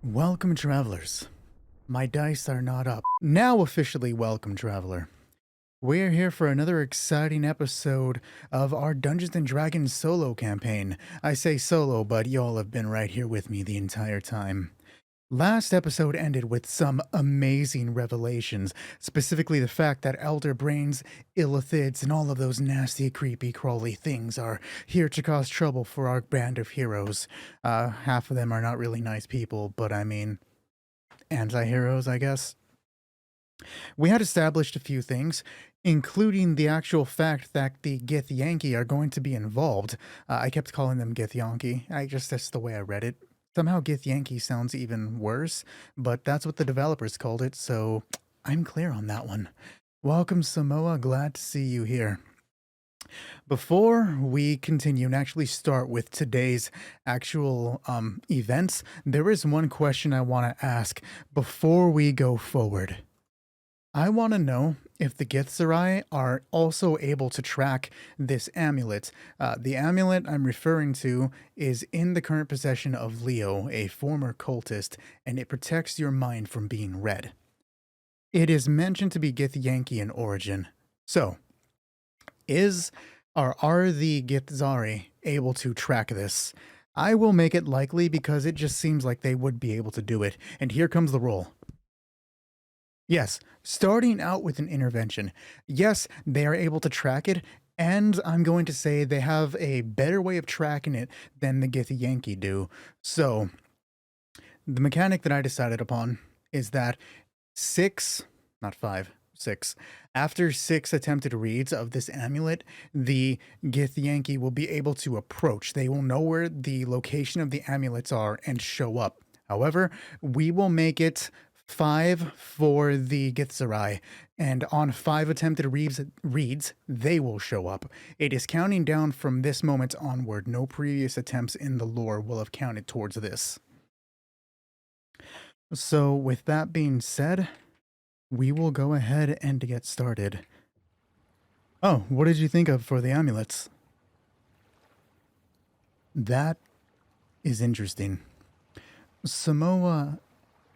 Welcome, travelers. My dice are not up. Now officially welcome, traveler. We're here for another exciting episode of our Dungeons & Dragons solo campaign. I say solo, but y'all have been right here with me the entire time. Last episode ended with some amazing revelations, specifically the fact that elder brains, illithids, and all of those nasty, creepy, crawly things are here to cause trouble for our band of heroes. Half of them are not really nice people, but I mean, anti-heroes, I guess. We had established a few things, including the actual fact that the Githyanki are going to be involved. I kept calling them Githyanki. That's the way I read it. Somehow Githyanki sounds even worse, but that's what the developers called it, so I'm clear on that one. Welcome, Samoa. Glad to see you here. Before we continue and actually start with today's actual events, there is one question I want to ask before we go forward. I want to know if the Githzerai are also able to track this amulet. The amulet I'm referring to is in the current possession of Leo, a former cultist, and it protects your mind from being read. It is mentioned to be Githyanki in origin. So, are the Githzari able to track this? I will make it likely because it just seems like they would be able to do it. And here comes the roll. Yes, starting out with an intervention. Yes, they are able to track it, and I'm going to say they have a better way of tracking it than the Githyanki do. So, the mechanic that I decided upon is that 6, not 5, 6. After 6 attempted reads of this amulet, the Githyanki will be able to approach. They will know where the location of the amulets are and show up. However, we will make it 5 for the Githzerai, and on 5 attempted reads, they will show up. It is counting down from this moment onward. No previous attempts in the lore will have counted towards this. So, with that being said, we will go ahead and get started. Oh, what did you think of for the amulets? That is interesting. Samoa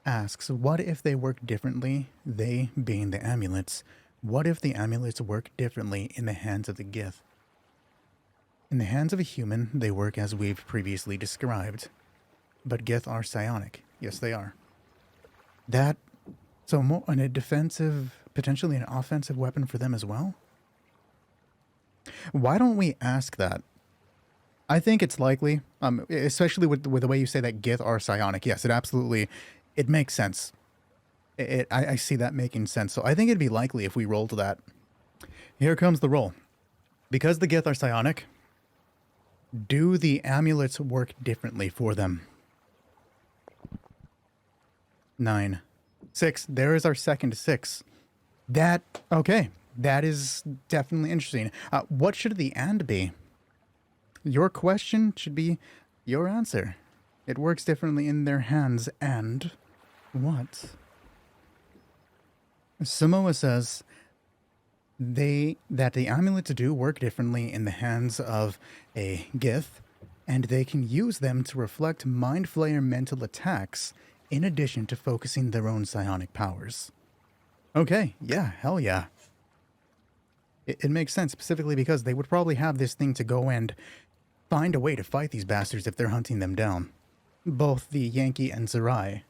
asks, what if they work differently, they being the amulets? What if the amulets work differently in the hands of the Gith? In the hands of a human, they work as we've previously described. But Gith are psionic. Yes, they are. So more on a defensive, potentially an offensive weapon for them as well? Why don't we ask that? I think it's likely, especially with the way you say that Gith are psionic. Yes, it makes sense. I see that making sense. So I think it'd be likely if we rolled that. Here comes the roll. Because the Gith are psionic, do the amulets work differently for them? 9. 6. There is our second 6. Okay. That is definitely interesting. What should the and be? Your question should be your answer. It works differently in their hands and what? Samoa says that the amulets do work differently in the hands of a Gith, and they can use them to reflect Mind Flayer mental attacks in addition to focusing their own psionic powers. Okay, yeah, hell yeah. It makes sense, specifically because they would probably have this thing to go and find a way to fight these bastards if they're hunting them down. Both the Yankee and Zerai.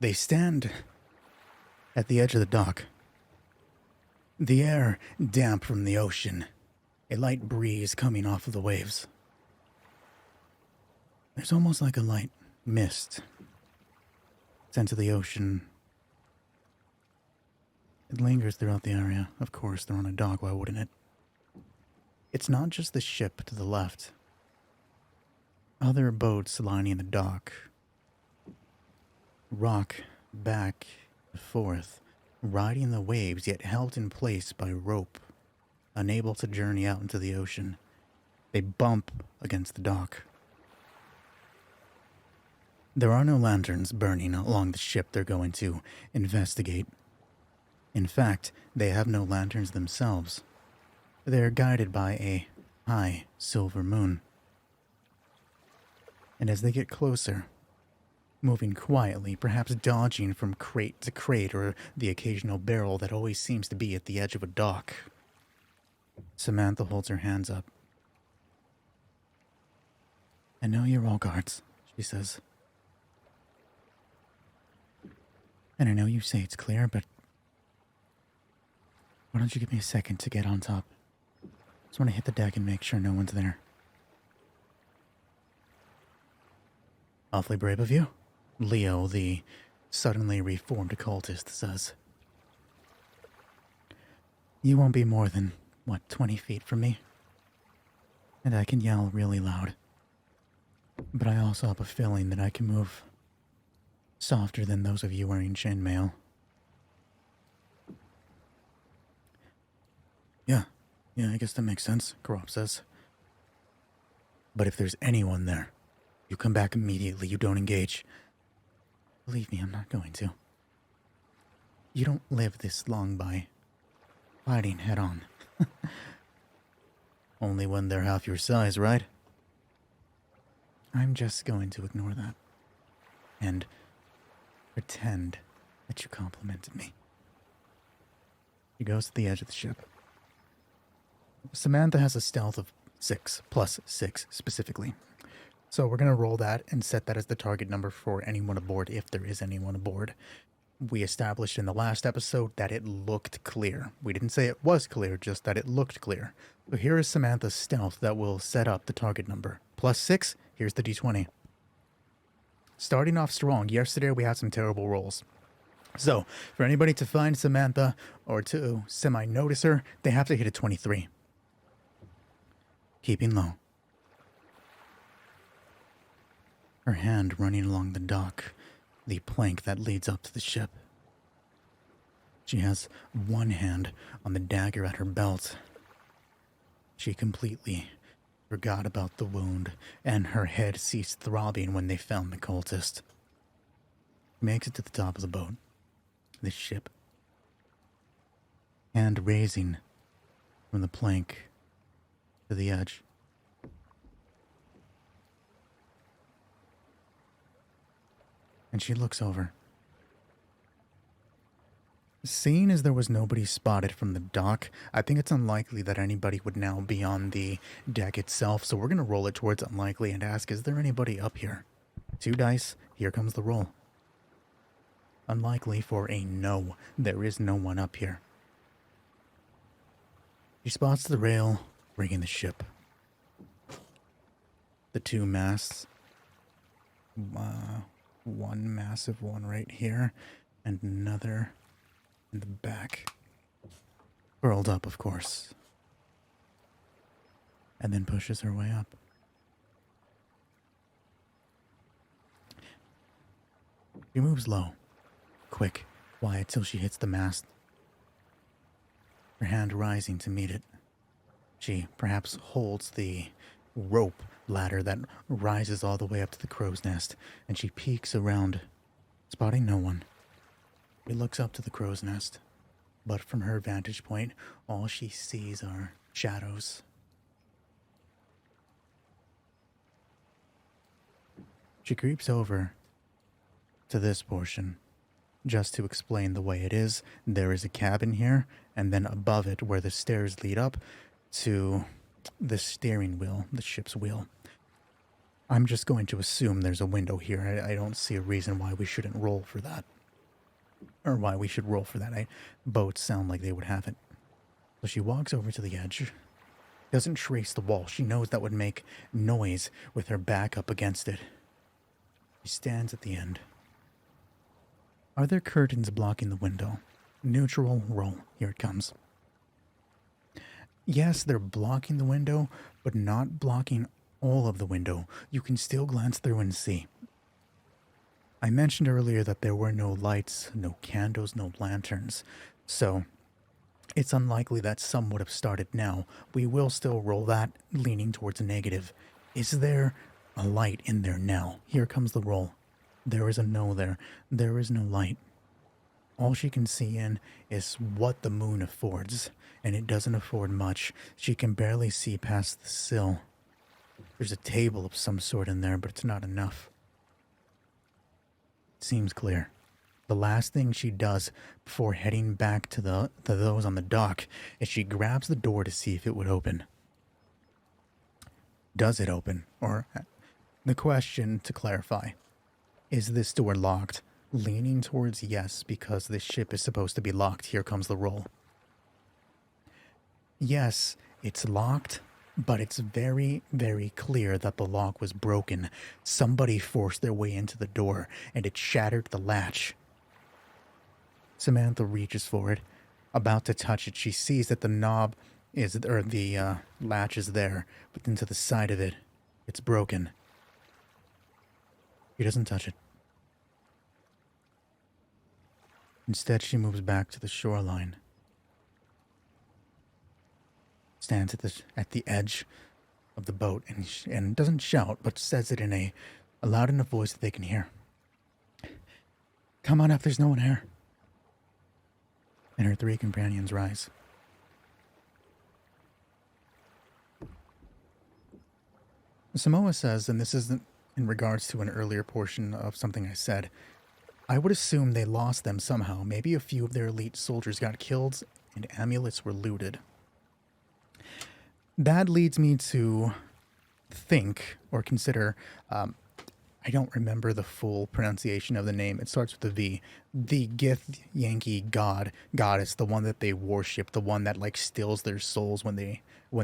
They stand at the edge of the dock. The air damp from the ocean, a light breeze coming off of the waves. There's almost like a light mist sent to the ocean. It lingers throughout the area. Of course, they're on a dock, why wouldn't it? It's not just the ship to the left. Other boats lining the dock rock back and forth, riding the waves yet held in place by rope, unable to journey out into the ocean. They bump against the dock. There are no lanterns burning along the ship they're going to investigate. In fact, they have no lanterns themselves. They're guided by a high silver moon. And as they get closer, moving quietly, perhaps dodging from crate to crate or the occasional barrel that always seems to be at the edge of a dock. Samantha holds her hands up. "I know you're all guards," she says. "And I know you say it's clear, but why don't you give me a second to get on top? Just want to hit the deck and make sure no one's there." "Awfully brave of you," Leo, the suddenly reformed occultist, says. "You won't be more than, 20 feet from me? And I can yell really loud. But I also have a feeling that I can move softer than those of you wearing chainmail." Yeah, I guess that makes sense," Korop says. "But if there's anyone there, you come back immediately, you don't engage." "Believe me, I'm not going to. You don't live this long by fighting head on." "Only when they're half your size, right?" "I'm just going to ignore that and pretend that you complimented me." She goes to the edge of the ship. Samantha has a stealth of 6, plus 6 specifically. So we're going to roll that and set that as the target number for anyone aboard, if there is anyone aboard. We established in the last episode that it looked clear. We didn't say it was clear, just that it looked clear. So here is Samantha's stealth that will set up the target number. Plus 6, here's the d20. Starting off strong. Yesterday we had some terrible rolls. So, for anybody to find Samantha or to semi-notice her, they have to hit a 23. Keeping low. Her hand running along the dock, the plank that leads up to the ship. She has one hand on the dagger at her belt. She completely forgot about the wound, and her head ceased throbbing when they found the cultist. Makes it to the top of the boat. The ship. Hand raising from the plank to the edge. And she looks over. Seeing as there was nobody spotted from the dock, I think it's unlikely that anybody would now be on the deck itself, so we're going to roll it towards unlikely and ask, is there anybody up here? 2 dice, here comes the roll. Unlikely for a no, there is no one up here. She spots the rail rigging the ship. The 2 masts. One massive one right here, and another in the back. Curled up, of course. And then pushes her way up. She moves low, quick, quiet till she hits the mast. Her hand rising to meet it. She perhaps holds the rope ladder that rises all the way up to the crow's nest, and she peeks around, spotting no one. She looks up to the crow's nest, but from her vantage point, all she sees are shadows. She creeps over to this portion, just to explain the way it is. There is a cabin here, and then above it, where the stairs lead up to the steering wheel, the ship's wheel. I'm just going to assume there's a window here. I don't see a reason why we shouldn't roll for that. Or why we should roll for that. Boats sound like they would have it. So she walks over to the edge. Doesn't trace the wall. She knows that would make noise with her back up against it. She stands at the end. Are there curtains blocking the window? Neutral roll. Here it comes. Yes, they're blocking the window, but not blocking all of the window. You can still glance through and see. I mentioned earlier that there were no lights, no candles, no lanterns, so it's unlikely that some would have started now. We will still roll that, leaning towards a negative. Is there a light in there now? Here comes the roll. There is a no there. There is no light. All she can see in is what the moon affords, and it doesn't afford much. She can barely see past the sill. There's a table of some sort in there, but it's not enough. Seems clear. The last thing she does before heading back to those on the dock is she grabs the door to see if it would open. Does it open? Or the question to clarify, is this door locked? Leaning towards yes, because this ship is supposed to be locked. Here comes the roll. Yes, it's locked, but it's very, very clear that the lock was broken. Somebody forced their way into the door, and it shattered the latch. Samantha reaches for it. About to touch it, she sees that the knob is, or the latch is there, but then to the side of it, it's broken. She doesn't touch it. Instead, she moves back to the shoreline. Stands at the edge of the boat and doesn't shout, but says it in a loud enough voice that they can hear. Come on up, there's no one here. And her three companions rise. Samoa says, and this isn't in regards to an earlier portion of something I said, I would assume they lost them somehow. Maybe a few of their elite soldiers got killed and amulets were looted. That leads me to think or consider, I don't remember the full pronunciation of the name. It starts with a V. The Gith Yankee goddess, the one that they worship, the one that like steals their souls when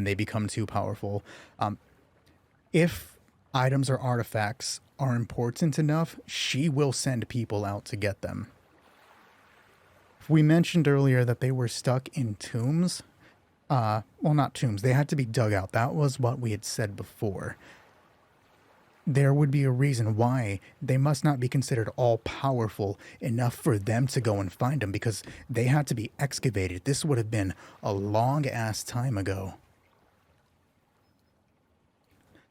they become too powerful. If items or artifacts are important enough, she will send people out to get them. We mentioned earlier that they were stuck in tombs. Well, not tombs. They had to be dug out. That was what we had said before. There would be a reason why they must not be considered all-powerful enough for them to go and find them, because they had to be excavated. This would have been a long-ass time ago.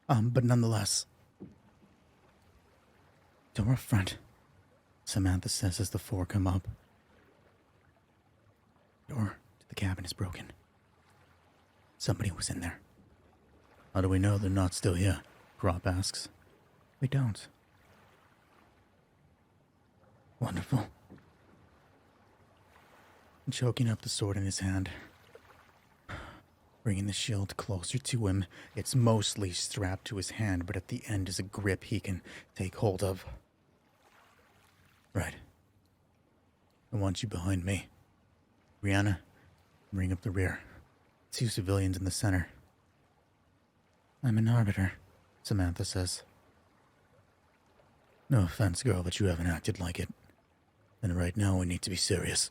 But nonetheless. Door front, Samantha says as the four come up. Door to the cabin is broken. Somebody was in there. How do we know they're not still here? Crop asks. We don't. Wonderful. Choking up the sword in his hand. Bringing the shield closer to him. It's mostly strapped to his hand, but at the end is a grip he can take hold of. Right. I want you behind me. Brianna, bring up the rear. 2 civilians in the center. I'm an arbiter, Samantha says. No offense, girl, but you haven't acted like it. And right now we need to be serious.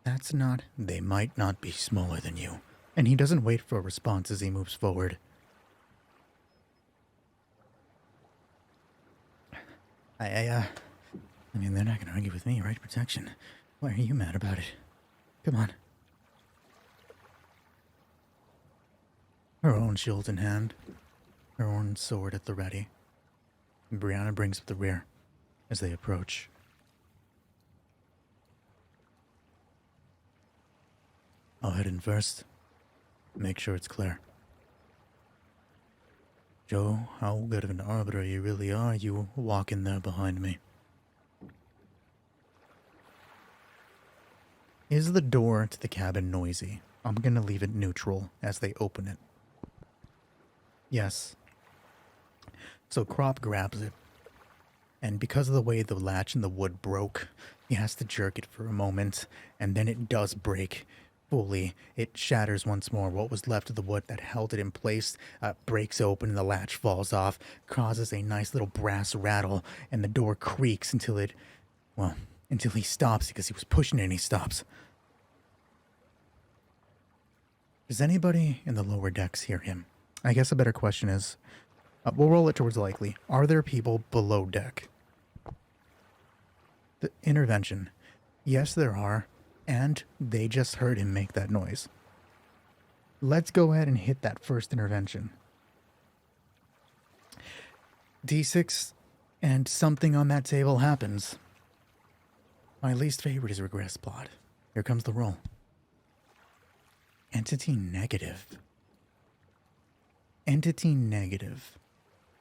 That's not... They might not be smaller than you. And he doesn't wait for a response as he moves forward. I mean, they're not going to argue with me, right? Protection. Why are you mad about it? Come on. Her own shield in hand. Her own sword at the ready. Brianna brings up the rear as they approach. I'll head in first. Make sure it's clear. Joe, how good of an arbiter you really are. You walk in there behind me. Is the door to the cabin noisy? I'm gonna leave it neutral as they open it. Yes. So Crop grabs it. And because of the way the latch in the wood broke, he has to jerk it for a moment, and then it does break fully. It shatters once more. What was left of the wood that held it in place breaks open and the latch falls off, causes a nice little brass rattle, and the door creaks until he stops, because he was pushing it and he stops. Does anybody in the lower decks hear him? I guess a better question is, we'll roll it towards likely. Are there people below deck? The intervention. Yes, there are. And they just heard him make that noise. Let's go ahead and hit that first intervention. D6, and something on that table happens. My least favorite is regress plot. Here comes the roll. Entity negative. Entity negative.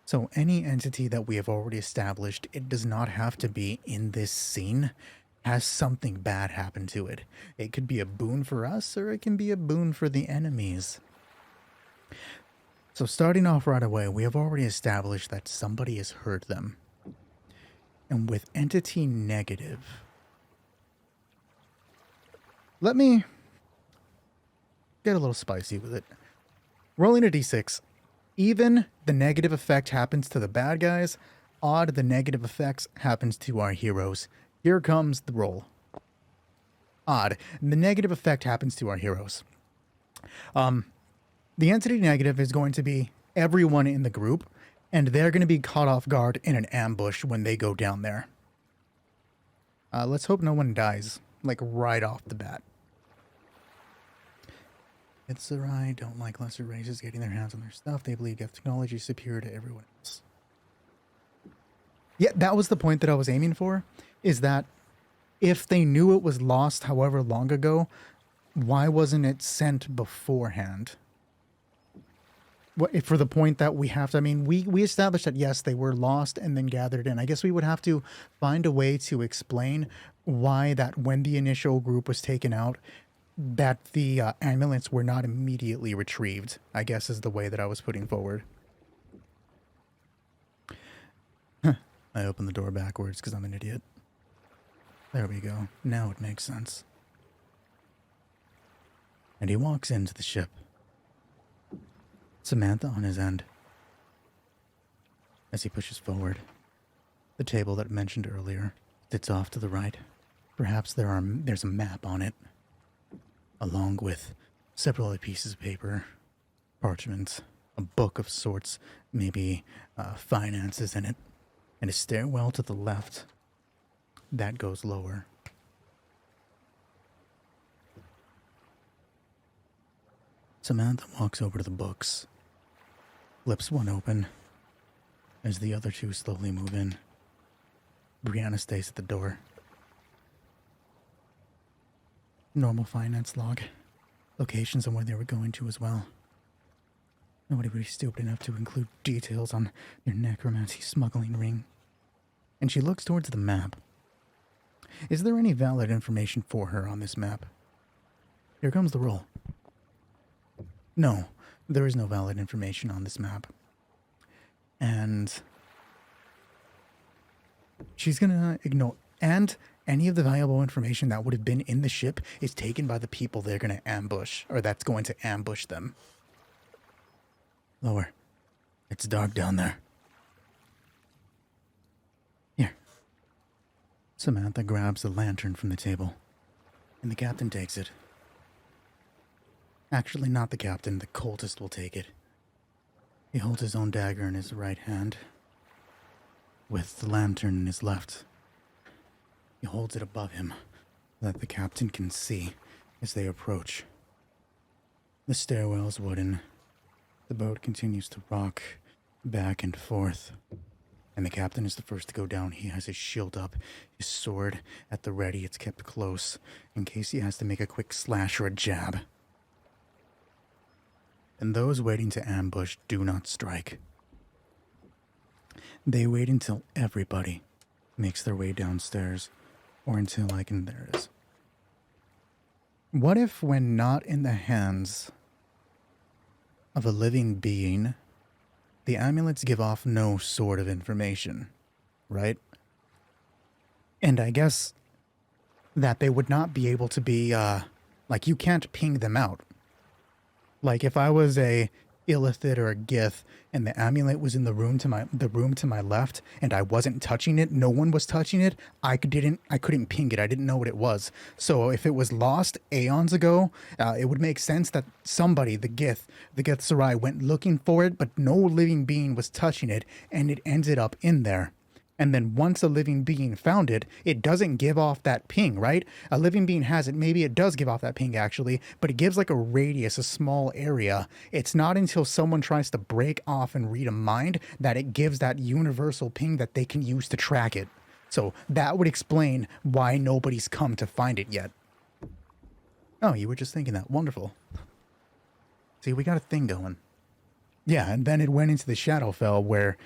So any entity that we have already established, it does not have to be in this scene, has something bad happen to it. It could be a boon for us, or it can be a boon for the enemies. So starting off right away, we have already established that somebody has hurt them. And with entity negative, let me get a little spicy with it. Rolling a d6. Even the negative effect happens to the bad guys. Odd, the negative effects happens to our heroes. Here comes the roll. Odd, the negative effect happens to our heroes. The entity negative is going to be everyone in the group, and they're going to be caught off guard in an ambush when they go down there. Let's hope no one dies, like right off the bat. It's the right, don't like lesser races getting their hands on their stuff. They believe technology is superior to everyone else. Yeah, that was the point that I was aiming for, is that if they knew it was lost however long ago, why wasn't it sent beforehand? For the point that we have to, I mean, we established that, yes, they were lost and then gathered in. I guess we would have to find a way to explain why that when the initial group was taken out, that the amulets were not immediately retrieved, I guess is the way that I was putting forward. I opened the door backwards because I'm an idiot. There we go. Now it makes sense. And he walks into the ship. Samantha on his end. As he pushes forward, the table that I mentioned earlier sits off to the right. Perhaps there's a map on it, along with several other pieces of paper, parchment, a book of sorts, maybe finances in it, and a stairwell to the left that goes lower. Samantha walks over to the books, flips one open, as the other two slowly move in. Brianna stays at the door. Normal finance log. Locations and where they were going to as well. Nobody would be stupid enough to include details on their necromancy smuggling ring. And she looks towards the map. Is there any valid information for her on this map? Here comes the roll. No, there is no valid information on this map. And she's gonna ignore, and any of the valuable information that would have been in the ship is taken by the people they're gonna ambush, or that's going to ambush them. Lower. It's dark down there. Here. Samantha grabs the lantern from the table, and the captain takes it. Actually, not the captain, the cultist will take it. He holds his own dagger in his right hand, with the lantern in his left. He holds it above him, so that the captain can see as they approach. The stairwell is wooden. The boat continues to rock back and forth. And the captain is the first to go down. He has his shield up, his sword at the ready. It's kept close, in case he has to make a quick slash or a jab. And those waiting to ambush do not strike. They wait until everybody makes their way downstairs, or until there it is. What if, when not in the hands of a living being, the amulets give off no sort of information, right? And I guess that they would not be able to be, you can't ping them out. Like, if I was a Illithid or a Gith, and the amulet was in the room to my left, and I wasn't touching it, no one was touching it, I couldn't ping it. I didn't know what it was. So if it was lost aeons ago, it would make sense that somebody, the Gith Sarai, went looking for it, but no living being was touching it, and it ended up in there. And then once a living being found it, it doesn't give off that ping, right? A living being has it. Maybe it does give off that ping, actually, but it gives like a radius, a small area. It's not until someone tries to break off and read a mind that it gives that universal ping that they can use to track it. So that would explain why nobody's come to find it yet. Oh, you were just thinking that. Wonderful. See, we got a thing going. Yeah, and then it went into the Shadowfell where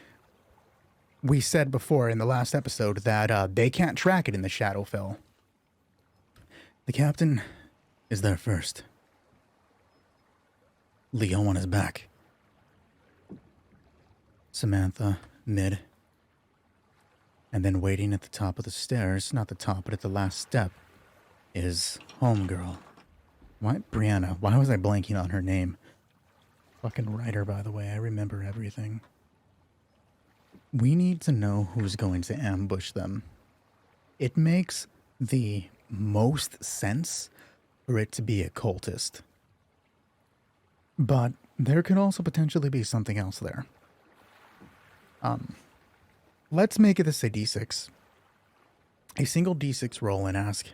we said before in the last episode that they can't track it in the Shadowfell. The captain is there first. Leo on his back. Samantha, mid. And then waiting at the top of the stairs, not the top, but at the last step, is Homegirl. What? Brianna. Why was I blanking on her name? Fucking writer, by the way. I remember everything. We need to know who's going to ambush them. It makes the most sense for it to be a cultist. But there could also potentially be something else there. Let's make it this a D6. A single D6 roll and ask,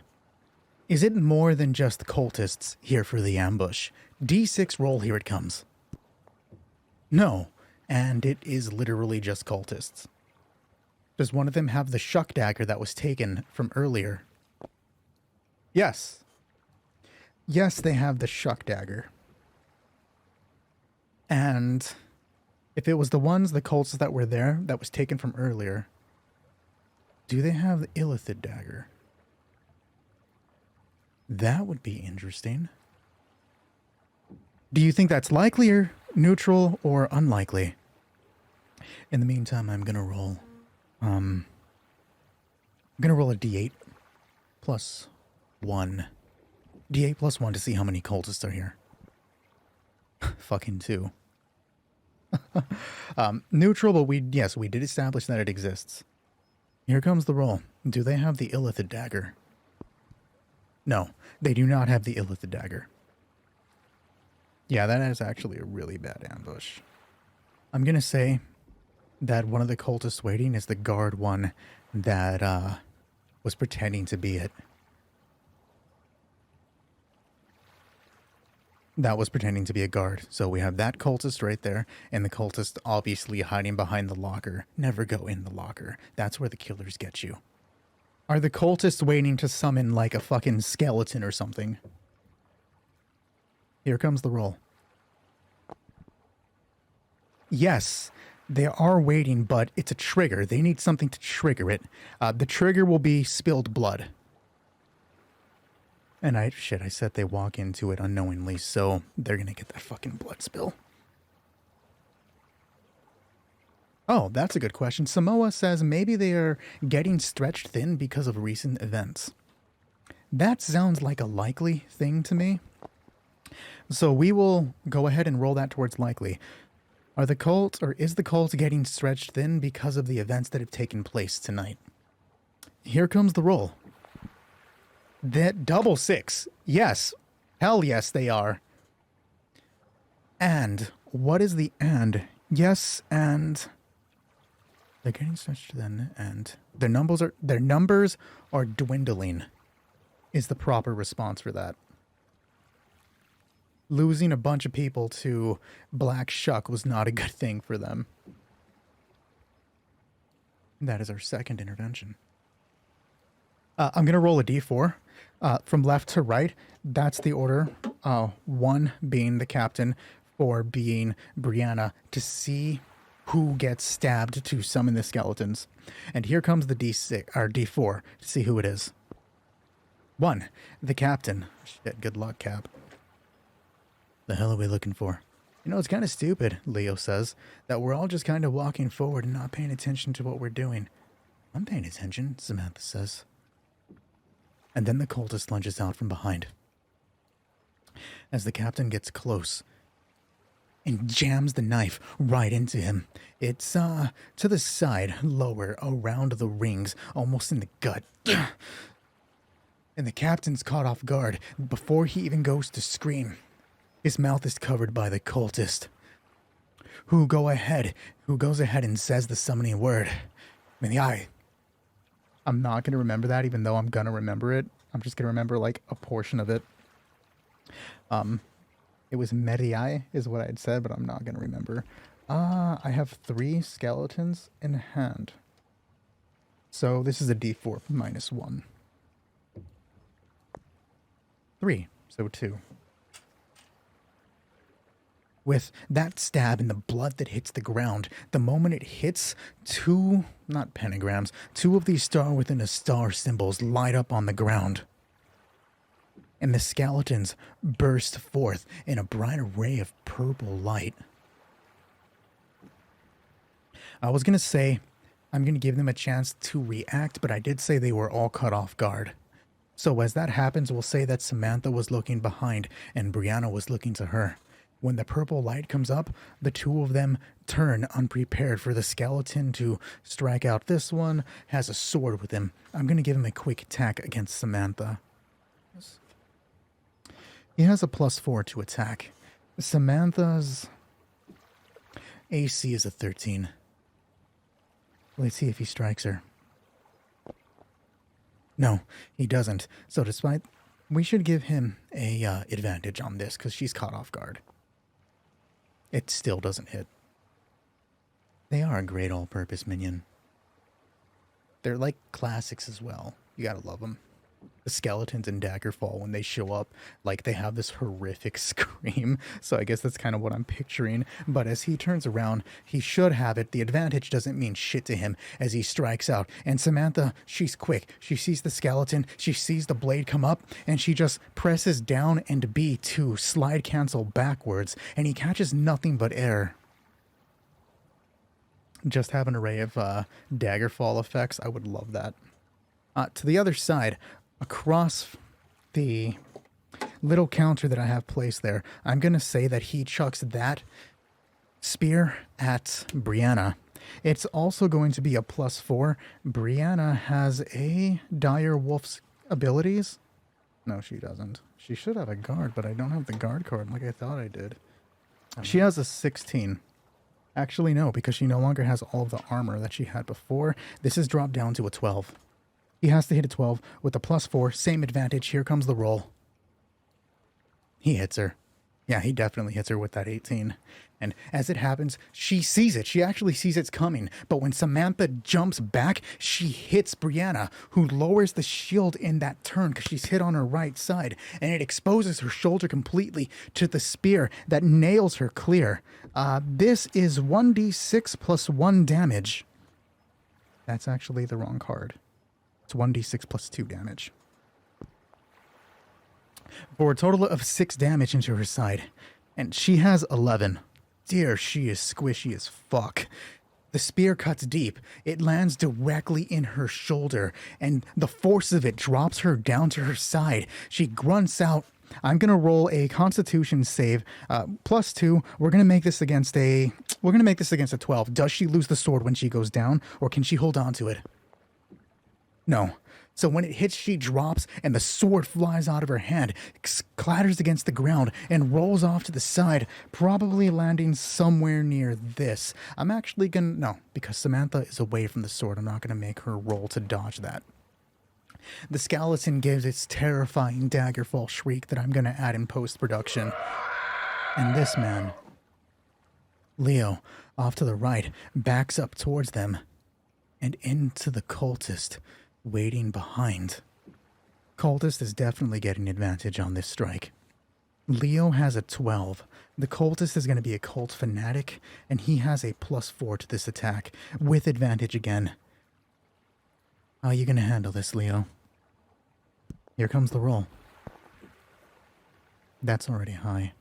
is it more than just cultists here for the ambush? D6 roll, here it comes. No, and it is literally just cultists. Does one of them have the Shuck dagger that was taken from earlier? Yes. Yes, they have the Shuck dagger. And if it was the cultists that were there, that was taken from earlier, do they have the Illithid dagger? That would be interesting. Do you think that's likely or neutral or unlikely? In the meantime, I'm gonna roll. I'm gonna roll a D8 plus 1. D8 plus 1 to see how many cultists are here. Fucking 2. Neutral, but we did establish that it exists. Here comes the roll. Do they have the Illithid dagger? No, they do not have the Illithid dagger. Yeah, that is actually a really bad ambush. I'm gonna say that one of the cultists waiting is the guard one that was pretending to be it. That was pretending to be a guard. So we have that cultist right there, and the cultist obviously hiding behind the locker. Never go in the locker. That's where the killers get you. Are the cultists waiting to summon like a fucking skeleton or something? Here comes the roll. Yes, they are waiting, but it's a trigger. They need something to trigger it. The trigger will be spilled blood. And I said they walk into it unknowingly, so they're gonna get that fucking blood spill. Oh, that's a good question. Samoa says maybe they are getting stretched thin because of recent events. That sounds like a likely thing to me. So we will go ahead and roll that towards likely. Is the cult getting stretched thin because of the events that have taken place tonight? Here comes the roll. That double 6. Yes. Hell yes, they are. And what is the and? Yes, and they're getting stretched thin, and their numbers are dwindling. Is the proper response for that. Losing a bunch of people to Black Shuck was not a good thing for them. That is our second intervention. I'm going to roll a d4 from left to right. That's the order. 1 being the captain, 4 being Brianna, to see who gets stabbed to summon the skeletons. And here comes the D6 or D4 to see who it is. 1, the captain. Shit, good luck, Cap. The hell are we looking for? You know, it's kind of stupid, Leo says, that we're all just kind of walking forward and not paying attention to what we're doing. I'm paying attention, Samantha says. And then the cultist lunges out from behind. As the captain gets close and jams the knife right into him. It's to the side, lower, around the rings, almost in the gut. And the captain's caught off guard before he even goes to scream. His mouth is covered by the cultist, who goes ahead and says the summoning word. I'm not going to remember that, even though I'm going to remember it. I'm just going to remember, like, a portion of it. It was Medii is what I had said, but I'm not going to remember. I have 3 skeletons in hand. So this is a d4 minus 1. 3, so 2. with that stab and the blood that hits the ground. The moment it hits, two, not pentagrams, two of these star within a star symbols light up on the ground. And the skeletons burst forth in a bright array of purple light. I was going to say I'm going to give them a chance to react, but I did say they were all caught off guard. So as that happens, we'll say that Samantha was looking behind and Brianna was looking to her. When the purple light comes up, the two of them turn unprepared for the skeleton to strike out. This one has a sword with him. I'm going to give him a quick attack against Samantha. He has a +4 to attack. Samantha's AC is a 13. Let's see if he strikes her. No, he doesn't. So despite... we should give him a advantage on this because she's caught off guard. It still doesn't hit. They are a great all-purpose minion. They're like classics as well. You gotta love them. The skeletons in Daggerfall, when they show up, like they have this horrific scream. So I guess that's kind of what I'm picturing. But as he turns around, he should have it. The advantage doesn't mean shit to him as he strikes out. And Samantha, she's quick. She sees the skeleton, she sees the blade come up, and she just presses down and B to slide cancel backwards. And he catches nothing but air. Just have an array of Daggerfall effects. I would love that. To the other side, across the little counter that I have placed there, I'm going to say that he chucks that spear at Brianna. It's also going to be a +4. Brianna has a dire wolf's abilities. No, she doesn't. She should have a guard, but I don't have the guard card like I thought I did. She has a 16. Actually, no, because she no longer has all of the armor that she had before. This is dropped down to a 12. He has to hit a 12 with a +4. Same advantage. Here comes the roll. He hits her. Yeah, he definitely hits her with that 18. And as it happens, she sees it. She actually sees it's coming. But when Samantha jumps back, she hits Brianna, who lowers the shield in that turn because she's hit on her right side. And it exposes her shoulder completely to the spear that nails her clear. This is 1d6 plus 1 damage. That's actually the wrong card. It's 1d6 plus 2 damage. For a total of 6 damage into her side. And she has 11. Dear, she is squishy as fuck. The spear cuts deep. It lands directly in her shoulder. And the force of it drops her down to her side. She grunts out. I'm going to roll a constitution save. +2. We're going to make this against a 12. Does she lose the sword when she goes down? Or can she hold on to it? No. So when it hits, she drops, and the sword flies out of her hand, clatters against the ground, and rolls off to the side, probably landing somewhere near this. I'm actually gonna... no, because Samantha is away from the sword. I'm not gonna make her roll to dodge that. The skeleton gives its terrifying Daggerfall shriek that I'm gonna add in post-production. And this man, Leo, off to the right, backs up towards them, and into the cultist waiting behind. Cultist is definitely getting advantage on this strike. Leo has a 12. The cultist is going to be a cult fanatic, and he has a +4 to this attack, with advantage again. How are you going to handle this, Leo? Here comes the roll. That's already high.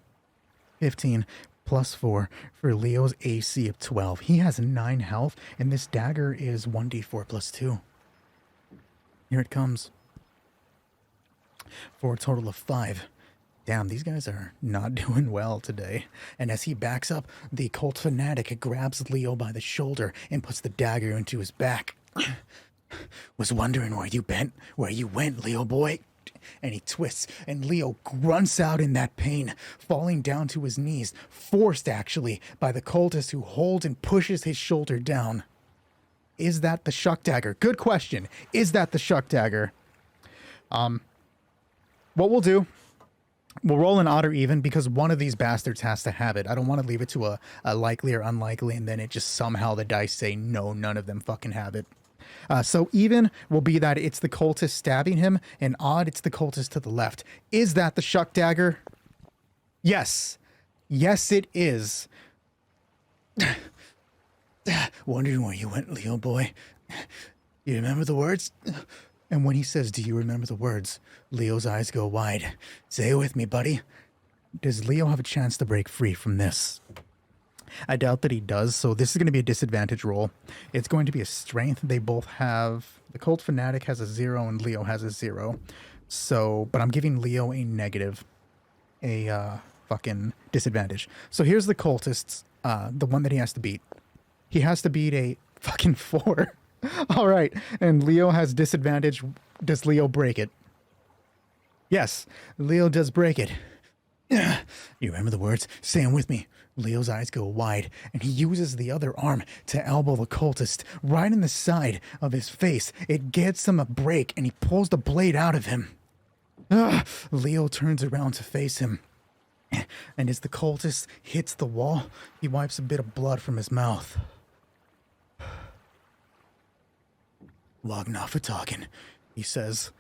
15 +4 for Leo's AC of 12. He has 9 health, and this dagger is 1d4 + 2. Here it comes. For a total of 5. Damn, these guys are not doing well today. And as he backs up, the cult fanatic grabs Leo by the shoulder and puts the dagger into his back. Was wondering where you went, Leo boy. And he twists, and Leo grunts out in that pain, falling down to his knees, forced actually by the cultist who holds and pushes his shoulder down. Is that the Shuck dagger? Good question. Is that the Shuck dagger? What we'll do, we'll roll an odd or even because one of these bastards has to have it. I don't want to leave it to a likely or unlikely, and then it just somehow the dice say no, none of them fucking have it. So even will be that it's the cultist stabbing him, and odd it's the cultist to the left. Is that the Shuck dagger? Yes. Yes, it is. Wondering where you went, Leo boy. You remember the words? And when he says, do you remember the words? Leo's eyes go wide. Say it with me, buddy. Does Leo have a chance to break free from this? I doubt that he does, so this is going to be a disadvantage roll. It's going to be a strength. They both have... The Cult Fanatic has a 0 and Leo has a 0. So, but I'm giving Leo a negative. A fucking disadvantage. So here's the cultists, the one that he has to beat. He has to beat a fucking 4. All right, and Leo has disadvantage. Does Leo break it? Yes, Leo does break it. You remember the words? Say them with me. Leo's eyes go wide, and he uses the other arm to elbow the cultist right in the side of his face. It gets him a break, and he pulls the blade out of him. Leo turns around to face him, and as the cultist hits the wall, he wipes a bit of blood from his mouth. Log not for talking, he says.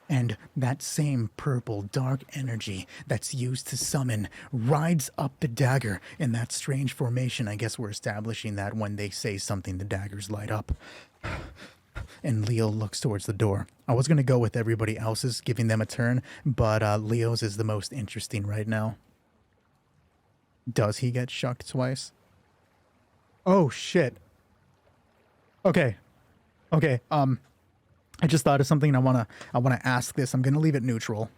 And that same purple dark energy that's used to summon rides up the dagger in that strange formation. I guess we're establishing that when they say something, the daggers light up. And Leo looks towards the door. I was going to go with everybody else's, giving them a turn, but Leo's is the most interesting right now. Does he get shucked twice? Oh, shit. Okay. Okay, I just thought of something. I wanna ask this. I'm gonna leave it neutral.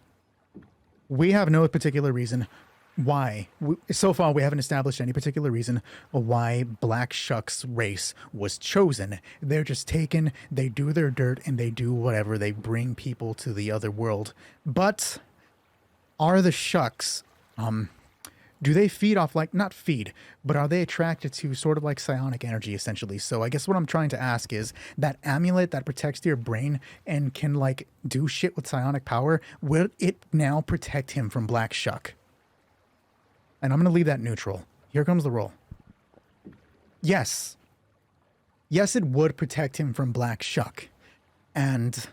We have no particular reason why. So far, we haven't established any particular reason why Black Shuck's race was chosen. They're just taken. They do their dirt and they do whatever. They bring people to the other world. But are the Shucks do they feed off, like, not feed, but are they attracted to sort of like psionic energy, essentially? So I guess what I'm trying to ask is, that amulet that protects your brain and can, like, do shit with psionic power, will it now protect him from Black Shuck? And I'm going to leave that neutral. Here comes the roll. Yes. Yes, it would protect him from Black Shuck. And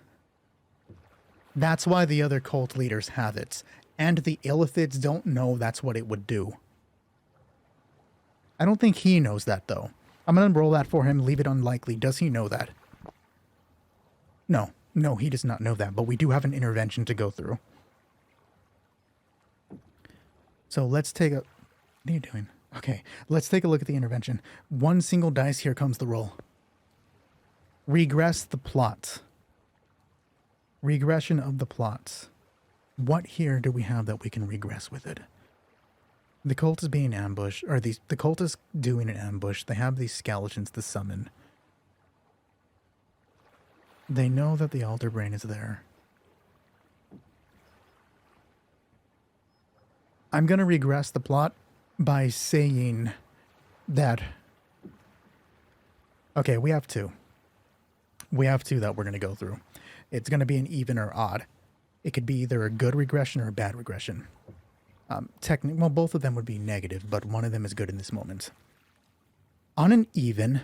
that's why the other cult leaders have it. And the Illithids don't know that's what it would do. I don't think he knows that, though. I'm going to roll that for him, leave it unlikely. Does he know that? No. No, he does not know that, but we do have an intervention to go through. So let's take a... What are you doing? Okay, let's take a look at the intervention. One single dice, here comes the roll. Regress the plot. Regression of the plot. What here do we have that we can regress with it? The cult is being ambushed, or the cult is doing an ambush. They have these skeletons to summon. They know that the altar brain is there. I'm going to regress the plot by saying that... Okay, we have two. We have two that we're going to go through. It's going to be an even or odd. It could be either a good regression or a bad regression. Well, both of them would be negative, but one of them is good in this moment. On an even,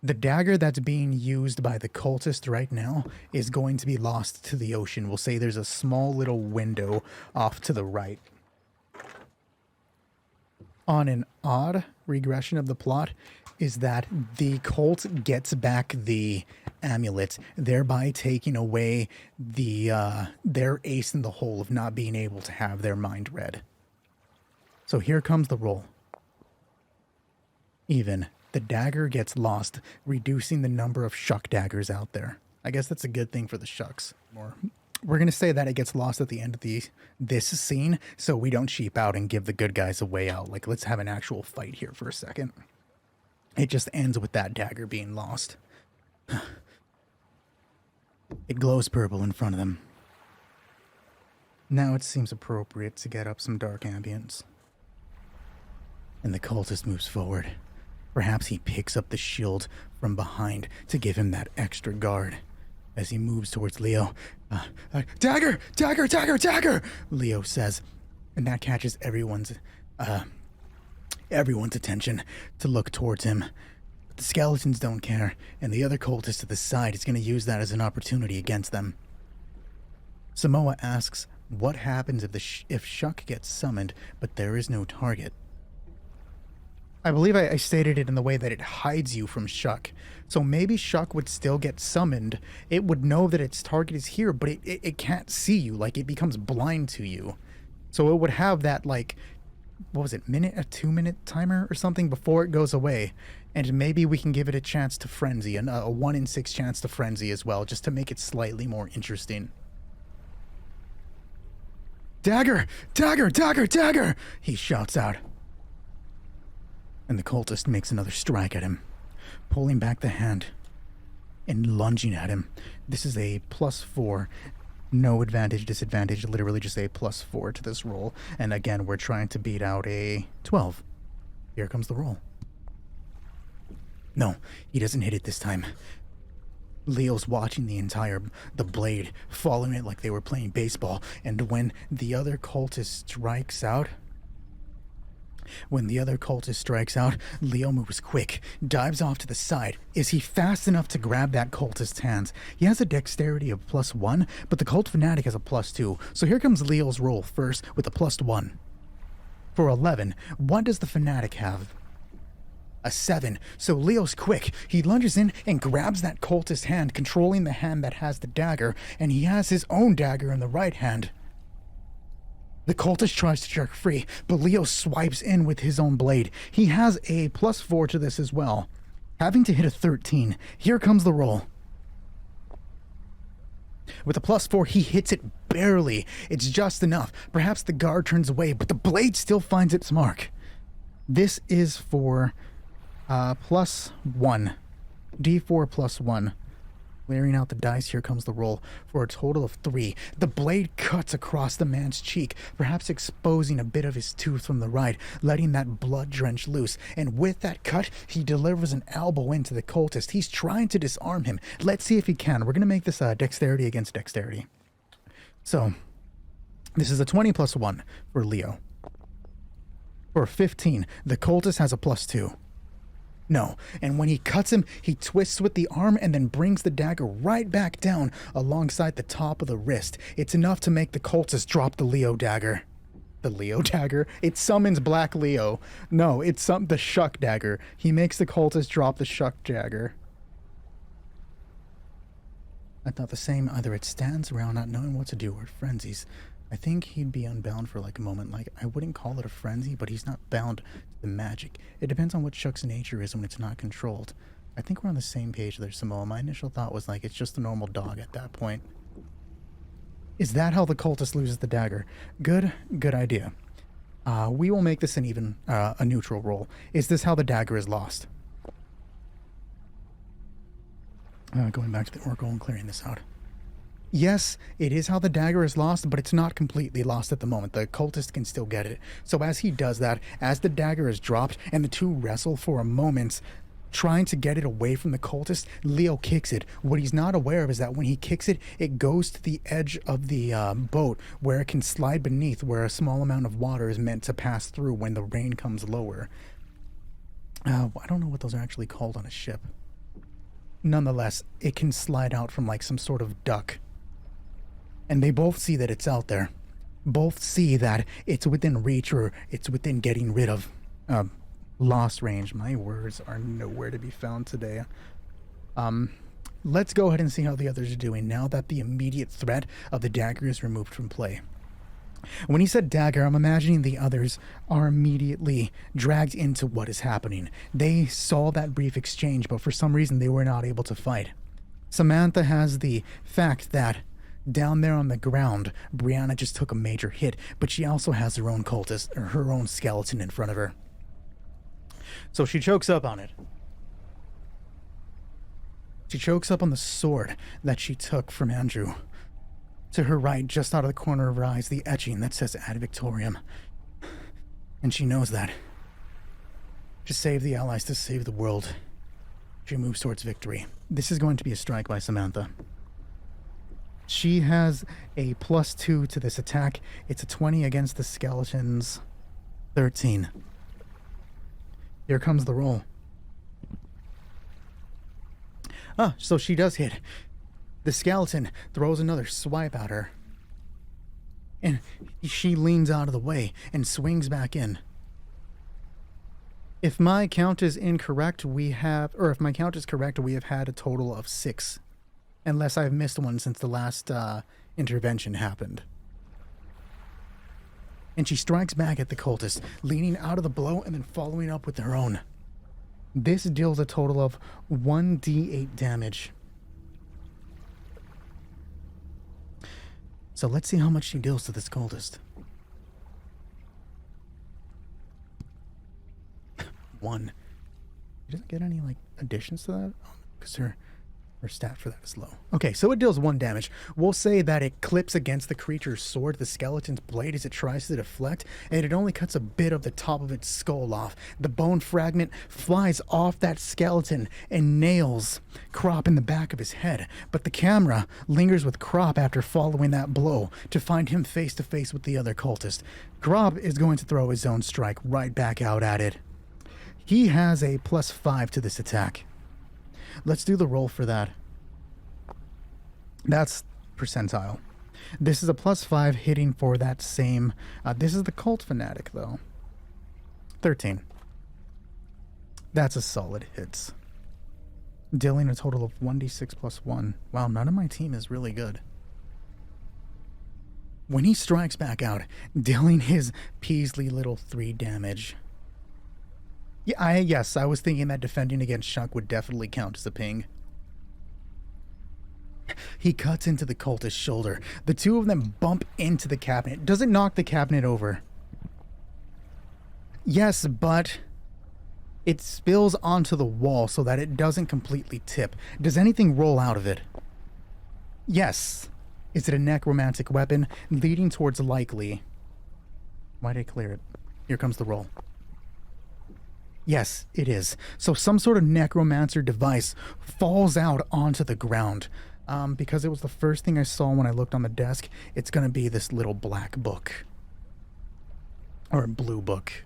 the dagger that's being used by the cultist right now is going to be lost to the ocean. We'll say there's a small little window off to the right. On an odd regression of the plot is that the cult gets back the amulet, thereby taking away their ace in the hole of not being able to have their mind read. So here comes the roll. Even. The dagger gets lost, reducing the number of Shuck daggers out there. I guess that's a good thing for the Shucks. We're going to say that it gets lost at the end of this scene, so we don't cheap out and give the good guys a way out. Like, let's have an actual fight here for a second. It just ends with that dagger being lost. It glows purple in front of them. Now it seems appropriate to get up some dark ambience. And the cultist moves forward. Perhaps he picks up the shield from behind to give him that extra guard. As he moves towards Leo, dagger! Dagger! Dagger! Dagger! Leo says, and that catches everyone's attention to look towards him. But the skeletons don't care, and the other cultist to the side is going to use that as an opportunity against them. Samoa asks, What happens if Shuck gets summoned, but there is no target? I believe I stated it in the way that it hides you from Shuck. So maybe Shuck would still get summoned. It would know that its target is here, but it can't see you. Like, it becomes blind to you. So it would have that, like, what was it, a 2-minute timer or something before it goes away. And maybe we can give it a chance to frenzy, and a 1 in 6 chance to frenzy as well, just to make it slightly more interesting. Dagger! Dagger! Dagger! Dagger! He shouts out. And the cultist makes another strike at him, pulling back the hand and lunging at him. This is a +4. No advantage, disadvantage, literally just a +4 to this roll. And again, we're trying to beat out a 12. Here comes the roll. No, he doesn't hit it this time. Leo's watching the blade, following it like they were playing baseball. And when the other cultist strikes out, Leo moves quick, dives off to the side. Is he fast enough to grab that cultist's hands? He has a dexterity of +1, but the cult fanatic has a +2. So here comes Leo's roll first with a +1. For 11, what does the fanatic have? A 7. So Leo's quick. He lunges in and grabs that cultist's hand, controlling the hand that has the dagger, and he has his own dagger in the right hand. The cultist tries to jerk free, but Leo swipes in with his own blade. He has a +4 to this as well, having to hit a 13. Here comes the roll. With a +4, he hits it barely. It's just enough. Perhaps the guard turns away, but the blade still finds its mark. This is for +1. D4 +1. Clearing out the dice, here comes the roll for a total of 3. The blade cuts across the man's cheek, perhaps exposing a bit of his tooth from the right, letting that blood drench loose. And with that cut, he delivers an elbow into the cultist. He's trying to disarm him. Let's see if he can. We're going to make this dexterity against dexterity. So, this is a 20 +1 for Leo. For 15, the cultist has a +2. No, and when he cuts him, he twists with the arm and then brings the dagger right back down alongside the top of the wrist. It's enough to make the cultist drop the Leo dagger. The Leo dagger? It summons Black Leo. No, it's the Shuck dagger. He makes the cultist drop the Shuck dagger. I thought the same. Either it stands around not knowing what to do or it frenzies. I think he'd be unbound for like a moment. Like, I wouldn't call it a frenzy, but he's not bound to the magic. It depends on what Shuck's nature is when it's not controlled. I think we're on the same page there, Samoa. My initial thought was like, it's just a normal dog at that point. Is that how the cultist loses the dagger? Good idea. We will make this a neutral roll. Is this how the dagger is lost? Going back to the oracle and clearing this out. Yes, it is how the dagger is lost, but it's not completely lost at the moment. The cultist can still get it. So as he does that, as the dagger is dropped and the two wrestle for a moment, trying to get it away from the cultist, Leo kicks it. What he's not aware of is that when he kicks it, it goes to the edge of the boat where it can slide beneath, where a small amount of water is meant to pass through when the rain comes lower. I don't know what those are actually called on a ship. Nonetheless, it can slide out from like some sort of duck. And they both see that it's out there. Both see that it's within reach or it's within getting rid of. Lost range. My words are nowhere to be found today. Let's go ahead and see how the others are doing now that the immediate threat of the dagger is removed from play. When he said dagger, I'm imagining the others are immediately dragged into what is happening. They saw that brief exchange, but for some reason they were not able to fight. Samantha has the fact that down there on the ground, Brianna just took a major hit, but she also has her own cultist, or her own skeleton in front of her. So she chokes up on it. She chokes up on the sword that she took from Andrew. To her right, just out of the corner of her eyes, the etching that says Ad Victoriam. And she knows that. To save the Allies, to save the world, she moves towards victory. This is going to be a strike by Samantha. She has a +2 to this attack. It's a 20 against the skeleton's 13. Here comes the roll. So she does hit. The skeleton throws another swipe at her. And she leans out of the way and swings back in. If my count is incorrect, if my count is correct, we have had a total of 6. Unless I've missed one since the last intervention happened. And she strikes back at the cultist, leaning out of the blow and then following up with her own. This deals a total of 1d8 damage. So let's see how much she deals to this cultist. 1. She doesn't get any, like, additions to that? Because her stat for that is low. Okay, so it deals 1 damage. We'll say that it clips against the creature's sword, the skeleton's blade, as it tries to deflect, and it only cuts a bit of the top of its skull off. The bone fragment flies off that skeleton and nails Crop in the back of his head, but the camera lingers with Crop after following that blow to find him face to face with the other cultist. Crop is going to throw his own strike right back out at it. He has a +5 to this attack. Let's do the roll for that. That's percentile. This is a +5 hitting for that same... this is the cult fanatic, though. 13. That's a solid hit. Dealing a total of 1d6 + 1. Wow, none of my team is really good. When he strikes back out, dealing his Peasley little 3 damage... Yes, I was thinking that defending against Shuck would definitely count as a ping. He cuts into the cultist's shoulder. The two of them bump into the cabinet. Doesn't knock the cabinet over. Yes, but it spills onto the wall so that it doesn't completely tip. Does anything roll out of it? Yes. Is it a necromantic weapon? Leading towards likely. Why did I clear it? Here comes the roll. Yes, it is. So some sort of necromancer device falls out onto the ground. Because it was the first thing I saw when I looked on the desk, it's going to be this little black book. Or blue book.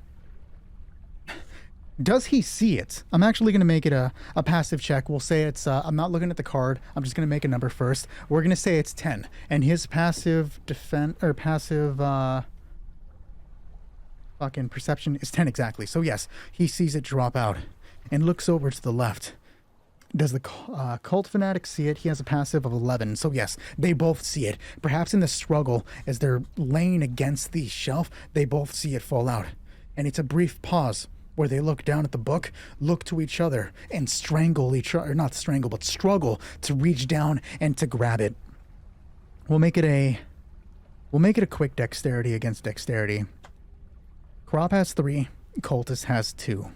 Does he see it? I'm actually going to make it a passive check. We'll say it's... I'm not looking at the card. I'm just going to make a number first. We're going to say it's 10. And his passive defense... Or passive... fucking perception is 10 exactly. So yes, he sees it drop out and looks over to the left. Does the cult fanatic see it? He has a passive of 11. So yes, they both see it. Perhaps in the struggle, as they're laying against the shelf, they both see it fall out. And it's a brief pause where they look down at the book, look to each other, and strangle each other. Not strangle, but struggle to reach down and to grab it. We'll make it a quick dexterity against dexterity. Crop has 3. Cultist has 2.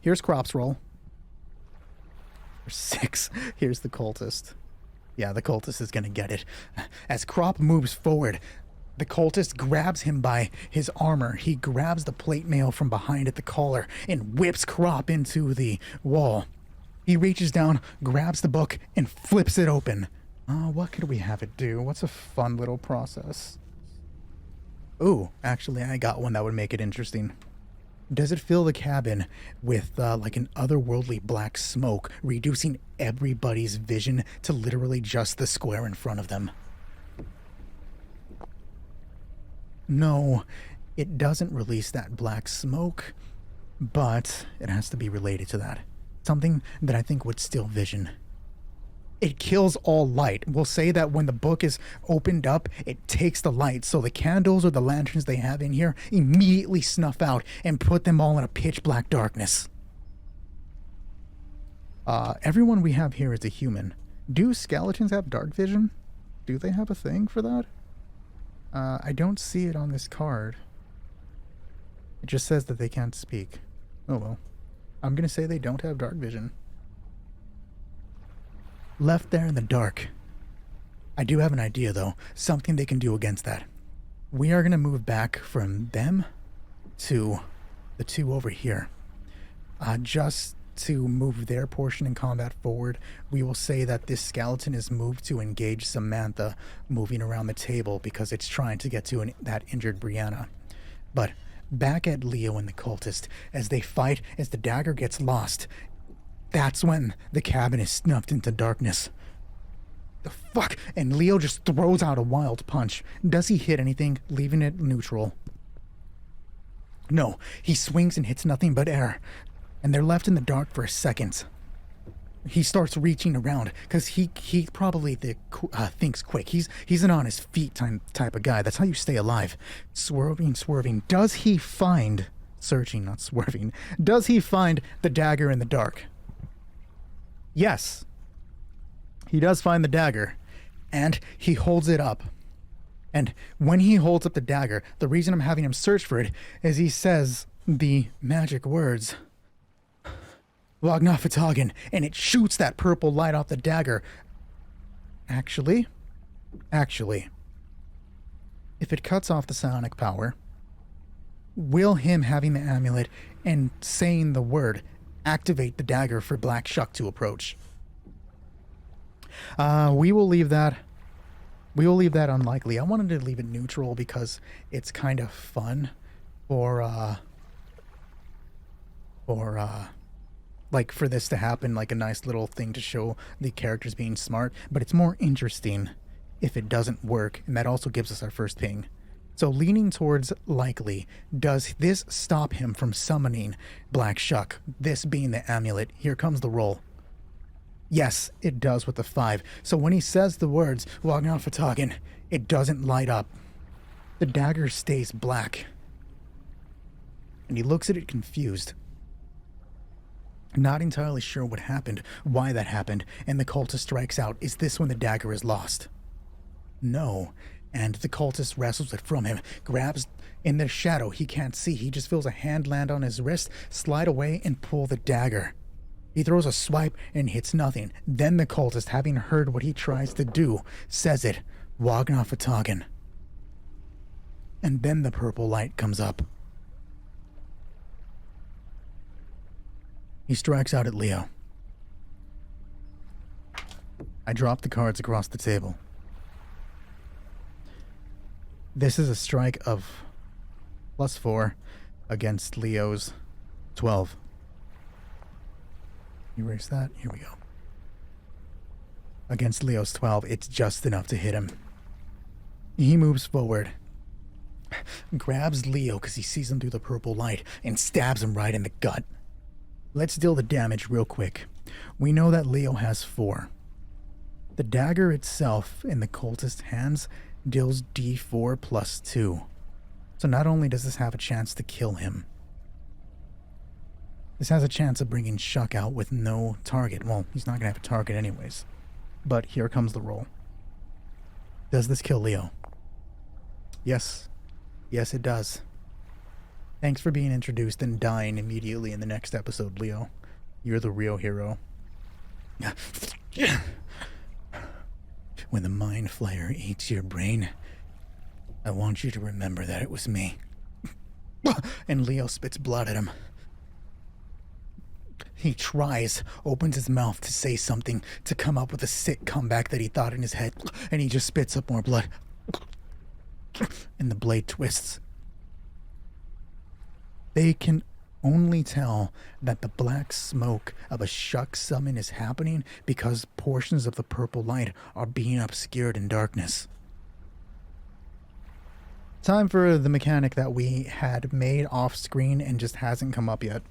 Here's Crop's roll. 6. Here's the cultist. Yeah, the cultist is going to get it. As Crop moves forward, the cultist grabs him by his armor. He grabs the plate mail from behind at the collar and whips Crop into the wall. He reaches down, grabs the book, and flips it open. What could we have it do? What's a fun little process? Ooh, actually, I got one that would make it interesting. Does it fill the cabin with, like an otherworldly black smoke, reducing everybody's vision to literally just the square in front of them? No, it doesn't release that black smoke, but it has to be related to that. Something that I think would steal vision. It kills all light. We'll say that when the book is opened up, it takes the light, so the candles or the lanterns they have in here immediately snuff out and put them all in a pitch black darkness. Everyone we have here is a human. Do skeletons have dark vision? Do they have a thing for that? I don't see it on this card. It just says that they can't speak. Oh well. I'm gonna say they don't have dark vision. Left there in the dark. I do have an idea, though. Something they can do against that. We are going to move back from them to the two over here. Just to move their portion in combat forward, we will say that this skeleton is moved to engage Samantha moving around the table because it's trying to get to that injured Brianna. But back at Leo and the cultist, as they fight, as the dagger gets lost... That's when the cabin is snuffed into darkness. The fuck? And Leo just throws out a wild punch. Does he hit anything, leaving it neutral? No, he swings and hits nothing but air. And they're left in the dark for a second. He starts reaching around because he probably thinks quick. He's an on his feet type of guy. That's how you stay alive. Swerving. Does he find... Searching, not swerving. Does he find the dagger in the dark? Yes. He does find the dagger. And he holds it up. And when he holds up the dagger, the reason I'm having him search for it is he says the magic words... Wagnafatagen, and it shoots that purple light off the dagger. Actually, if it cuts off the psionic power, will him having the amulet and saying the word activate the dagger for Black Shuck to approach? We will leave that unlikely. I wanted to leave it neutral because it's kind of fun for like for this to happen, like a nice little thing to show the characters being smart, but it's more interesting if it doesn't work, and that also gives us our first ping. So leaning towards likely, does this stop him from summoning Black Shuck? This being the amulet. Here comes the roll. Yes, it does with the 5. So when he says the words, Wagnafatagen, it doesn't light up. The dagger stays black. And he looks at it confused. Not entirely sure what happened, why that happened, and the cultist strikes out. Is this when the dagger is lost? No. And the cultist wrestles it from him, grabs in the shadow. He can't see. He just feels a hand land on his wrist, slide away, and pull the dagger. He throws a swipe and hits nothing. Then the cultist, having heard what he tries to do, says it, Wagnafatagen. And then the purple light comes up. He strikes out at Leo. I drop the cards across the table. This is a strike of +4 against Leo's 12. Erase that. Here we go. Against Leo's 12, it's just enough to hit him. He moves forward, grabs Leo because he sees him through the purple light, and stabs him right in the gut. Let's deal the damage real quick. We know that Leo has 4. The dagger itself in the cultist's hands deals D4 +2. So not only does this have a chance to kill him, this has a chance of bringing Shuck out with no target. Well, he's not going to have a target anyways. But here comes the roll. Does this kill Leo? Yes. Yes, it does. Thanks for being introduced and dying immediately in the next episode, Leo. You're the real hero. When the Mind Flayer eats your brain, I want you to remember that it was me. And Leo spits blood at him. He tries, opens his mouth to say something, to come up with a sick comeback that he thought in his head, and he just spits up more blood. And the blade twists. They can only tell that the black smoke of a Shuck summon is happening because portions of the purple light are being obscured in darkness. Time for the mechanic that we had made off screen and just hasn't come up yet.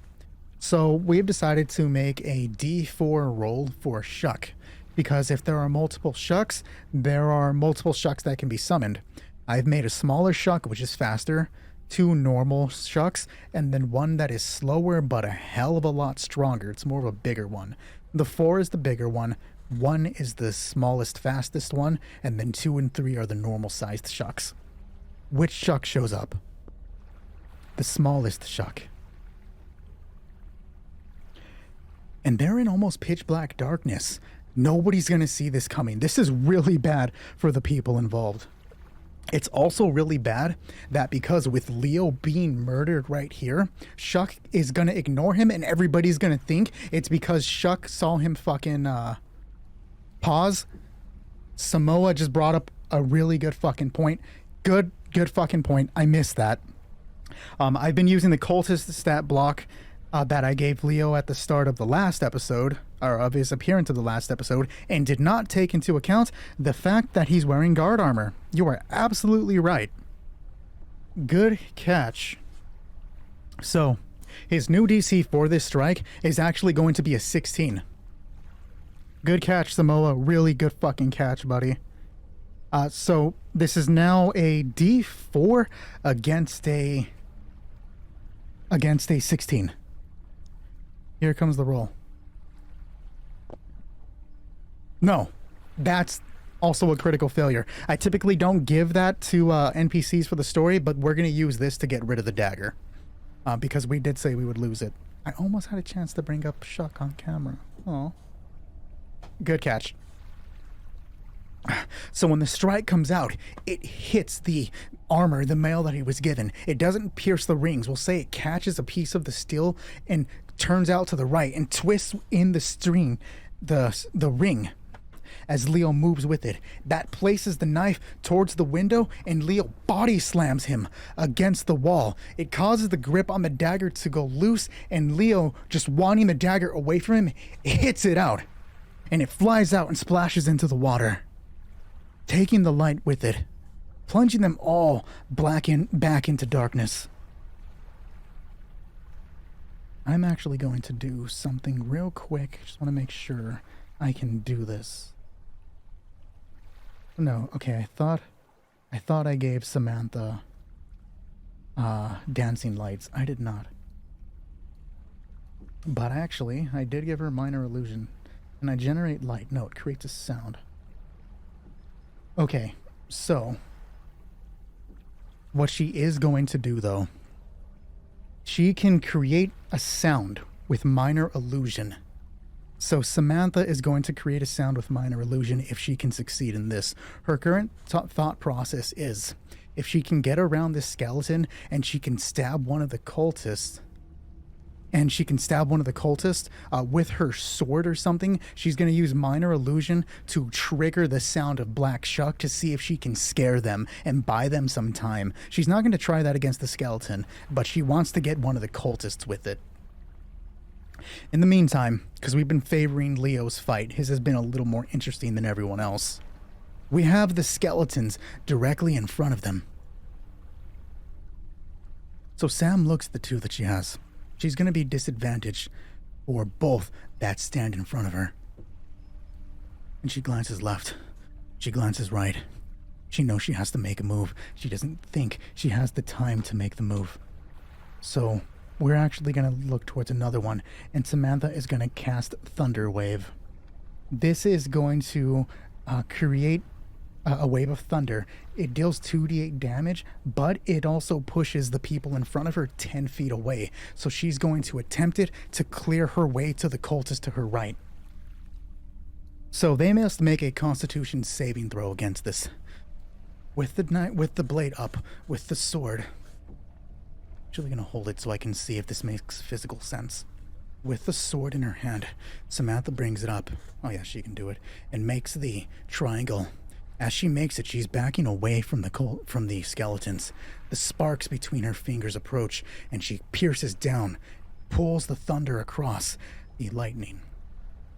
So we've decided to make a D4 roll for Shuck, because if there are multiple Shucks, there are multiple Shucks that can be summoned. I've made a smaller Shuck, which is faster, 2 normal Shucks, and then one that is slower but a hell of a lot stronger. It's more of a bigger one. The 4 is the bigger one, 1 is the smallest, fastest one, and then 2 and 3 are the normal sized Shucks. Which Shuck shows up? The smallest Shuck. And they're in almost pitch black darkness. Nobody's going to see this coming. This is really bad for the people involved. It's also really bad that because with Leo being murdered right here, Shuck is going to ignore him and everybody's going to think it's because Shuck saw him fucking pause. Samoa just brought up a really good fucking point. Good fucking point. I missed that. I've been using the cultist stat block that I gave Leo at the start of the last episode or of his appearance of the last episode, and did not take into account the fact that he's wearing guard armor. You are absolutely right. Good catch. So, his new DC for this strike is actually going to be a 16. Good catch, Samoa. Really good fucking catch, buddy. So this is now a D4 against a 16. Here comes the roll. No, that's also a critical failure. I typically don't give that to NPCs for the story, but we're going to use this to get rid of the dagger. Because we did say we would lose it. I almost had a chance to bring up Shuck on camera. Oh. Good catch. So when the strike comes out, it hits the armor, the mail that he was given. It doesn't pierce the rings. We'll say it catches a piece of the steel and turns out to the right and twists in the string, the ring, as Leo moves with it. That places the knife towards the window, and Leo body slams him against the wall. It causes the grip on the dagger to go loose, and Leo, just wanting the dagger away from him, hits it out, and it flies out and splashes into the water, taking the light with it, plunging them all back into darkness. I'm actually going to do something real quick. Just want to make sure I can do this. No, okay, I thought I gave Samantha dancing lights. I did not. But actually, I did give her minor illusion. And I generate light. No, it creates a sound. Okay, so what she is going to do, though, she can create a sound with minor illusion. So Samantha is going to create a sound with minor illusion if she can succeed in this. Her current thought process is, if she can get around this skeleton and she can stab one of the cultists, with her sword or something, she's going to use minor illusion to trigger the sound of Black Shuck to see if she can scare them and buy them some time. She's not going to try that against the skeleton, but she wants to get one of the cultists with it. In the meantime, because we've been favoring Leo's fight, his has been a little more interesting than everyone else. We have the skeletons directly in front of them. So Sam looks at the two that she has. She's going to be disadvantaged for both that stand in front of her. And she glances left. She glances right. She knows she has to make a move. She doesn't think she has the time to make the move. So we're actually going to look towards another one, and Samantha is going to cast Thunder Wave. This is going to create a wave of thunder. It deals 2d8 damage, but it also pushes the people in front of her 10 feet away. So she's going to attempt it to clear her way to the cultist to her right. So they must make a Constitution saving throw against this. With the blade up, with the sword. Actually gonna hold it so I can see if this makes physical sense. With the sword in her hand, Samantha brings it up. Oh yeah, she can do it. And makes the triangle. As she makes it, she's backing away from the skeletons. The sparks between her fingers approach, and she pierces down, pulls the thunder across the lightning.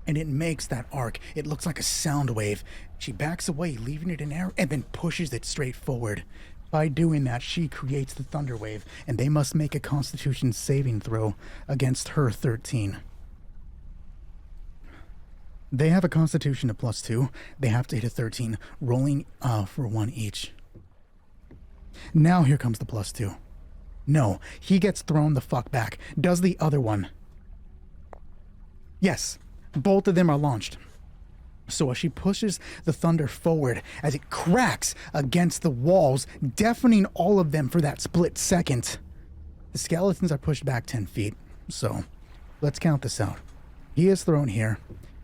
And it makes that arc. It looks like a sound wave. She backs away, leaving it in air, and then pushes it straight forward. By doing that, she creates the thunder wave, and they must make a Constitution saving throw against her 13. They have a Constitution of +2. They have to hit a 13, rolling for 1 each. Now here comes the +2. No, he gets thrown the fuck back. Does the other one. Yes, both of them are launched. So as she pushes the thunder forward, as it cracks against the walls, deafening all of them for that split second, the skeletons are pushed back 10 feet. So let's count this out. He is thrown here.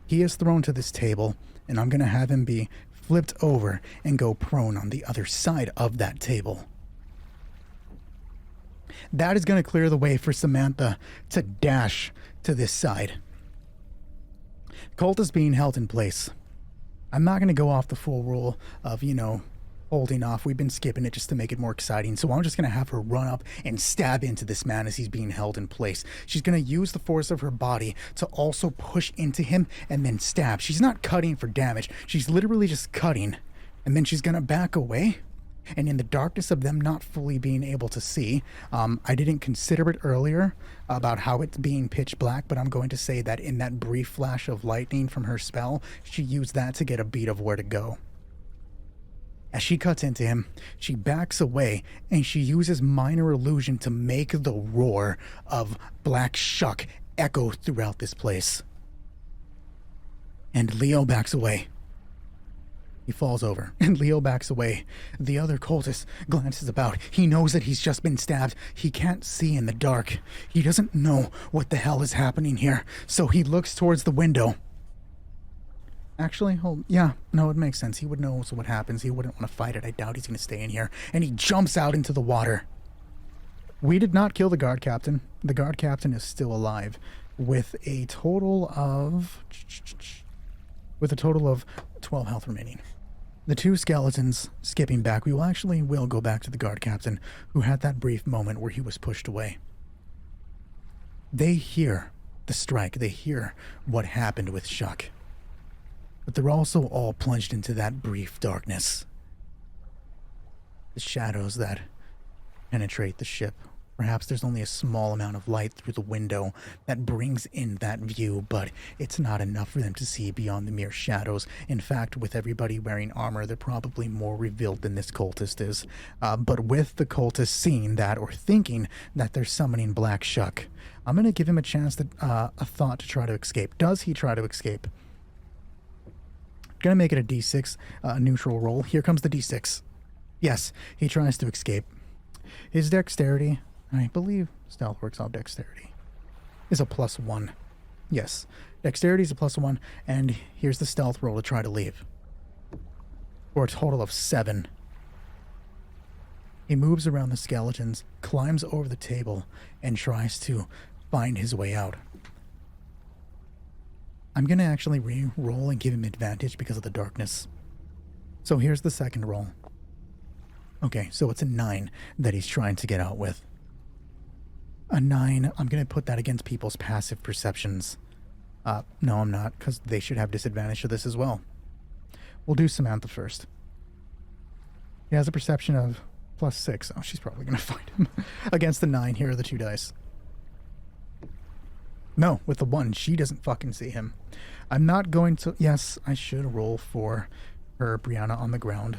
He is thrown to this table, and I'm going to have him be flipped over and go prone on the other side of that table. That is going to clear the way for Samantha to dash to this side. Cult is being held in place. I'm not going to go off the full rule of, holding off. We've been skipping it just to make it more exciting. So I'm just going to have her run up and stab into this man as he's being held in place. She's going to use the force of her body to also push into him and then stab. She's not cutting for damage. She's literally just cutting. And then she's going to back away. And in the darkness of them not fully being able to see, I didn't consider it earlier about how it's being pitch black, but I'm going to say that in that brief flash of lightning from her spell, she used that to get a beat of where to go. As she cuts into him, she backs away, and she uses minor illusion to make the roar of Black Shuck echo throughout this place. And Leo backs away. He falls over, and Leo backs away. The other cultist glances about. He knows that he's just been stabbed. He can't see in the dark. He doesn't know what the hell is happening here, so he looks towards the window. Actually, yeah, no, it makes sense. He would know what happens. He wouldn't want to fight it. I doubt he's going to stay in here. And he jumps out into the water. We did not kill the guard captain. The guard captain is still alive with a total of 12 health remaining. The two skeletons, skipping back, we will go back to the guard captain, who had that brief moment where he was pushed away. They hear the strike. They hear what happened with Shuck. But they're also all plunged into that brief darkness. The shadows that penetrate the ship. Perhaps there's only a small amount of light through the window that brings in that view, but it's not enough for them to see beyond the mere shadows. In fact, with everybody wearing armor, they're probably more revealed than this cultist is. But with the cultist seeing that or thinking that they're summoning Black Shuck, I'm going to give him a chance, a thought to try to escape. Does he try to escape? Going to make it a D6 neutral roll. Here comes the D6. Yes, he tries to escape. His dexterity, I believe stealth works off dexterity, is a +1. Yes, dexterity is a +1, and here's the stealth roll to try to leave. For a total of 7. He moves around the skeletons, climbs over the table, and tries to find his way out. I'm going to actually re-roll and give him advantage because of the darkness. So here's the second roll. Okay, so it's a 9 that he's trying to get out with. A 9, I'm going to put that against people's passive perceptions. No, I'm not, because they should have disadvantage to this as well. We'll do Samantha first. He has a perception of +6. Oh, she's probably going to fight him. Against the 9, here are the 2 dice. No, with the 1, she doesn't fucking see him. I'm not going to... Yes, I should roll for her Brianna on the ground.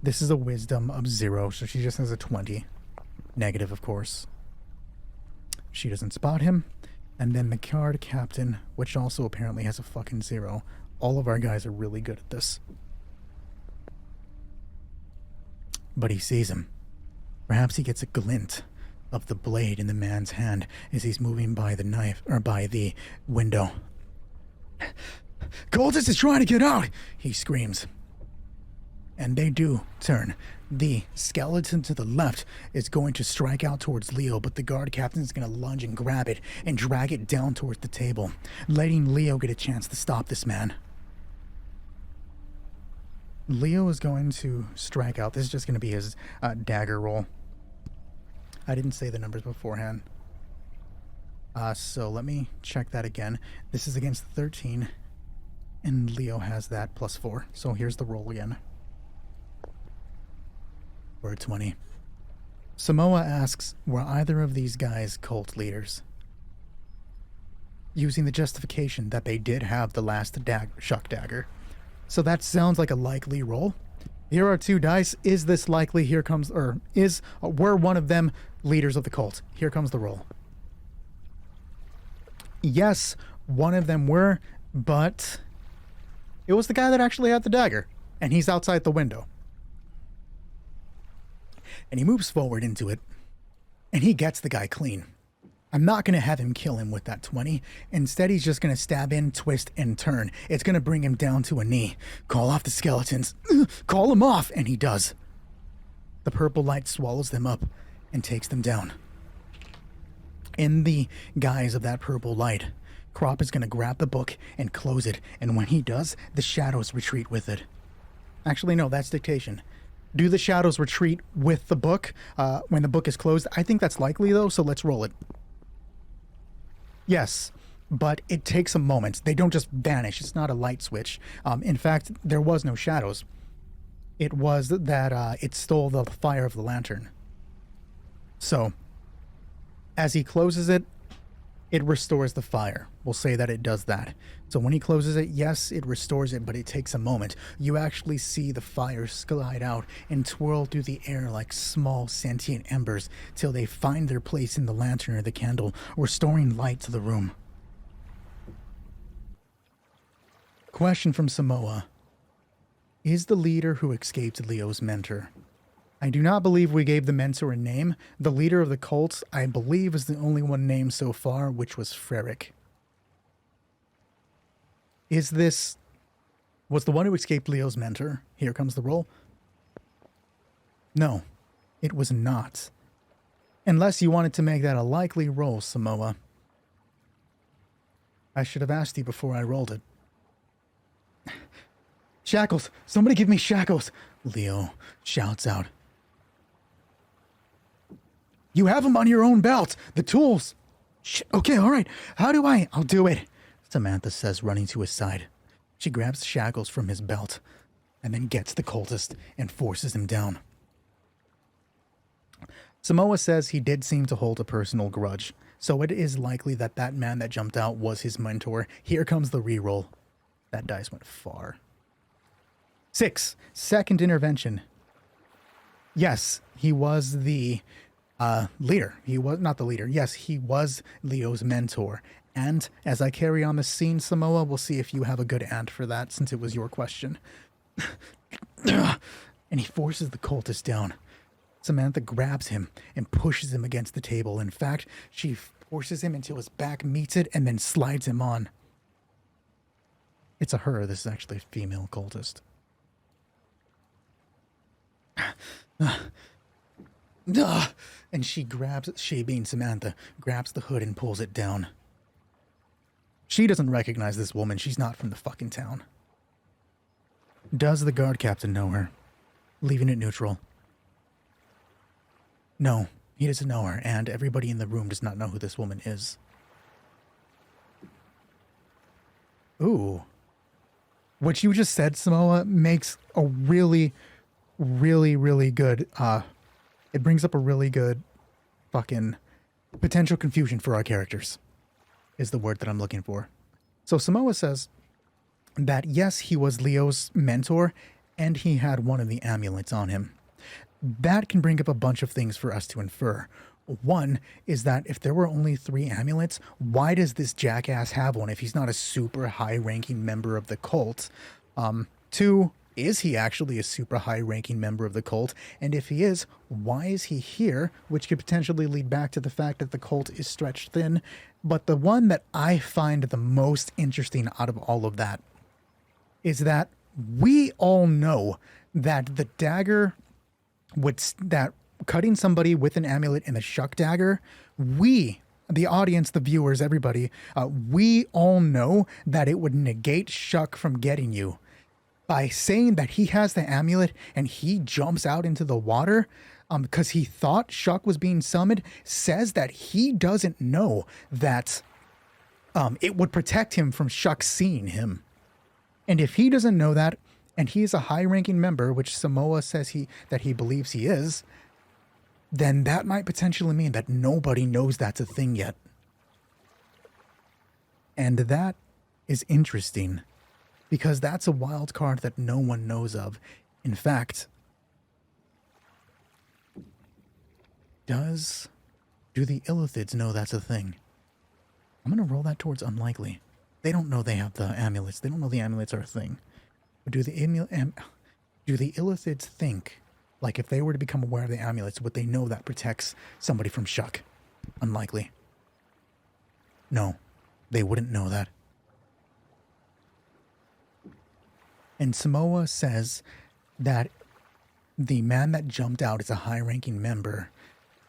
This is a wisdom of 0, so she just has a 20. Negative, of course. She doesn't spot him. And then the guard captain, which also apparently has a fucking 0. All of our guys are really good at this. But he sees him. Perhaps he gets a glint of the blade in the man's hand as he's moving by the knife, or by the window. "Cultist is trying to get out!" he screams. And they do turn. The skeleton to the left is going to strike out towards Leo, but the guard captain is going to lunge and grab it and drag it down towards the table, letting Leo get a chance to stop this man. Leo is going to strike out. This is just going to be his dagger roll. I didn't say the numbers beforehand. So let me check that again. This is against 13, and Leo has that +4. So here's the roll again. For a 20. Samoa asks, were either of these guys cult leaders? Using the justification that they did have the last Shuck dagger. So that sounds like a likely roll. Here are 2 dice. Is this likely? Here comes, or were one of them leaders of the cult? Here comes the roll. Yes, one of them were, but it was the guy that actually had the dagger, and he's outside the window. And he moves forward into it, and he gets the guy clean. I'm not going to have him kill him with that 20. Instead, he's just going to stab in, twist, and turn. It's going to bring him down to a knee. Call off the skeletons. Call them off, and he does. The purple light swallows them up and takes them down. In the guise of that purple light, Crop is going to grab the book and close it, and when he does, the shadows retreat with it. Actually, no, that's dictation. Do the shadows retreat with the book when the book is closed? I think that's likely, though, so let's roll it. Yes, but it takes a moment. They don't just vanish. It's not a light switch. In fact, there was no shadows. It was that it stole the fire of the lantern. So, as he closes it, it restores the fire. We'll say that it does that. So when he closes it, yes, it restores it, but it takes a moment. You actually see the fire glide out and twirl through the air like small sentient embers till they find their place in the lantern or the candle, restoring light to the room. Question from Samoa. Is the leader who escaped Leo's mentor? I do not believe we gave the mentor a name. The leader of the cult, I believe, is the only one named so far, which was Frerick. Was the one who escaped Leo's mentor? Here comes the roll. No, it was not. Unless you wanted to make that a likely roll, Samoa. I should have asked you before I rolled it. Shackles! Somebody give me shackles! Leo shouts out. You have them on your own belt. The tools. Okay, all right. How do I? I'll do it, Samantha says, running to his side. She grabs shackles from his belt and then gets the cultist and forces him down. Samoa says he did seem to hold a personal grudge, so it is likely that that man that jumped out was his mentor. Here comes the reroll. That dice went far. 6. Second intervention. Yes, he was the leader. He was not the leader. Yes, he was Leo's mentor. And as I carry on the scene, Samoa, we'll see if you have a good ant for that, since it was your question. And he forces the cultist down. Samantha grabs him and pushes him against the table. In fact, she forces him until his back meets it and then slides him on. It's a her. This is actually a female cultist. And she being Samantha, grabs the hood and pulls it down. She doesn't recognize this woman. She's not from the fucking town. Does the guard captain know her? Leaving it neutral. No, he doesn't know her, and everybody in the room does not know who this woman is. Ooh. What you just said, Samoa, makes a really, really, really good, it brings up a really good fucking potential confusion for our characters, is the word that I'm looking for. So Samoa says that yes, he was Leo's mentor, and he had one of the amulets on him. That can bring up a bunch of things for us to infer. One is that if there were only 3 amulets, why does this jackass have one if he's not a super high-ranking member of the cult? 2, is he actually a super high-ranking member of the cult? And if he is, why is he here? Which could potentially lead back to the fact that the cult is stretched thin. But the one that I find the most interesting out of all of that is that we all know that the dagger that cutting somebody with an amulet and the Shuck dagger, we, the audience, the viewers, everybody, we all know that it would negate Shuck from getting you. By saying that he has the amulet and he jumps out into the water because he thought Shuck was being summoned, says that he doesn't know that it would protect him from Shuck seeing him. And if he doesn't know that, and he is a high-ranking member, which Samoa says that he believes he is, then that might potentially mean that nobody knows that's a thing yet. And that is interesting, because that's a wild card that no one knows of. In fact, do the Illithids know that's a thing? I'm going to roll that towards unlikely. They don't know they have the amulets. They don't know the amulets are a thing. But do the Illithids think, like if they were to become aware of the amulets, would they know that protects somebody from Shuck? Unlikely. No, they wouldn't know that. And Samoa says that the man that jumped out is a high-ranking member.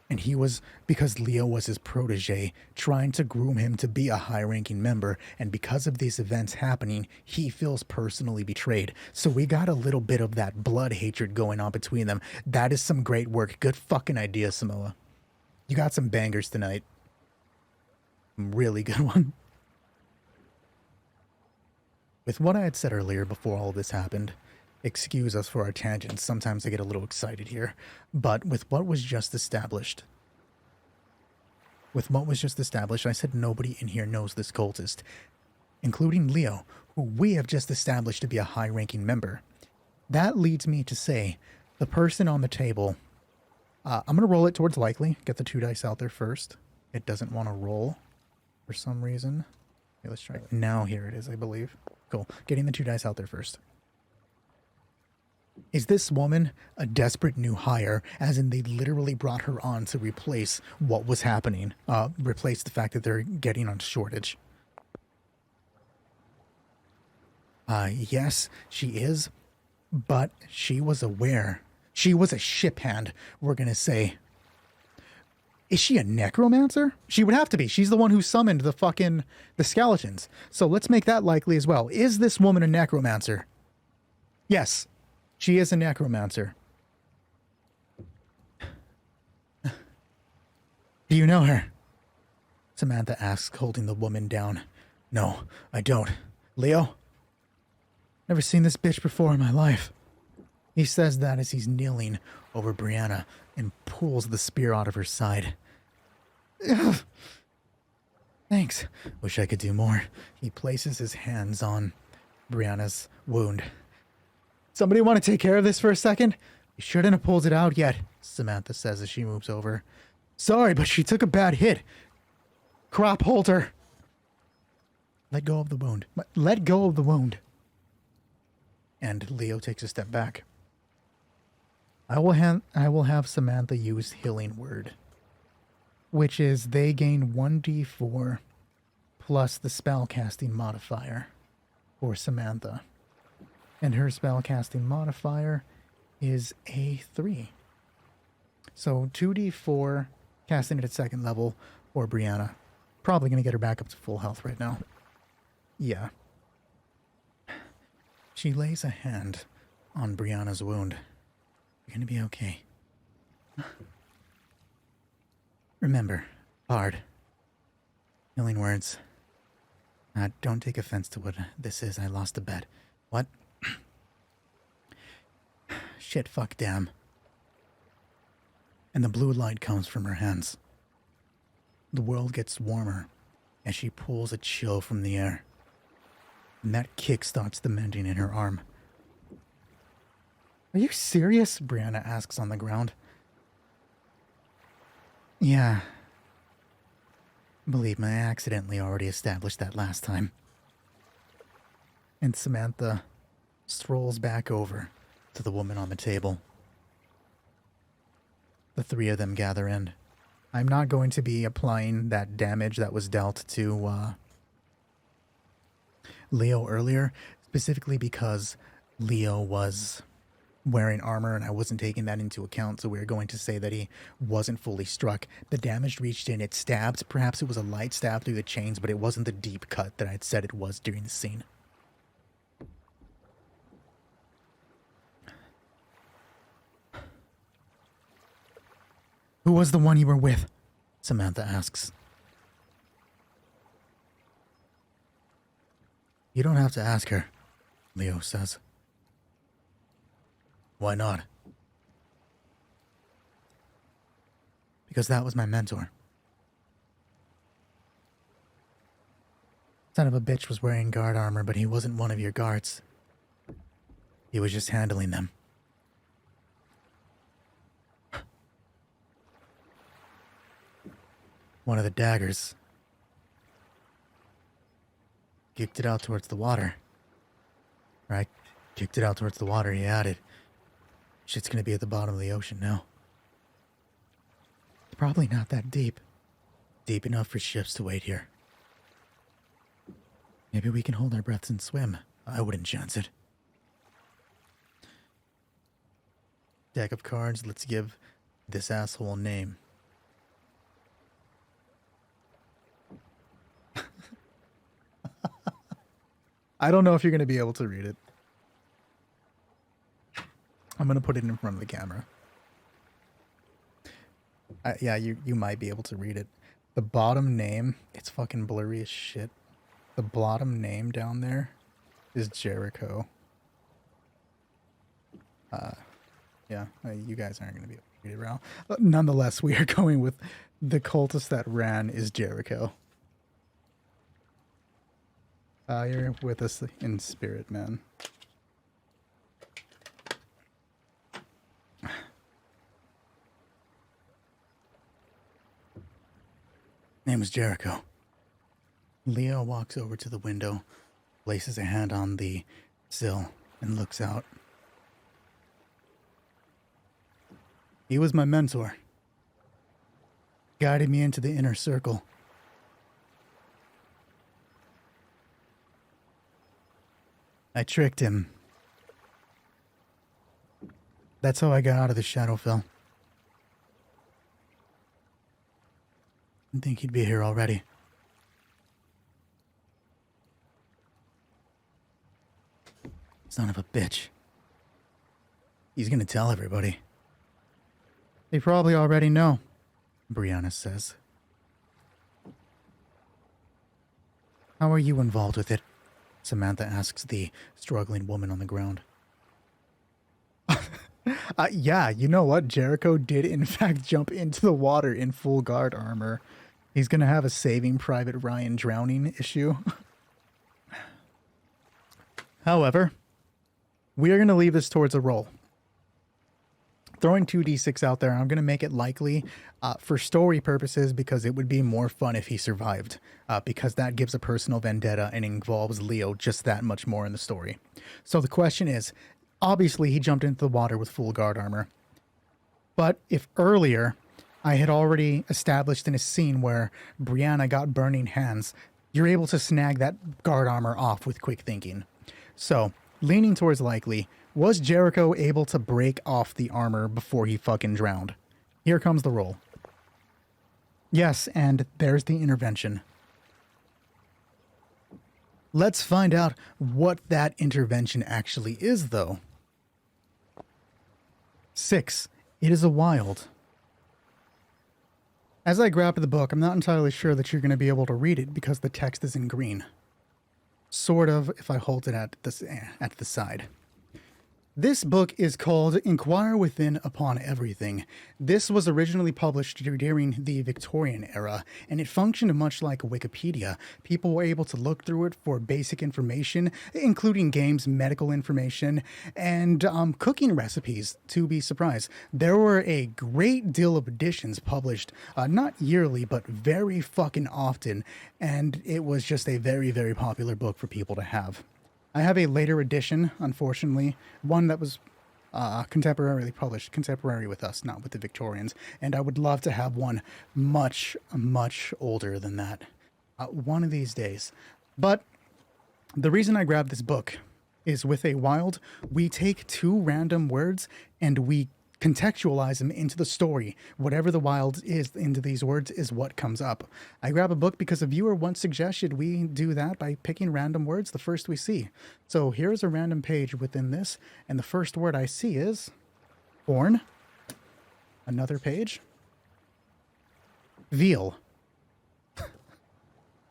And he was, because Leo was his protege, trying to groom him to be a high-ranking member, and because of these events happening, he feels personally betrayed. So we got a little bit of that blood hatred going on between them. That is some great work. Good fucking idea, Samoa. You got some bangers tonight. Really good one. With what I had said earlier before all of this happened, excuse us for our tangents, sometimes I get a little excited here, but with what was just established, I said nobody in here knows this cultist, including Leo, who we have just established to be a high-ranking member. That leads me to say, the person on the table, I'm going to roll it towards likely, get the 2 dice out there first. It doesn't want to roll for some reason. Okay, let's try it. Now here it is, I believe. Cool. Getting the 2 dice out there first. Is this woman a desperate new hire, as in they literally brought her on to replace what was happening, replace the fact that they're getting on shortage? Yes, she is, but she was aware. She was a ship hand, we're gonna say. Is she a necromancer? She would have to be. She's the one who summoned the skeletons. So let's make that likely as well. Is this woman a necromancer? Yes. She is a necromancer. Do you know her? Samantha asks, holding the woman down. No, I don't. Leo? Never seen this bitch before in my life. He says that as he's kneeling over Brianna and pulls the spear out of her side. Ugh. Thanks. Wish I could do more. He places his hands on Brianna's wound. Somebody want to take care of this for a second? You shouldn't have pulled it out yet, Samantha says as she moves over. Sorry, but she took a bad hit. Crop, hold her. Let go of the wound. Let go of the wound. And Leo takes a step back. I will have Samantha use Healing Word, which is they gain 1d4 plus the spellcasting modifier for Samantha. And her spellcasting modifier is a 3. So 2d4 casting it at 2nd level for Brianna. Probably going to get her back up to full health right now. Yeah. She lays a hand on Brianna's wound. You're going to be okay. Remember, Bard. Healing words. Don't take offense to what this is. I lost a bet. What? Shit, fuck, damn. And the blue light comes from her hands. The world gets warmer as she pulls a chill from the air. And that kick starts the mending in her arm. Are you serious? Brianna asks on the ground. Yeah. Believe me, I accidentally already established that last time. And Samantha strolls back over to the woman on the table. The 3 of them gather in. I'm not going to be applying that damage that was dealt to Leo earlier, specifically because Leo was wearing armor and I wasn't taking that into account, so we're going to say that he wasn't fully struck. The damage reached in, it stabbed. Perhaps it was a light stab through the chains, but it wasn't the deep cut that I'd said it was during the scene. Who was the one you were with? Samantha asks. You don't have to ask her, Leo says. Why not? Because that was my mentor. Son of a bitch was wearing guard armor, but he wasn't one of your guards. He was just handling them. One of the daggers kicked it out towards the water. Right? Kicked it out towards the water, he added. Shit's gonna be at the bottom of the ocean now. Probably not that deep. Deep enough for ships to wait here. Maybe we can hold our breaths and swim. I wouldn't chance it. Deck of cards, let's give this asshole a name. I don't know if you're going to be able to read it. I'm going to put it in front of the camera. Yeah, you might be able to read it. The bottom name, it's fucking blurry as shit. The bottom name down there is Jericho. Yeah, you guys aren't going to be able to read it around. Nonetheless, we are going with the cultist that ran is Jericho. You're with us in spirit, man. Name is Jericho. Leo walks over to the window, places a hand on the sill, and looks out. He was my mentor. Guided me into the inner circle. I tricked him. That's how I got out of the Shadowfell. Didn't think he'd be here already. Son of a bitch. He's gonna tell everybody. They probably already know, Brianna says. How are you involved with it? Samantha asks the struggling woman on the ground. Yeah, you know what? Jericho did in fact jump into the water in full guard armor. He's gonna have a Saving Private Ryan drowning issue. However, we are gonna leave this towards a roll. Throwing 2d6 out there, I'm going to make it likely for story purposes because it would be more fun if he survived, because that gives a personal vendetta and involves Leo just that much more in the story. So the question is, obviously he jumped into the water with full guard armor, but if earlier I had already established in a scene where Brianna got burning hands, you're able to snag that guard armor off with quick thinking. So, leaning towards likely, was Jericho able to break off the armor before he fucking drowned? Here comes the roll. Yes, and there's the intervention. Let's find out what that intervention actually is, though. 6. It is a wild. As I grab the book, I'm not entirely sure that you're going to be able to read it because the text is in green. Sort of, if I hold it at the side. This book is called Inquire Within Upon Everything. This was originally published during the Victorian era, and it functioned much like Wikipedia. People were able to look through it for basic information, including games, medical information, and cooking recipes, to be surprised. There were a great deal of editions published, not yearly, but very fucking often, and it was just a very, very popular book for people to have. I have a later edition, unfortunately, one that was contemporarily published, contemporary with us, not with the Victorians, and I would love to have one much, much older than that one of these days. But the reason I grabbed this book is with a wild, we take 2 random words and we contextualize them into the story. Whatever the wild is into these words is what comes up. I grab a book because a viewer once suggested we do that by picking random words the first we see. So here's a random page within this, and the first word I see is horn. Another page. Veal.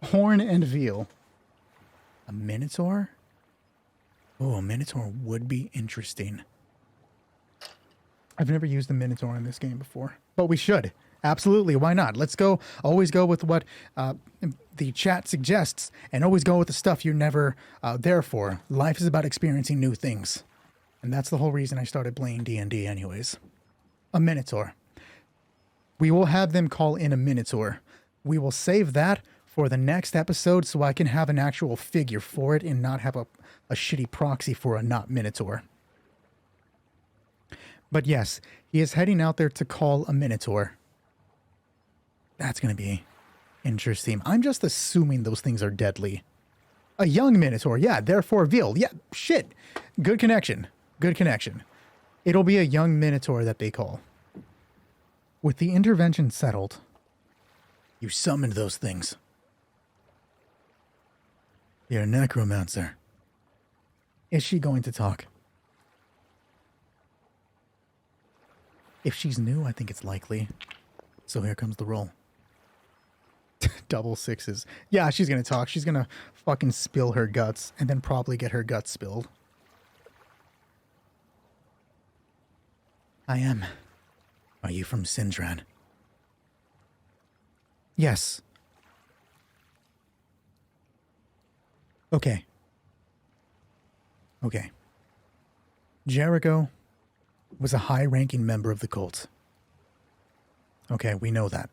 Horn and veal. A minotaur? Oh, a minotaur would be interesting. I've never used the Minotaur in this game before, but we should. Absolutely, why not? Let's go, always go with what the chat suggests, and always go with the stuff you're never there for. Life is about experiencing new things, and that's the whole reason I started playing D&D anyways. A Minotaur. We will have them call in a Minotaur. We will save that for the next episode so I can have an actual figure for it and not have a shitty proxy for a not Minotaur. But yes, he is heading out there to call a Minotaur. That's going to be interesting. I'm just assuming those things are deadly. A young Minotaur, yeah, therefore veal. Yeah, shit. Good connection. Good connection. It'll be a young Minotaur that they call. With the intervention settled, you summoned those things. You're a necromancer. Is she going to talk? If she's new, I think it's likely. So here comes the roll. Double sixes. Yeah, she's gonna talk. She's gonna fucking spill her guts and then probably get her guts spilled. I am. Are you from Sindran? Yes. Okay. Okay. Jericho was a high-ranking member of the cult. Okay, we know that.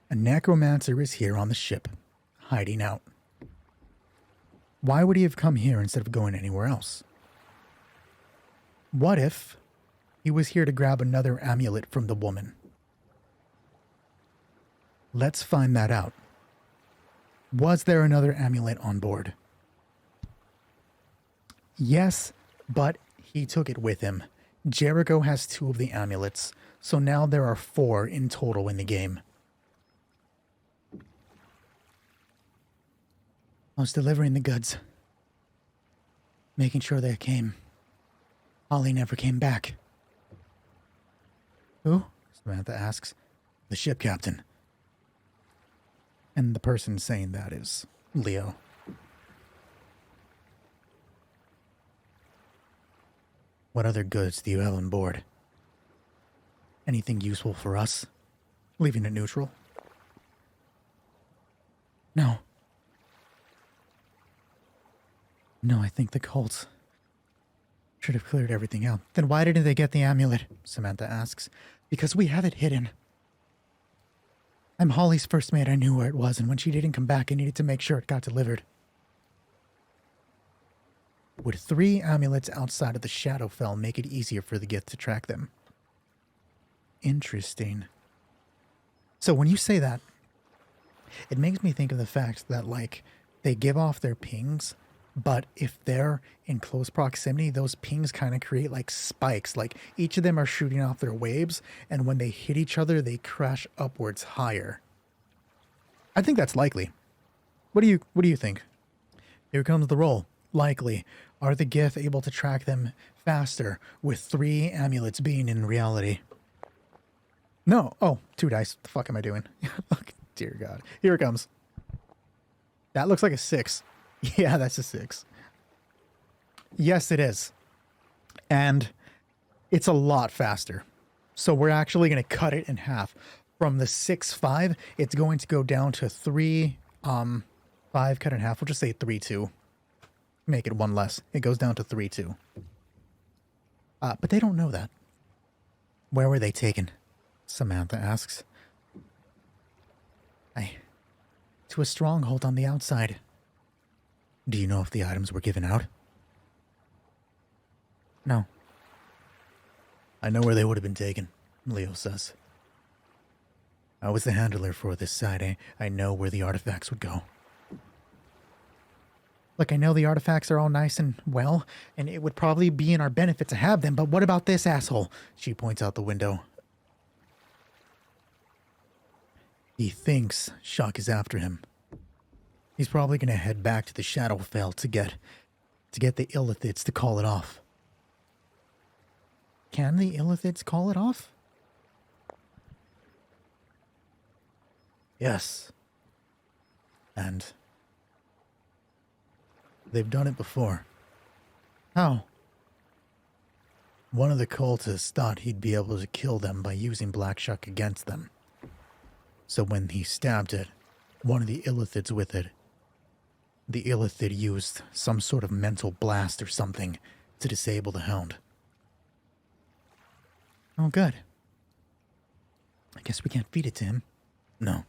A necromancer is here on the ship, hiding out. Why would he have come here instead of going anywhere else? What if he was here to grab another amulet from the woman? Let's find that out. Was there another amulet on board? Yes, but he took it with him. Jericho has 2 of the amulets, so now there are 4 in total in the game. I was delivering the goods. Making sure they came. Ollie never came back. Who? Samantha asks. The ship captain. And the person saying that is Leo. What other goods do you have on board? Anything useful for us? Leaving it neutral? No. No, I think the cults should have cleared everything out. Then why didn't they get the amulet? Samantha asks. Because we have it hidden. I'm Holly's first mate. I knew where it was, and when she didn't come back, I needed to make sure it got delivered. Would 3 amulets outside of the Shadowfell make it easier for the Gith to track them? Interesting. So when you say that, it makes me think of the fact that, like, they give off their pings, but if they're in close proximity, those pings kind of create, like, spikes. Like, each of them are shooting off their waves, and when they hit each other, they crash upwards higher. I think that's likely. What do you think? Here comes the roll. Likely. Are the Gith able to track them faster with 3 amulets being in reality? No. Oh, 2 dice. What the fuck am I doing? Dear God. Here it comes. That looks like a 6. Yeah, that's a 6. Yes, it is. And it's a lot faster. So we're actually going to cut it in half. From the 6-5, it's going to go down to 3, 5 cut in half. We'll just say 3-2. Make it 1 less. It goes down to 3-2. But they don't know that. Where were they taken? Samantha asks. To a stronghold on the outside. Do you know if the items were given out? No. I know where they would have been taken, Leo says. I was the handler for this side. I know where the artifacts would go. Look, I know the artifacts are all nice and well, and it would probably be in our benefit to have them, but what about this asshole? She points out the window. He thinks Shuck is after him. He's probably going to head back to the Shadowfell to get the Illithids to call it off. Can the Illithids call it off? Yes. And they've done it before. How? One of the cultists thought he'd be able to kill them by using Black Shuck against them. So when he stabbed it, one of the Illithids with it, the Illithid used some sort of mental blast or something to disable the hound. Oh, good. I guess we can't feed it to him. No.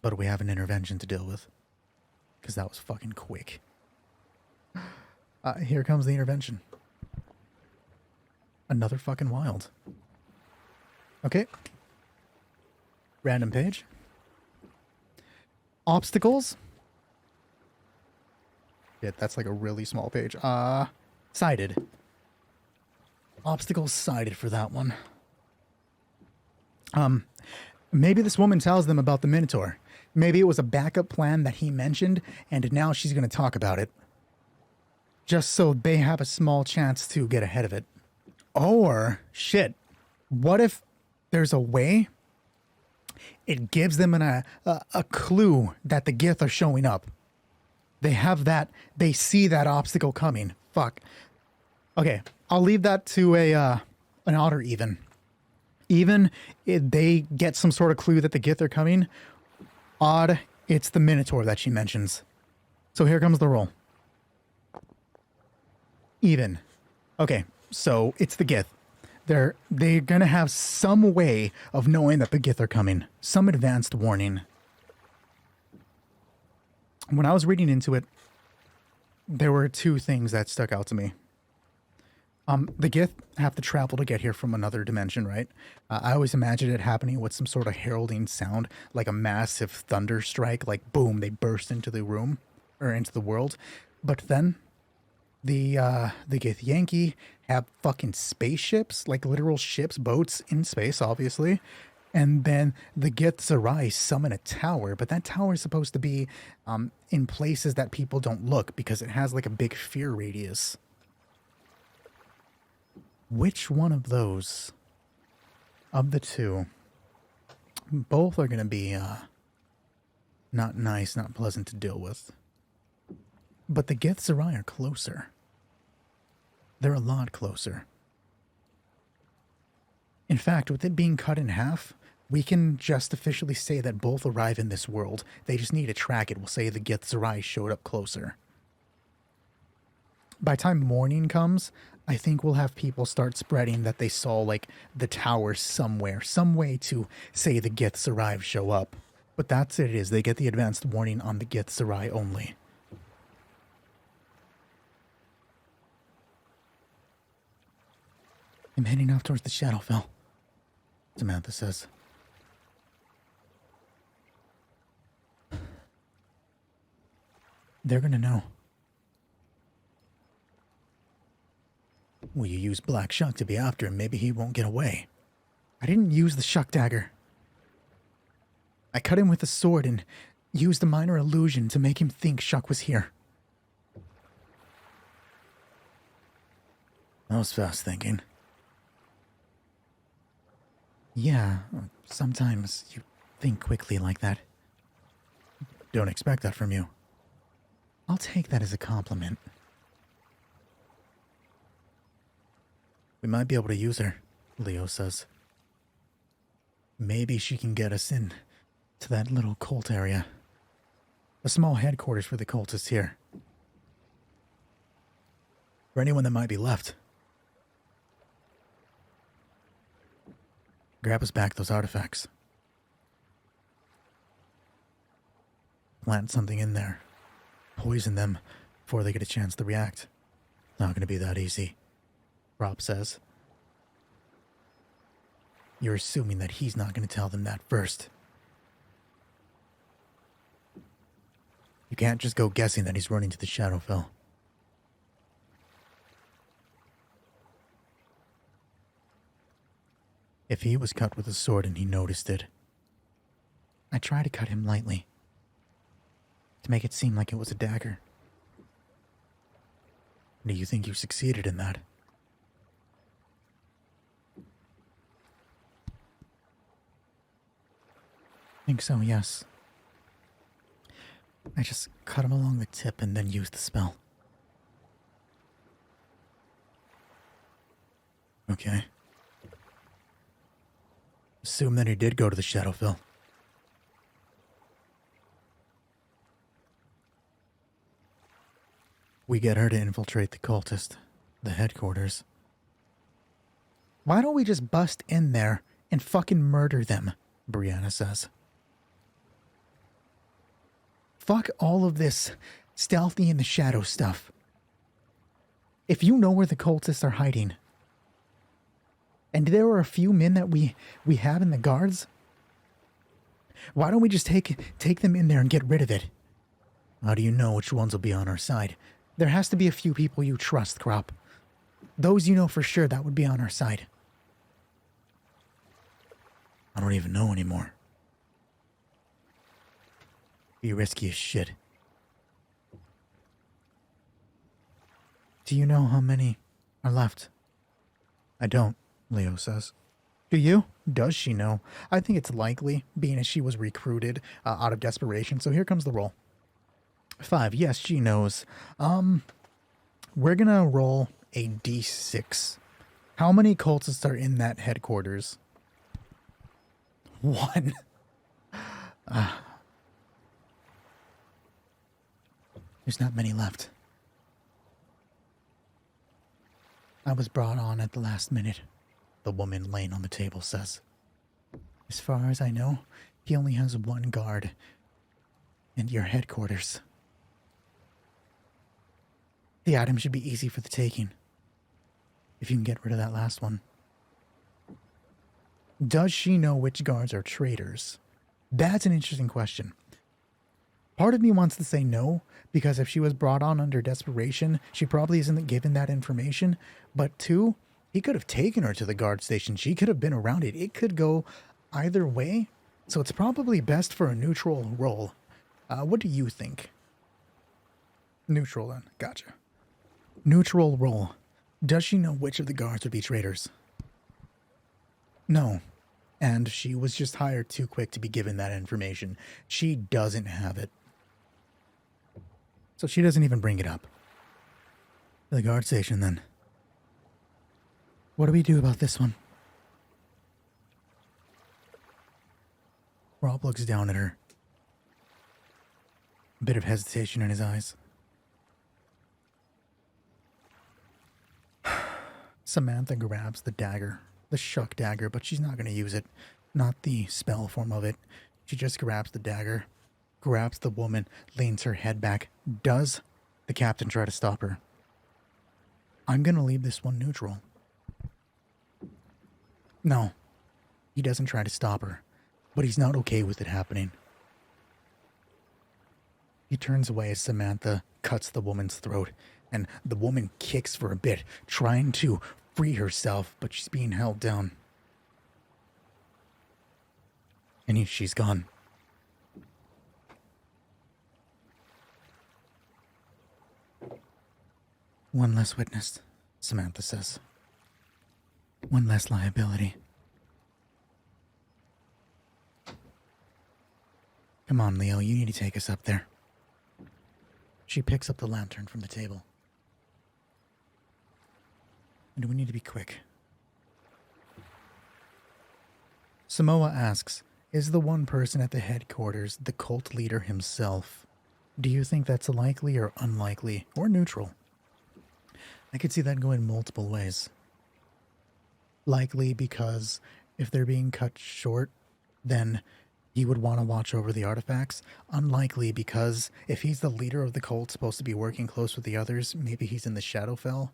But we have an intervention to deal with. Because that was fucking quick. Here comes the intervention. Another fucking wild. Okay. Random page. Obstacles. Yeah, that's like a really small page. Sided. Obstacles sided for that one. Maybe this woman tells them about the Minotaur. Maybe it was a backup plan that he mentioned, and now she's going to talk about it. Just so they have a small chance to get ahead of it. Or, shit, what if there's a way it gives them a clue that the Gith are showing up? They have that, they see that obstacle coming. Fuck. Okay, I'll leave that to an odd or even. Even if they get some sort of clue that the Gith are coming, odd, it's the Minotaur that she mentions. So here comes the roll. Even. Okay, so it's the Gith. They're gonna have some way of knowing that the Gith are coming. Some advanced warning. When I was reading into it, there were two things that stuck out to me. The Gith have to travel to get here from another dimension, right? I always imagined it happening with some sort of heralding sound, like a massive thunder strike, like boom, they burst into the room, or into the world. But then, the Gith Yankee have fucking spaceships, like literal ships, boats in space, obviously. And then the Gith Zerai summon a tower, but that tower is supposed to be in places that people don't look because it has like a big fear radius. Which one of those, of the two, both are going to be not nice, not pleasant to deal with. But the Gith Zerai are closer. They're a lot closer. In fact, with it being cut in half, we can just officially say that both arrive in this world. They just need to track it. We'll say the Gith Zerai showed up closer. By the time morning comes, I think we'll have people start spreading that they saw, like, the tower somewhere. Some way to say the Gith Zerai show up. But that's it is. They get the advanced warning on the Gith Zerai only. I'm heading off towards the Shadowfell, Samantha says. They're gonna know. Will you use Black Shuck to be after him? Maybe he won't get away. I didn't use the Shuck dagger. I cut him with a sword and used a minor illusion to make him think Shuck was here. That was fast thinking. Yeah, sometimes you think quickly like that. Don't expect that from you. I'll take that as a compliment. We might be able to use her, Leo says. Maybe she can get us in to that little cult area. A small headquarters for the cultists here. For anyone that might be left. Grab us back those artifacts. Plant something in there. Poison them before they get a chance to react. Not going to be that easy, Rob says. You're assuming that he's not going to tell them that first. You can't just go guessing that he's running to the Shadowfell. If he was cut with a sword and he noticed it, I try to cut him lightly, to make it seem like it was a dagger. Do you think you succeeded in that? I think so, yes. I just cut him along the tip and then used the spell. Okay. Assume that he did go to the Shadowfell. We get her to infiltrate the cultist, the headquarters. Why don't we just bust in there and fucking murder them? Brianna says. Fuck all of this stealthy in the shadow stuff. If you know where the cultists are hiding, and there are a few men that we have in the guards, why don't we just take them in there and get rid of it? How do you know which ones will be on our side? There has to be a few people you trust, Crop. Those you know for sure that would be on our side. I don't even know anymore. Be risky as shit. Do you know how many are left? I don't, Leo says. Do you? Does she know? I think it's likely, being as she was recruited out of desperation. So here comes the roll. 5. Yes, she knows. We're gonna roll a d6. How many cultists are in that headquarters? 1. There's not many left. I was brought on at the last minute, the woman laying on the table says. As far as I know, he only has 1 guard in your headquarters. The item should be easy for the taking, if you can get rid of that last one. Does she know which guards are traitors? That's an interesting question. Part of me wants to say no, because if she was brought on under desperation, she probably isn't given that information. But 2, he could have taken her to the guard station. She could have been around it. It could go either way. So it's probably best for a neutral roll. What do you think? Neutral then. Gotcha. Neutral roll. Does she know which of the guards would be traitors? No. And she was just hired too quick to be given that information. She doesn't have it. So she doesn't even bring it up. The guard station, then. What do we do about this one? Rob looks down at her. A bit of hesitation in his eyes. Samantha grabs the dagger, the Shuck dagger, but she's not going to use it. Not the spell form of it. She just grabs the dagger, grabs the woman, leans her head back. Does the captain try to stop her? I'm going to leave this one neutral. No, he doesn't try to stop her, but he's not okay with it happening. He turns away as Samantha cuts the woman's throat, and the woman kicks for a bit, trying to free herself, but she's being held down. And she's gone. One less witness, Samantha says. One less liability. Come on, Leo, you need to take us up there. She picks up the lantern from the table. And we need to be quick. Samoa asks, is the one person at the headquarters the cult leader himself? Do you think that's likely or unlikely or neutral? I could see that going multiple ways. Likely because if they're being cut short, then he would want to watch over the artifacts. Unlikely because if he's the leader of the cult supposed to be working close with the others, maybe he's in the Shadowfell.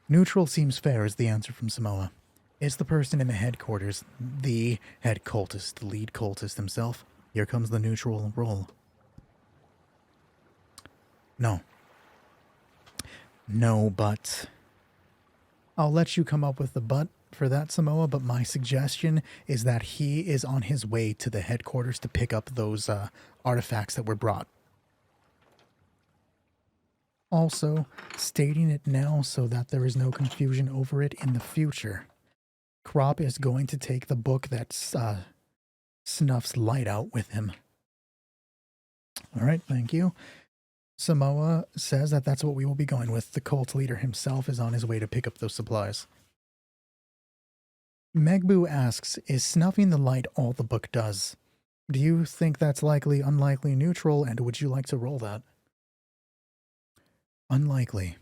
Neutral seems fair is the answer from Samoa. Is the person in the headquarters the head cultist, the lead cultist himself? Here comes the neutral roll. No. No, but I'll let you come up with the but for that, Samoa, but my suggestion is that he is on his way to the headquarters to pick up those artifacts that were brought. Also, stating it now so that there is no confusion over it in the future. Crop is going to take the book that snuffs light out with him. All right, thank you. Samoa says that that's what we will be going with. The cult leader himself is on his way to pick up those supplies. Megbu asks, is snuffing the light all the book does? Do you think that's likely, unlikely, neutral, and would you like to roll that? Unlikely,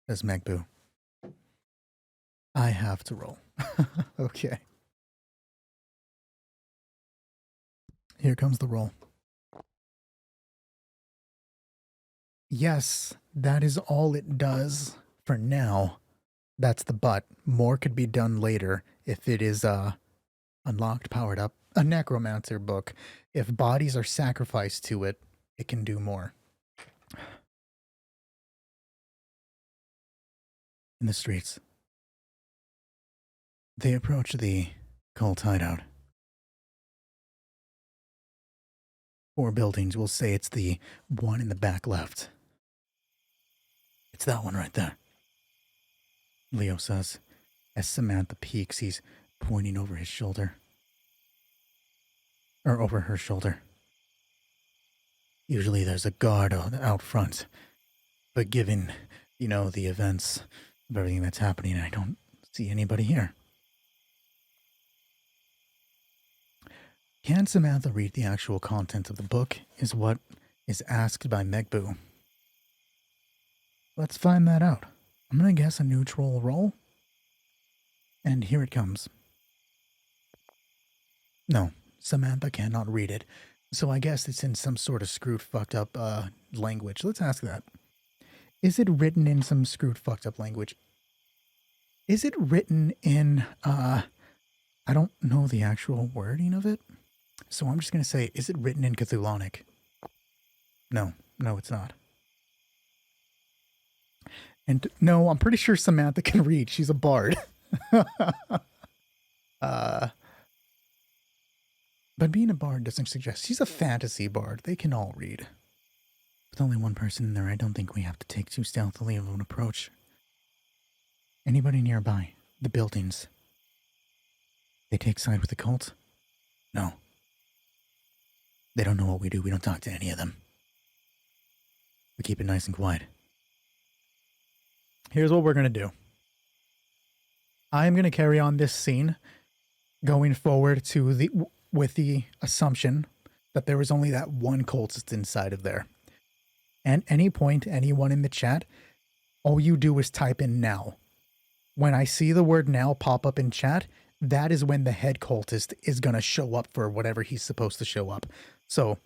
says Megbu. I have to roll. Okay. Here comes the roll. Yes, that is all it does for now. That's the but. More could be done later if it is unlocked, powered up. A necromancer book. If bodies are sacrificed to it, it can do more. In the streets, they approach the cult hideout. 4 buildings. We'll say it's the one in the back left. It's that one right there, Leo says. As Samantha peeks, he's pointing over his shoulder. Or over her shoulder. Usually there's a guard out front. But given, the events of everything that's happening, I don't see anybody here. Can Samantha read the actual content of the book is what is asked by Megbu. Let's find that out. I'm going to guess a neutral roll. And here it comes. No, Samantha cannot read it. So I guess it's in some sort of screwed fucked up language. Let's ask that. Is it written in some screwed fucked up language? Is it written in, I don't know the actual wording of it. So I'm just going to say, is it written in Cthulhonic? No, it's not. And no, I'm pretty sure Samantha can read. She's a bard. But being a bard doesn't suggest she's a fantasy bard. They can all read. With only one person in there, I don't think we have to take too stealthily of an approach. Anybody nearby? The buildings. They take side with the cult? No. They don't know what we do. We don't talk to any of them. We keep it nice and quiet. Here's what we're going to do. I'm going to carry on this scene going forward with the assumption that there was only that one cultist inside of there. At any point, anyone in the chat, all you do is type in now. When I see the word now pop up in chat, that is when the head cultist is going to show up for whatever he's supposed to show up. So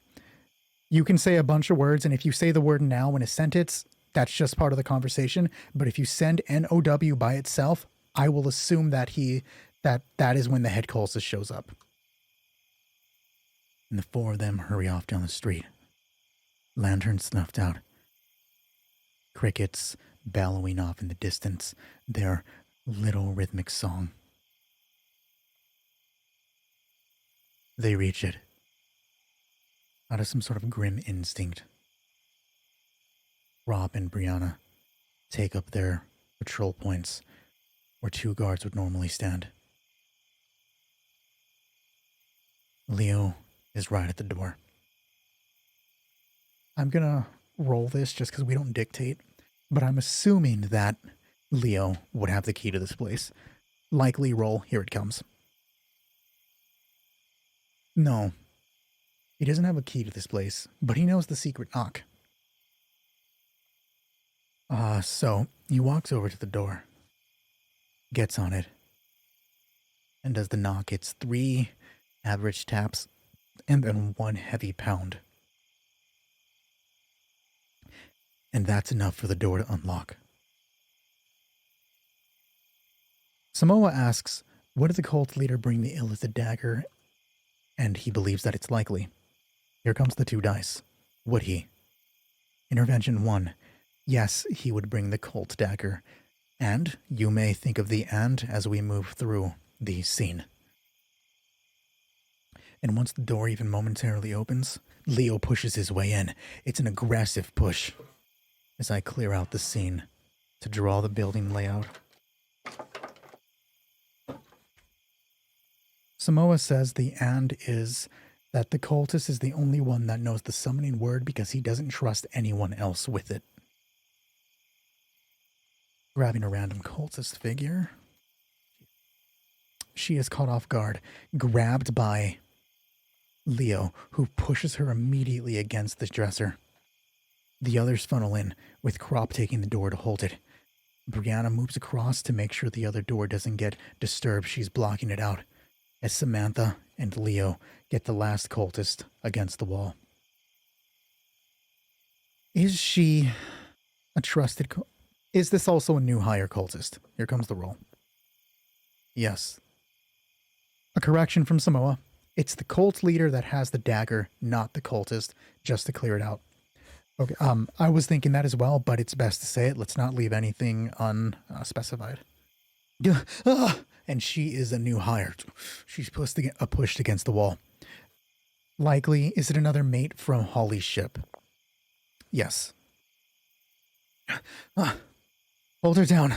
you can say a bunch of words, and if you say the word now in a sentence, that's just part of the conversation. But if you send NOW by itself, I will assume that that is when the head cultist shows up. And the 4 of them hurry off down the street. Lanterns snuffed out. Crickets bellowing off in the distance, their little rhythmic song. They reach it. Out of some sort of grim instinct, Rob and Brianna take up their patrol points where 2 guards would normally stand. Leo is right at the door. I'm gonna roll this just because we don't dictate, but I'm assuming that Leo would have the key to this place. Likely roll, here it comes. No, he doesn't have a key to this place, but he knows the secret knock. So he walks over to the door, gets on it, and does the knock. It's 3 average taps and then 1 heavy pound. And that's enough for the door to unlock. Samoa asks, would the cult leader bring the illicit dagger? And he believes that it's likely. Here comes the 2 dice. Would he? Intervention 1. Yes, he would bring the cult dagger. And you may think of the and as we move through the scene. And once the door even momentarily opens, Leo pushes his way in. It's an aggressive push. As I clear out the scene to draw the building layout. Samoa says the and is that the cultist is the only one that knows the summoning word because he doesn't trust anyone else with it. Grabbing a random cultist figure. She is caught off guard, grabbed by Leo, who pushes her immediately against the dresser. The others funnel in, with Crop taking the door to hold it. Brianna moves across to make sure the other door doesn't get disturbed. She's blocking it out, as Samantha and Leo get the last cultist against the wall. Is she a trusted Is this also a new hire cultist? Here comes the roll. Yes. A correction from Samoa. It's the cult leader that has the dagger, not the cultist, just to clear it out. Okay, I was thinking that as well, but it's best to say it. Let's not leave anything unspecified. And she is a new hire. She's pushed against the wall. Likely, is it another mate from Holly's ship? Yes. Hold her down.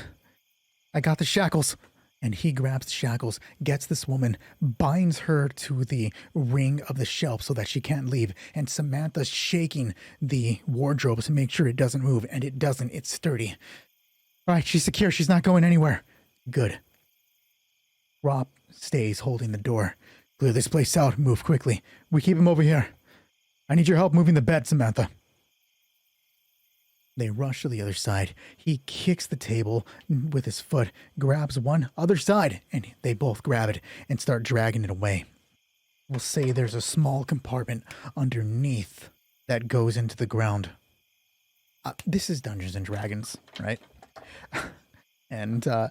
I got the shackles. And he grabs the shackles, gets this woman, binds her to the ring of the shelf so that she can't leave. And Samantha's shaking the wardrobe to make sure it doesn't move. And it doesn't. It's sturdy. All right, she's secure. She's not going anywhere. Good. Rob stays holding the door. Clear this place out. Move quickly. We keep him over here. I need your help moving the bed, Samantha. They rush to the other side. He kicks the table with his foot, grabs one other side, and they both grab it and start dragging it away. We'll say there's a small compartment underneath that goes into the ground. This is Dungeons and Dragons, right? And I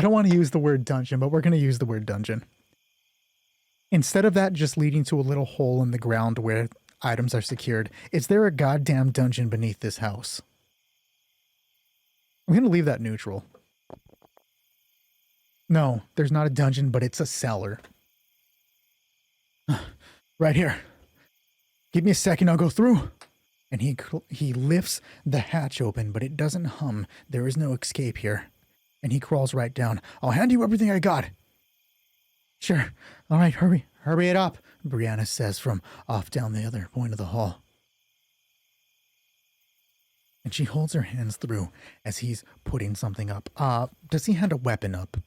don't want to use the word dungeon, but we're going to use the word dungeon. Instead of that just leading to a little hole in the ground where items are secured, is there a goddamn dungeon beneath this house? I'm going to leave that neutral. No, there's not a dungeon, but it's a cellar. Right here. Give me a second, I'll go through. And he lifts the hatch open, but it doesn't hum. There is no escape here. And he crawls right down. I'll hand you everything I got. Sure. All right, hurry. Hurry it up, Brianna says from off down the other point of the hall. And she holds her hands through as he's putting something up. Does he hand a weapon up?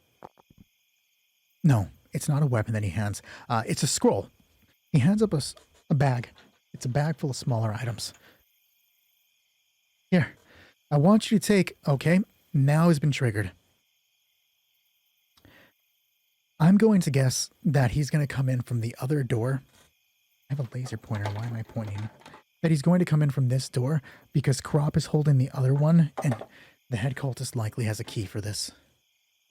No, it's not a weapon that he hands. It's a scroll. He hands up a bag. It's a bag full of smaller items. Here, I want you to take... Okay, now has been triggered. I'm going to guess that he's going to come in from the other door. I have a laser pointer. Why am I pointing? That he's going to come in from this door because Crop is holding the other one, and the head cultist likely has a key for this.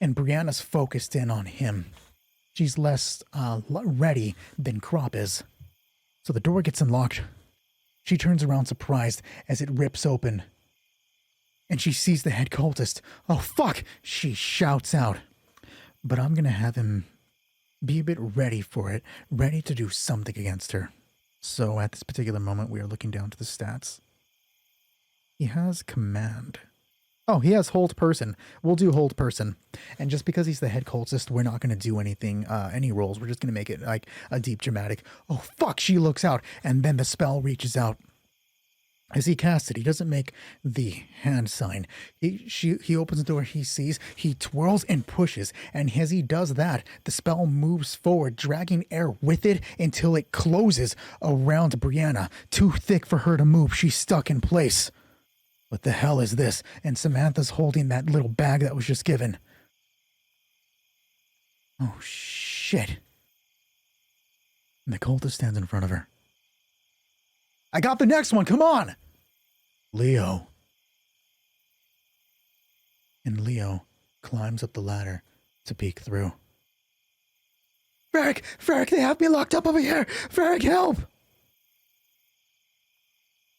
And Brianna's focused in on him. She's less ready than Crop is. So the door gets unlocked. She turns around surprised as it rips open. And she sees the head cultist. Oh, fuck! She shouts out. But I'm going to have him be a bit ready for it, ready to do something against her. So at this particular moment, we are looking down to the stats. He has command. Oh, he has hold person. We'll do hold person. And just because he's the head cultist, we're not going to do anything, any rolls. We're just going to make it like a deep dramatic. Oh, fuck, she looks out. And then the spell reaches out. As he casts it, he doesn't make the hand sign. He opens the door, he sees, he twirls and pushes, and as he does that, the spell moves forward, dragging air with it until it closes around Brianna. Too thick for her to move, she's stuck in place. What the hell is this? And Samantha's holding that little bag that was just given. Oh, shit. And the cultist stands in front of her. I got the next one, come on! Leo. And Leo climbs up the ladder to peek through. Ferric, they have me locked up over here! Ferric, help!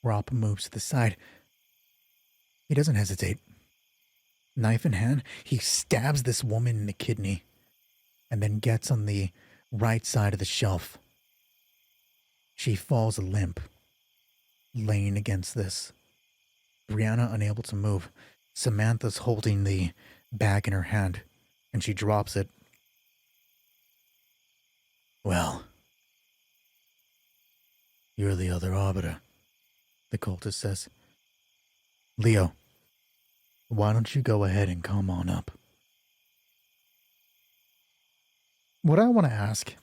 Rob moves to the side. He doesn't hesitate. Knife in hand, he stabs this woman in the kidney and then gets on the right side of the shelf. She falls limp, laying against this. Brianna unable to move. Samantha's holding the bag in her hand, and she drops it. Well, you're the other arbiter, the cultist says. Leo, why don't you go ahead and come on up? What I want to ask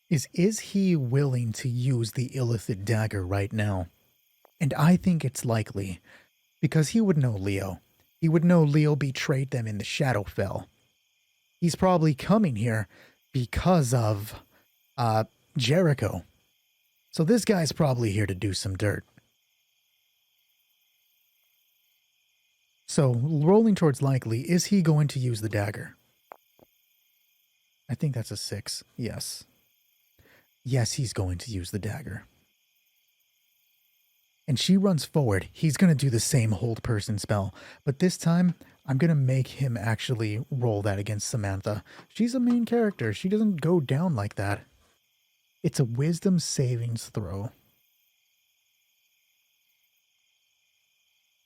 is he willing to use the Illithid dagger right now? And I think it's likely, because he would know Leo. He would know Leo betrayed them in the Shadowfell. He's probably coming here because of Jericho. So this guy's probably here to do some dirt. So, rolling towards likely, is he going to use the dagger? I think that's a 6. Yes. Yes, he's going to use the dagger. And she runs forward. He's going to do the same hold person spell. But this time, I'm going to make him actually roll that against Samantha. She's a main character. She doesn't go down like that. It's a wisdom savings throw.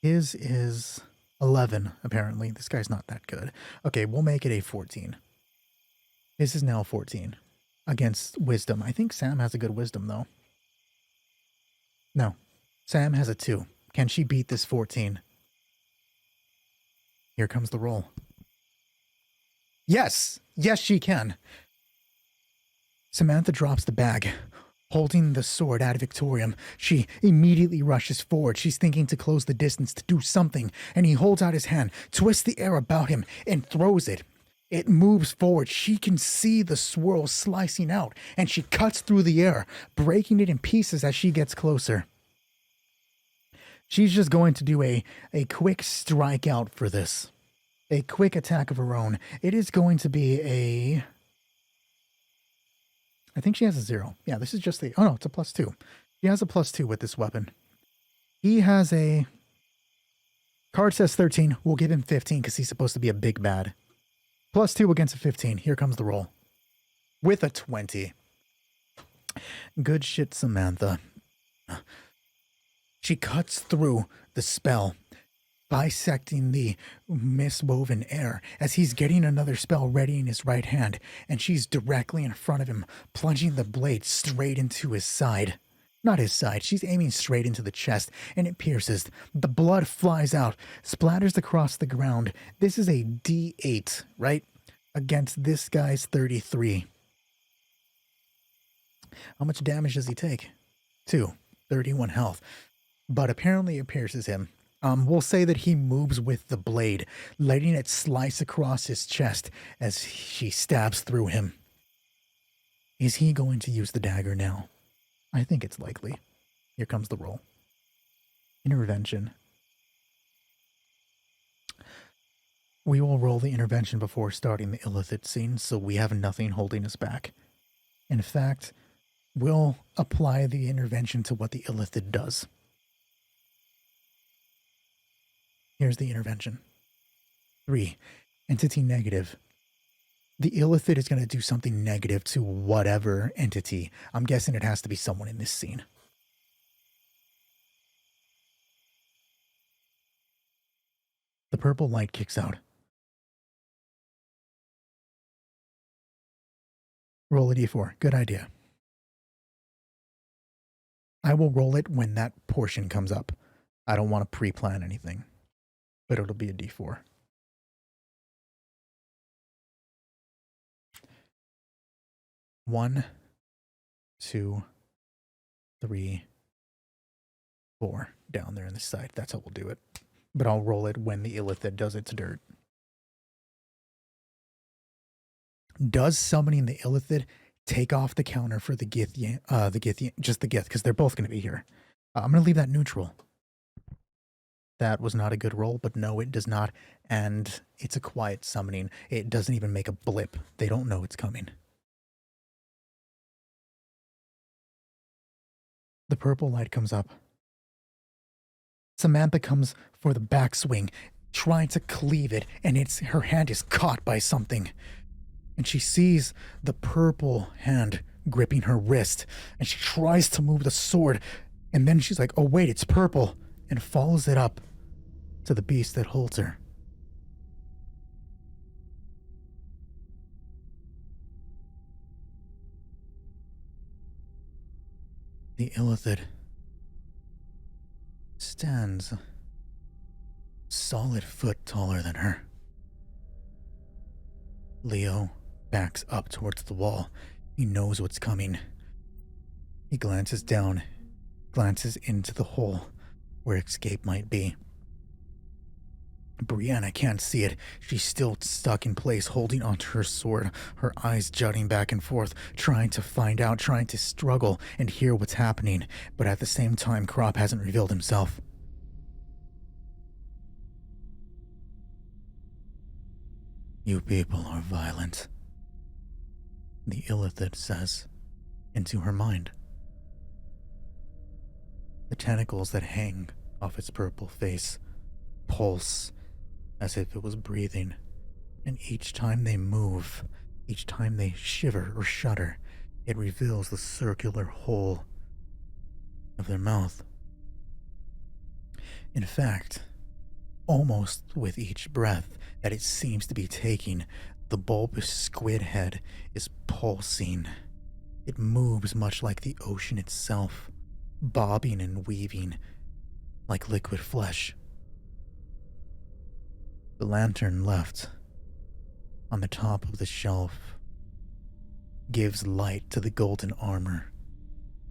His is 11, apparently. This guy's not that good. Okay, we'll make it a 14. His is now 14 against wisdom. I think Sam has a good wisdom, though. No, Sam has a 2. Can she beat this 14? Here comes the roll. Yes! Yes, she can. Samantha drops the bag. Holding the sword ad Victoriam, she immediately rushes forward. She's thinking to close the distance, to do something, and he holds out his hand, twists the air about him, and throws it. It moves forward. She can see the swirl slicing out, and she cuts through the air, breaking it in pieces as she gets closer. She's just going to do a quick strike out for this. A quick attack of her own. It is going to be a... I think she has a 0. Yeah, this is just the... Oh, no, it's a +2. She has a +2 with this weapon. He has a... Card says 13. We'll give him 15 because he's supposed to be a big bad. +2 against a 15. Here comes the roll. With a 20. Good shit, Samantha. She cuts through the spell, bisecting the mist-woven air as he's getting another spell ready in his right hand, and she's directly in front of him, plunging the blade straight into his side. Not his side, she's aiming straight into the chest, and it pierces. The blood flies out, splatters across the ground. This is a D8, right? Against this guy's 33. How much damage does he take? 2. 31 health. But apparently it pierces him. We'll say that he moves with the blade, letting it slice across his chest as she stabs through him. Is he going to use the dagger now? I think it's likely. Here comes the roll. Intervention. We will roll the intervention before starting the illithid scene, so we have nothing holding us back. In fact, we'll apply the intervention to what the illithid does. Here's the intervention. 3. Entity negative. The illithid is going to do something negative to whatever entity. I'm guessing it has to be someone in this scene. The purple light kicks out. Roll a d4. Good idea. I will roll it when that portion comes up. I don't want to pre-plan anything. But it'll be a d4. One, 2, 3, 4. Down there in the side. That's how we'll do it. But I'll roll it when the illithid does its dirt. Does summoning the illithid take off the counter for the Githyan, just the Gith, because they're both going to be here. I'm going to leave that neutral. That was not a good roll, but no, it does not. And it's a quiet summoning. It doesn't even make a blip. They don't know it's coming. The purple light comes up. Samantha comes for the backswing, trying to cleave it, and her hand is caught by something. And she sees the purple hand gripping her wrist, and she tries to move the sword, and then she's like, oh wait, it's purple, and follows it up to the beast that holds her. The illithid stands a solid foot taller than her. Leo backs up towards the wall. He knows what's coming. He glances down, glances into the hole where escape might be. Brianna can't see it. She's still stuck in place, holding onto her sword, her eyes jutting back and forth, trying to find out, trying to struggle and hear what's happening. But at the same time, Crop hasn't revealed himself. You people are violent, the illithid says, into her mind. The tentacles that hang off its purple face pulse as if it was breathing, and each time they move, each time they shiver or shudder, it reveals the circular hole of their mouth. In fact, almost with each breath that it seems to be taking, the bulbous squid head is pulsing. It moves much like the ocean itself, bobbing and weaving like liquid flesh. The lantern left on the top of the shelf gives light to the golden armor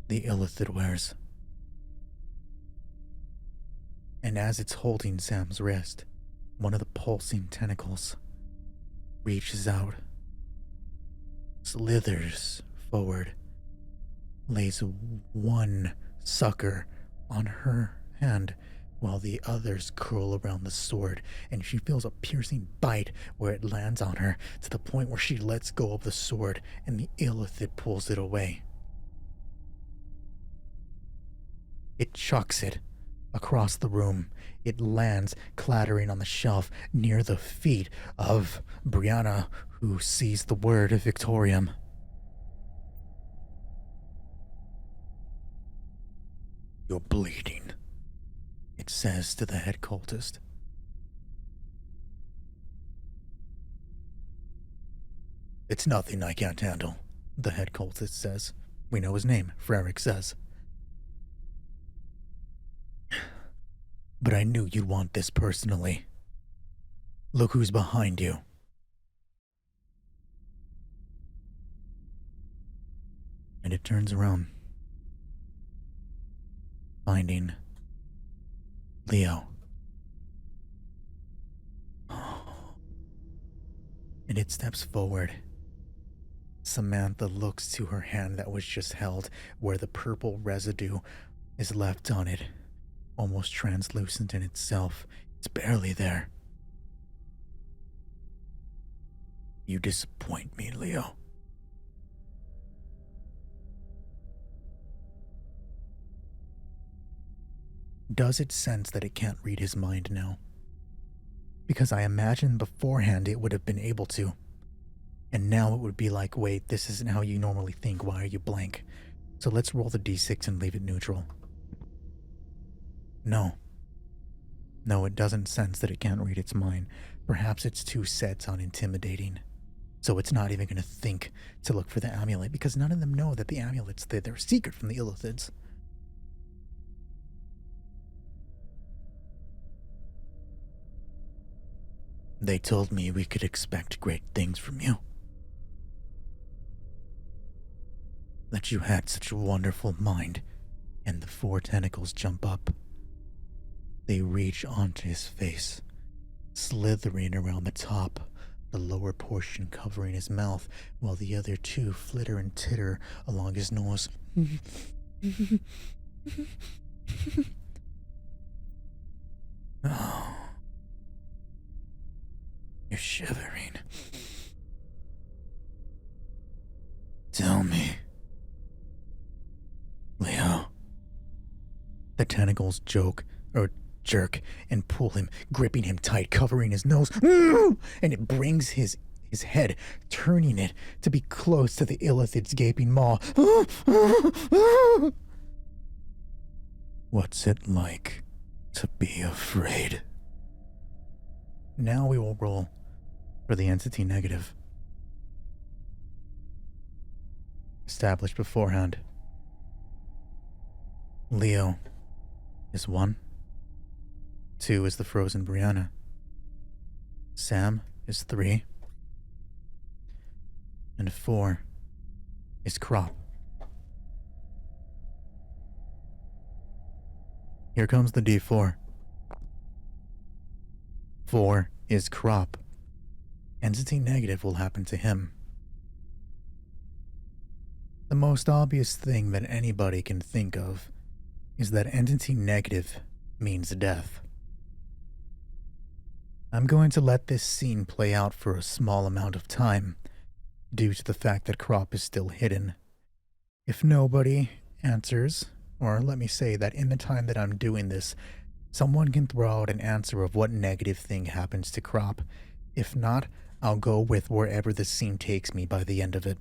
the illithid wears. And as it's holding Sam's wrist, one of the pulsing tentacles reaches out, slithers forward, lays one sucker on her hand while the others curl around the sword, and she feels a piercing bite where it lands on her to the point where she lets go of the sword and the illithid pulls it away. It chucks it across the room. It lands clattering on the shelf near the feet of Brianna, who sees the word Victorium. "You're bleeding," it says to the head cultist. "It's nothing I can't handle," the head cultist says. "We know his name," Frerick says. "But I knew you'd want this personally. Look who's behind you." And it turns around, finding Leo. And it steps forward. Samantha looks to her hand that was just held, where the purple residue is left on it, almost translucent in itself. It's barely there. "You disappoint me, Leo." Does it sense that it can't read his mind now? Because I imagine beforehand it would have been able to. And now it would be like, wait, this isn't how you normally think, why are you blank? So let's roll the d6 and leave it neutral. No. No, it doesn't sense that it can't read its mind. Perhaps it's too set on intimidating. So it's not even going to think to look for the amulet, because none of them know that the amulet's there. They're secret from the illithids. "They told me we could expect great things from you. That you had such a wonderful mind." And the 4 tentacles jump up. They reach onto his face, slithering around the top, the lower portion covering his mouth, while the other 2 flitter and titter along his nose. "Oh. You're shivering. Tell me, Leo." The tentacles jerk and pull him, gripping him tight, covering his nose, and it brings his head, turning it to be close to the illithid's gaping maw. "What's it like to be afraid?" Now we will roll for the entity negative. Established beforehand. Leo is 1. 2 is the frozen Brianna. Sam is 3. And 4 is Crop. Here comes the D4. 4 is Crop. Entity negative will happen to him. The most obvious thing that anybody can think of is that entity negative means death. I'm going to let this scene play out for a small amount of time, due to the fact that Crop is still hidden. If nobody answers, or let me say that in the time that I'm doing this, someone can throw out an answer of what negative thing happens to Crop. If not, I'll go with wherever the scene takes me by the end of it.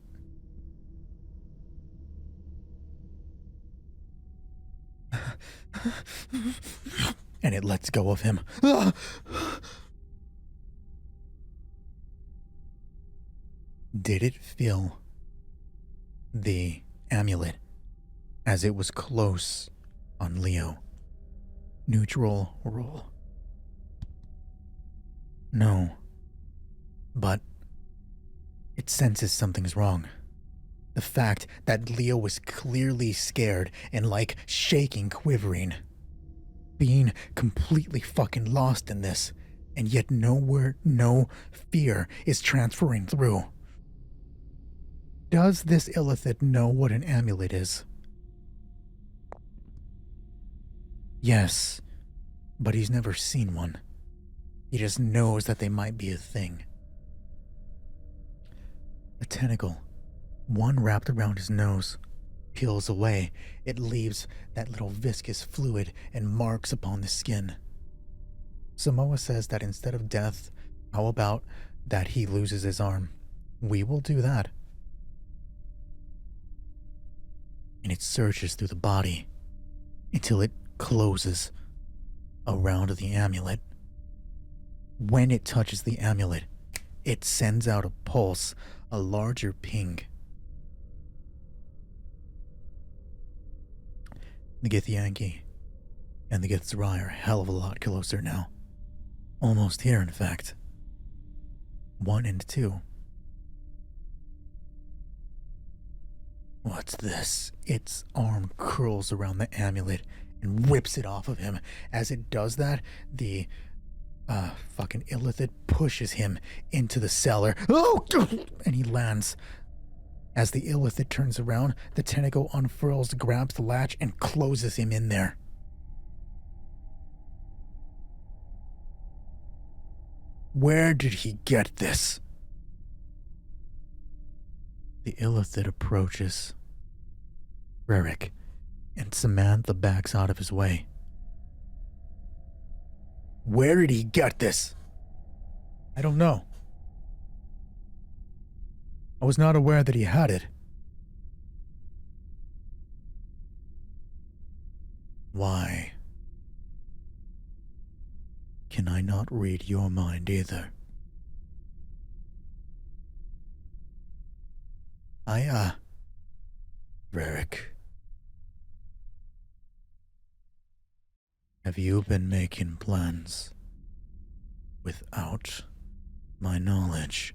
And it lets go of him. Did it feel the amulet as it was close on Leo? Neutral roll. No. But it senses something's wrong. The fact that Leo was clearly scared and like shaking, quivering. Being completely fucking lost in this, and yet no fear is transferring through. Does this illithid know what an amulet is? Yes, but he's never seen one. He just knows that they might be a thing. A tentacle, one wrapped around his nose, peels away. It leaves that little viscous fluid and marks upon the skin. Samoa says that instead of death, how about that he loses his arm? We will do that. And it searches through the body until it closes around the amulet. When it touches the amulet, it sends out a pulse, a larger ping. The Githyanki and the Githzerai are a hell of a lot closer now. Almost here, in fact. 1 and 2. What's this? Its arm curls around the amulet and rips it off of him. As it does that, the fucking illithid pushes him into the cellar. Oh! And he lands. As the illithid turns around, the tentacle unfurls, grabs the latch, and closes him in there. Where did he get this? The illithid approaches Rerick, and Samantha backs out of his way. Where did he get this? I don't know. I was not aware that he had it. Why? Can I not read your mind either? Rerick. Have you been making plans without my knowledge?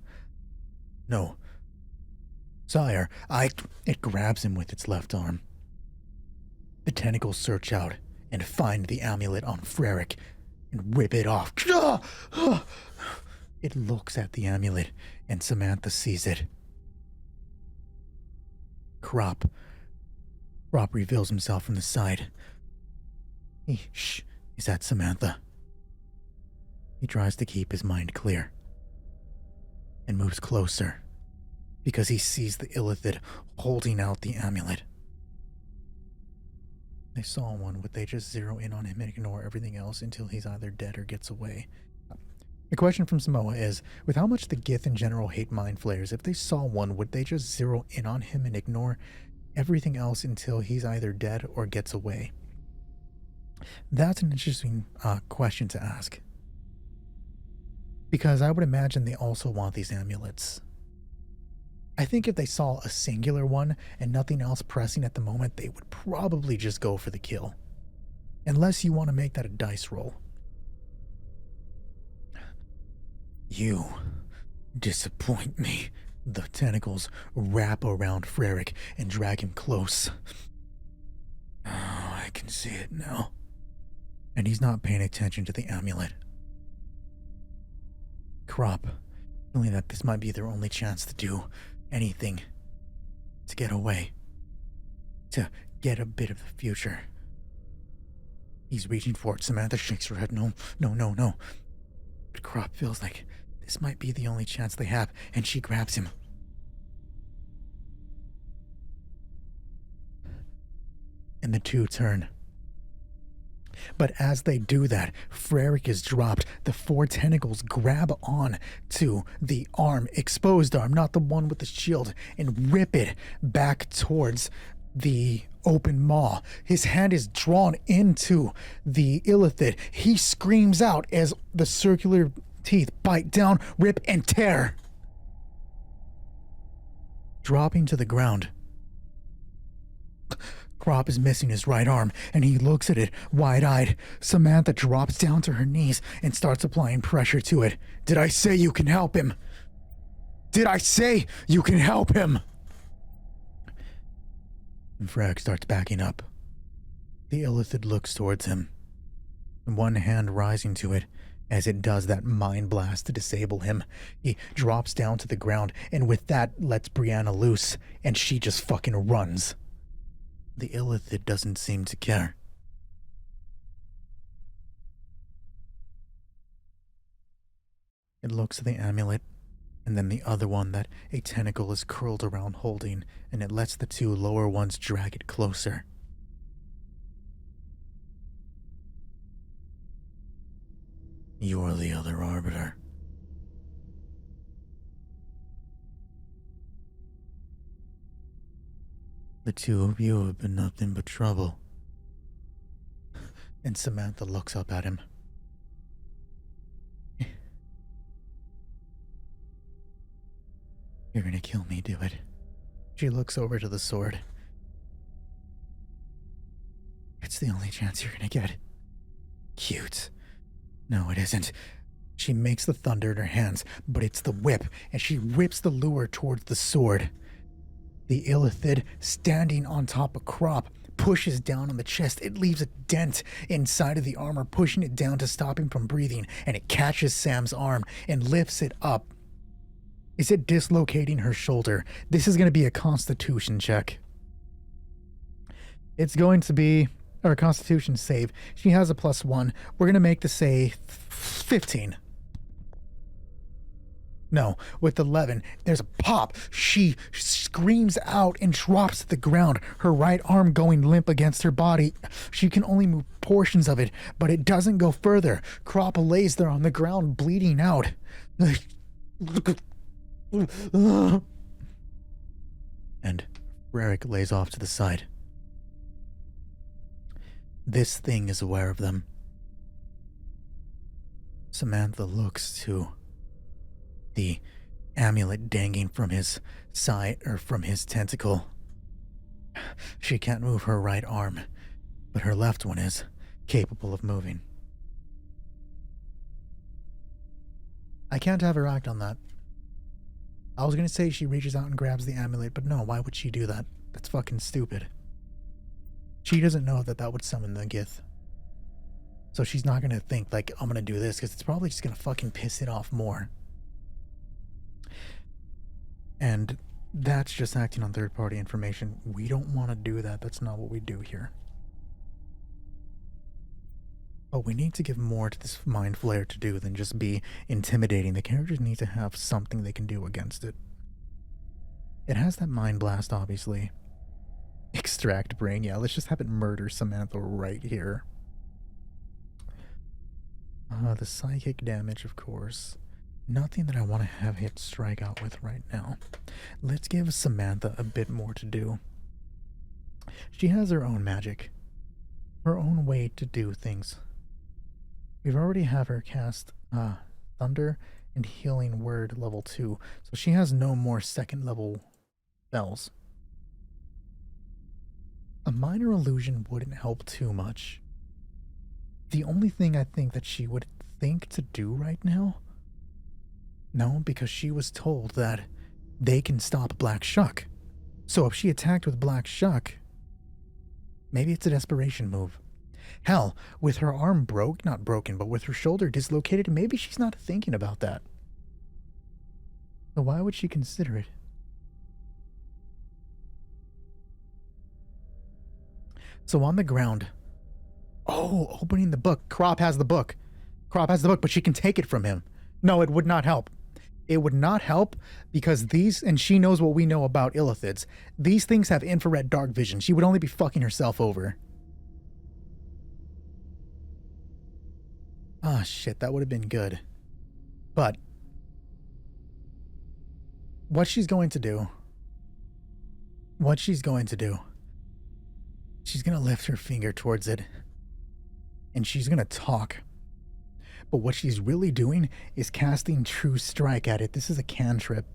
No. Sire, It grabs him with its left arm. The tentacles search out and find the amulet on Frerick and rip it off. It looks at the amulet and Samantha sees it. Crop reveals himself from the side. Shh, is that Samantha? He tries to keep his mind clear and moves closer because he sees the illithid holding out the amulet. They saw one. Would they just zero in on him and ignore everything else until he's either dead or gets away? The question from Samoa is, with how much the Gith in general hate Mind Flayers, if they saw one, would they just zero in on him and ignore everything else until he's either dead or gets away? That's an interesting question to ask. Because I would imagine they also want these amulets. I think if they saw a singular one and nothing else pressing at the moment, they would probably just go for the kill. Unless you want to make that a dice roll. You disappoint me. The tentacles wrap around Frerick and drag him close. Oh, I can see it now. And he's not paying attention to the amulet. Crop, feeling that this might be their only chance to do anything, to get away, to get a bit of the future. He's reaching for it. Samantha shakes her head. No. But Crop feels like this might be the only chance they have, and she grabs him. And the two turn. But as they do that, Frerick is dropped. The four tentacles grab on to the arm, exposed arm, not the one with the shield, and rip it back towards the open maw. His hand is drawn into the illithid. He screams out as the circular teeth bite down, rip, and tear. Dropping to the ground. Crop is missing his right arm, and he looks at it, wide-eyed. Samantha drops down to her knees and starts applying pressure to it. Did I say you can help him? Did I say you can help him? And Frag starts backing up. The illithid looks towards him, one hand rising to it as it does that mind blast to disable him. He drops down to the ground, and with that lets Brianna loose, and she just fucking runs. The illithid doesn't seem to care. It looks at the amulet, and then the other one that a tentacle is curled around holding, and it lets the two lower ones drag it closer. You're the other arbiter. The two of you have been nothing but trouble. And Samantha looks up at him. You're gonna kill me, do it. She looks over to the sword. It's the only chance you're gonna get. Cute. No, it isn't. She makes the thunder in her hands, but it's the whip, and she rips the lure towards the sword. The illithid, standing on top of Crop, pushes down on the chest. It leaves a dent inside of the armor, pushing it down to stop him from breathing, and it catches Sam's arm and lifts it up. Is it dislocating her shoulder? This is going to be a constitution check. It's going to be a constitution save. She has a +1. We're going to make the say 15. No, with 11, there's a pop. She screams out and drops to the ground, her right arm going limp against her body. She can only move portions of it, but it doesn't go further. Crop lays there on the ground, bleeding out. And Rarick lays off to the side. This thing is aware of them. Samantha looks to the amulet dangling from his side, or from his tentacle. She can't move her right arm, but her left one is capable of moving. I can't have her act on that. I was gonna say she reaches out and grabs the amulet, but no, why would she do that? That's fucking stupid. She doesn't know that that would summon the Gith. So she's not gonna think, like, I'm gonna do this, because it's probably just gonna fucking piss it off more. And that's just acting on third-party information. We don't want to do that. That's not what we do here. But we need to give more to this Mind Flayer to do than just be intimidating. The characters need to have something they can do against it. It has that Mind Blast, obviously. Extract brain. Yeah, let's just have it murder Samantha right here. The psychic damage, of course. Nothing that I want to have hit strike out with right now. Let's give Samantha a bit more to do. She has her own magic. Her own way to do things. We've already have her cast Thunder and Healing Word level 2. So she has no more second level spells. A minor illusion wouldn't help too much. The only thing I think that she would think to do right now. No, because she was told that they can stop Black Shuck. So if she attacked with Black Shuck, maybe it's a desperation move. Hell, with her arm not broken, but with her shoulder dislocated, maybe she's not thinking about that. So why would she consider it? So on the ground, opening the book. Crop has the book. Crop has the book, but she can take it from him. No, it would not help. It would not help because these, and she knows what we know about illithids, these things have infrared dark vision. She would only be fucking herself over. Ah, shit, that would have been good. But what she's going to do She's gonna lift her finger towards it, and she's gonna talk. But what she's really doing is casting True Strike at it. This is a cantrip.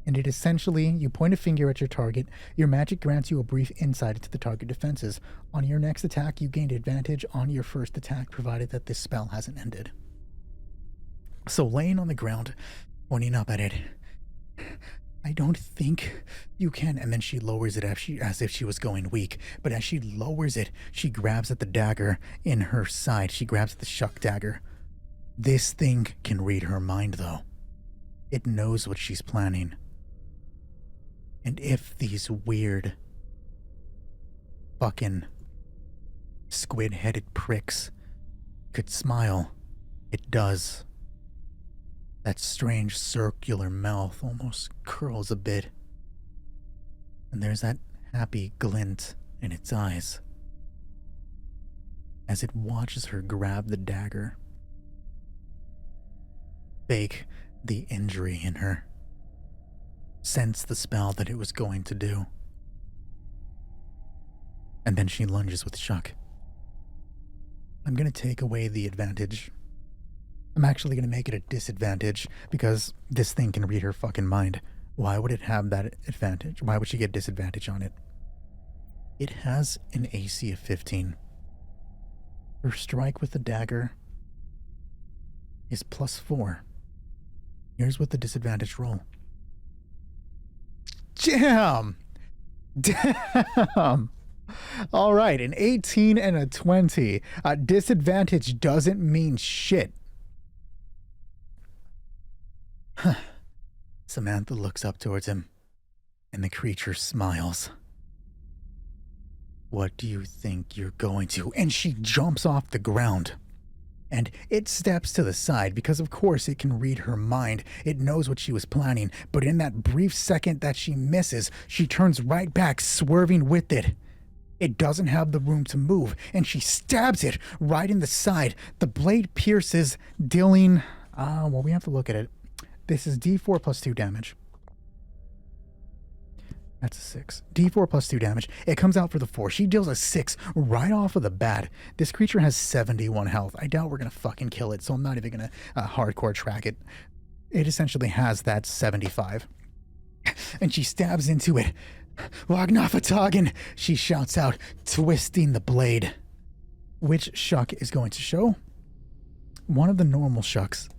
And it essentially, you point a finger at your target, your magic grants you a brief insight into the target defenses. On your next attack, you gained advantage on your first attack, provided that this spell hasn't ended. So laying on the ground, pointing up at it, I don't think you can. And then she lowers it as if she was going weak. But as she lowers it, she grabs at the dagger in her side. She grabs at the Shuck dagger. This thing can read her mind, though. It knows what she's planning. And if these weird fucking squid-headed pricks could smile, it does. That strange circular mouth almost curls a bit. And there's that happy glint in its eyes as it watches her grab the dagger, fake the injury in her, sense the spell that it was going to do. And then she lunges with Shuck. I'm going to take away the advantage. I'm actually going to make it a disadvantage because this thing can read her fucking mind. Why would it have that advantage? Why would she get disadvantage on it? It has an AC of 15. Her strike with the dagger is +4. Here's what the disadvantage roll. Damn! Damn! All right, an 18 and a 20. Disadvantage doesn't mean shit. Samantha looks up towards him, and the creature smiles. What do you think you're going to? And she jumps off the ground. And it steps to the side because, of course, it can read her mind. It knows what she was planning. But in that brief second that she misses, she turns right back, swerving with it. It doesn't have the room to move, and she stabs it right in the side. The blade pierces, dealing... well, we have to look at it. This is D4 plus 2 damage. That's a 6. D4 plus 2 damage. It comes out for the 4. She deals a 6 right off of the bat. This creature has 71 health. I doubt we're going to fucking kill it, so I'm not even going to hardcore track it. It essentially has that 75. And she stabs into it. Wagnafatagen, she shouts out, twisting the blade. Which Shuck is going to show? One of the normal Shucks.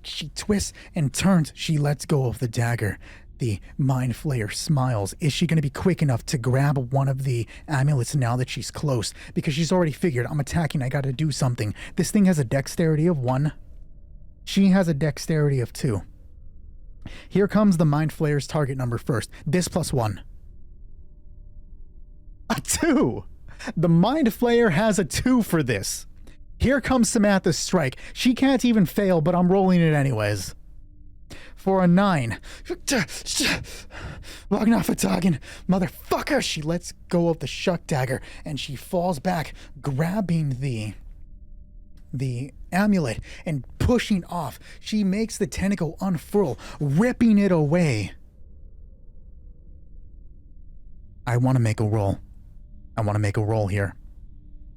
She twists and turns. She lets go of the dagger. The Mind Flayer smiles. Is she going to be quick enough to grab one of the amulets now that she's close? Because she's already figured, I'm attacking, I got to do something. This thing has a dexterity of 1. She has a dexterity of 2. Here comes the Mind Flayer's target number first. This +1. A 2! The Mind Flayer has a 2 for this. Here comes Samantha's strike. She can't even fail, but I'm rolling it anyways. For a 9. Wagnafatagen, motherfucker! She lets go of the Shuck dagger, and she falls back, grabbing the amulet and pushing off. She makes the tentacle unfurl, ripping it away. I want to make a roll. I want to make a roll here.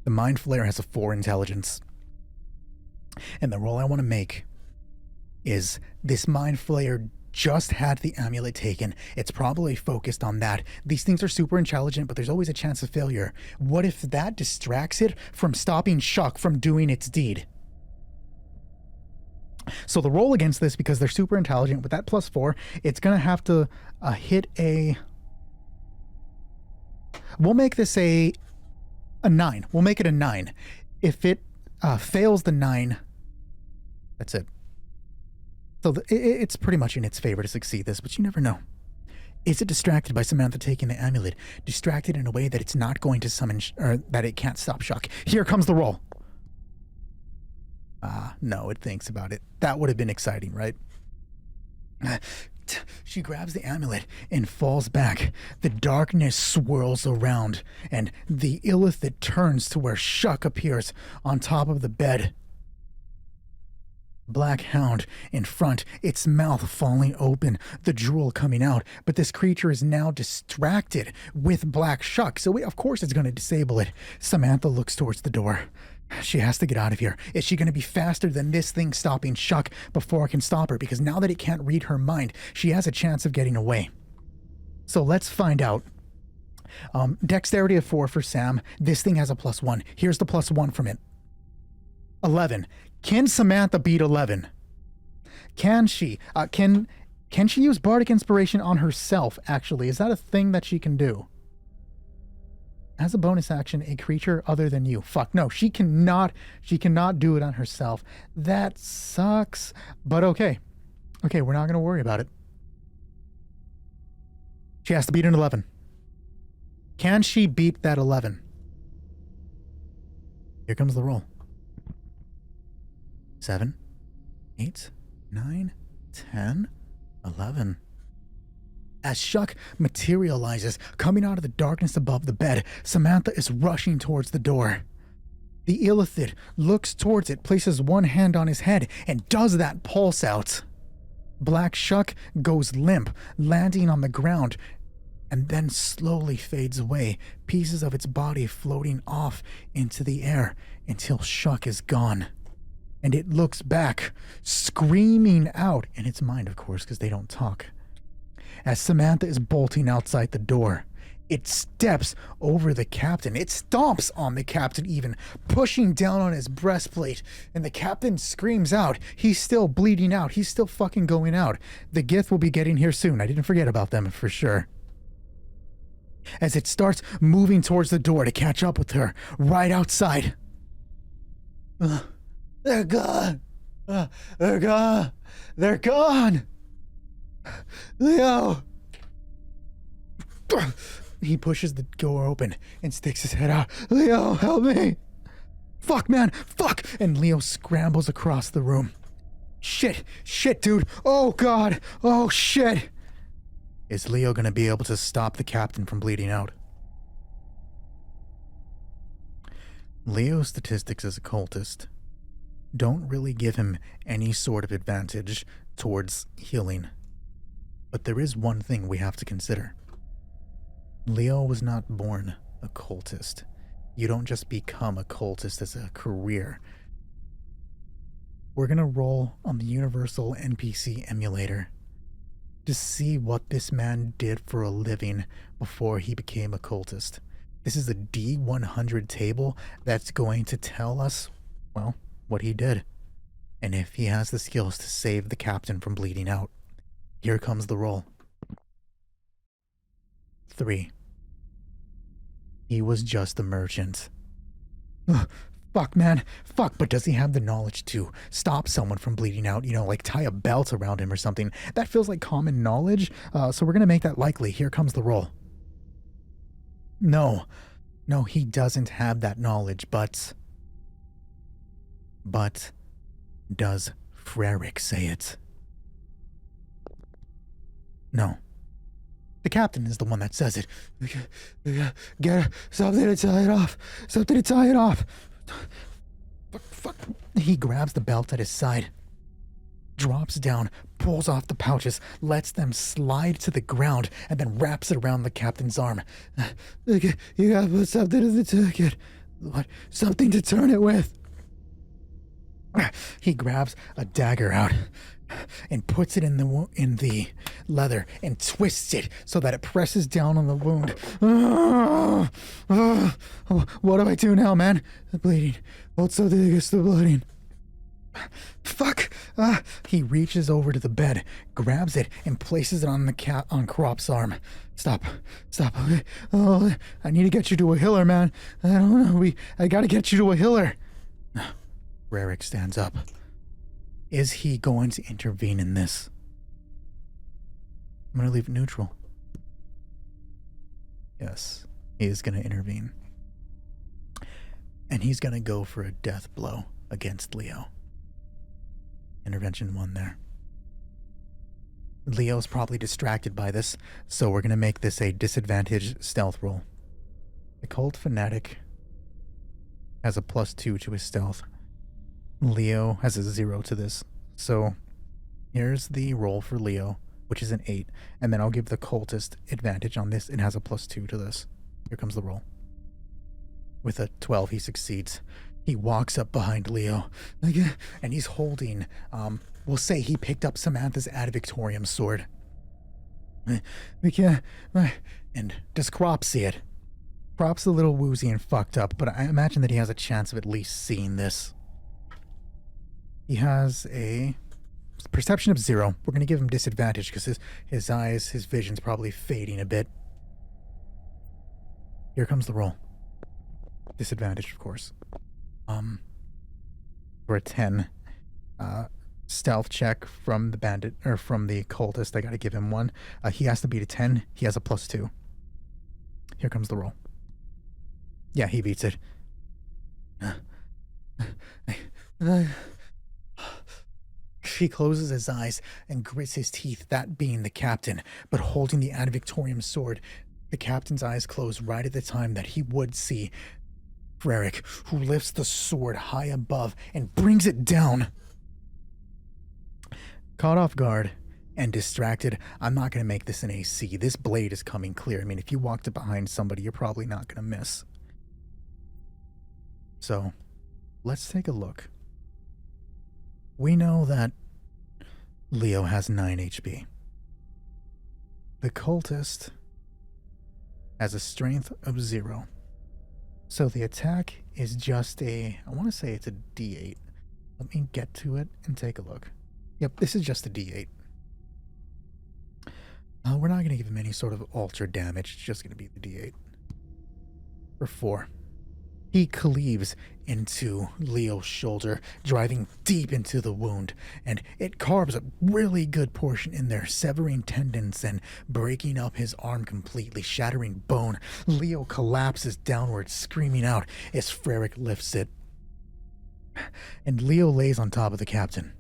The Mind Flayer has a 4 intelligence. And the roll I want to make is this Mind Flayer just had the amulet taken. It's probably focused on that. These things are super intelligent, but there's always a chance of failure. What if that distracts it from stopping Shuck from doing its deed? So the roll against this, because they're super intelligent, with that +4, it's going to have to hit a... We'll make this a 9. We'll make it a 9. If it fails the 9, that's it. So it's pretty much in its favor to succeed this, but you never know. Is it distracted by Samantha taking the amulet? Distracted in a way that it's not going to summon, or that it can't stop Shuck. Here comes the roll. No, it thinks about it. That would have been exciting, right? She grabs the amulet and falls back. The darkness swirls around, and the illithid turns to where Shuck appears on top of the bed. Black hound in front, its mouth falling open, the drool coming out, but this creature is now distracted with black Shuck, so of course it's going to disable it. Samantha looks towards the door. She has to get out of here. Is she going to be faster than this thing stopping Shuck before it can stop her? Because now that it can't read her mind, she has a chance of getting away. So let's find out. Dexterity of 4 for Sam. This thing has a +1. Here's the +1 from it. 11. Can Samantha beat 11? Can she? Can she use Bardic Inspiration on herself, actually? Is that a thing that she can do? As a bonus action, a creature other than you. Fuck, no, she cannot do it on herself. That sucks. But okay. Okay, we're not going to worry about it. She has to beat an 11. Can she beat that 11? Here comes the roll. 7, 8, 9, 10, 11. As Shuck materializes, coming out of the darkness above the bed, Samantha is rushing towards the door. The illithid looks towards it, places one hand on his head, and does that pulse out. Black Shuck goes limp, landing on the ground, and then slowly fades away, pieces of its body floating off into the air until Shuck is gone. And it looks back, screaming out, in its mind, of course, because they don't talk. As Samantha is bolting outside the door, it steps over the captain. It stomps on the captain even, pushing down on his breastplate. And the captain screams out. He's still bleeding out. He's still fucking going out. The Gith will be getting here soon. I didn't forget about them for sure. As it starts moving towards the door to catch up with her, right outside. They're gone. They're gone. They're gone. Leo. He pushes the door open and sticks his head out. Leo, help me. Fuck, man. Fuck. And Leo scrambles across the room. Shit. Shit, dude. Oh, God. Oh, shit. Is Leo going to be able to stop the captain from bleeding out? Leo's statistics as a cultist don't really give him any sort of advantage towards healing. But there is one thing we have to consider. Leo was not born a cultist. You don't just become a cultist as a career. We're gonna roll on the Universal NPC emulator to see what this man did for a living before he became a cultist. This is a D100 table that's going to tell us, well, what he did, and if he has the skills to save the captain from bleeding out. Here comes the roll. 3. He was just a merchant. Ugh, fuck, man. Fuck, but does he have the knowledge to stop someone from bleeding out? You know, like tie a belt around him or something. That feels like common knowledge, so we're going to make that likely. Here comes the roll. No, he doesn't have that knowledge, but does Frerick say it? No. The captain is the one that says it. Get something to tie it off. Something to tie it off. Fuck. He grabs the belt at his side, drops down, pulls off the pouches, lets them slide to the ground, and then wraps it around the captain's arm. You gotta put something in the ticket. What? Something to turn it with. He grabs a dagger out and puts it in the leather and twists it so that it presses down on the wound. What do I do now, man? The bleeding. Hold something against the bleeding. Fuck! He reaches over to the bed, grabs it, and places it on Crop's arm. Stop. Okay. Oh, I need to get you to a healer, man. I don't know. I gotta get you to a healer. Rarick stands up. Is he going to intervene in this? I'm going to leave it neutral. Yes, he is going to intervene. And he's going to go for a death blow against Leo. Intervention 1 there. Leo's probably distracted by this, so we're going to make this a disadvantaged stealth roll. The cult fanatic has a +2 to his stealth. Leo has a 0 to this, So here's the roll for Leo, which is an 8, and then I'll give the cultist advantage on this. It has a +2 to this. Here comes the roll. With a 12, he succeeds. He walks up behind Leo, and he's holding, we'll say he picked up Samantha's Ad Victorium sword. We can't, and does Crop see it? Crop's a little woozy and fucked up, but I imagine that he has a chance of at least seeing this. He has a perception of 0. We're going to give him disadvantage because his eyes, his vision's probably fading a bit. Here comes the roll. Disadvantage, of course. For a 10, stealth check from the bandit, or from the cultist, I gotta give him 1. He has to beat a 10. He has a +2. Here comes the roll. Yeah, he beats it. He closes his eyes and grits his teeth, that being the captain, but holding the Ad Victorium sword. The captain's eyes close right at the time that he would see Freric, who lifts the sword high above and brings it down. Caught off guard and distracted, I'm not going to make this an AC. This blade is coming clear. I mean, if you walked it behind somebody, you're probably not going to miss. So, let's take a look. We know that Leo has 9 HP. The cultist has a strength of 0. So the attack is just I want to say it's a D8. Let me get to it and take a look. Yep, this is just a D8. We're not going to give him any sort of ultra damage. It's just going to be the D8. For 4. He cleaves into Leo's shoulder, driving deep into the wound, and it carves a really good portion in there, severing tendons and breaking up his arm completely, shattering bone. Leo collapses downward, screaming out as Freric lifts it. And Leo lays on top of the captain,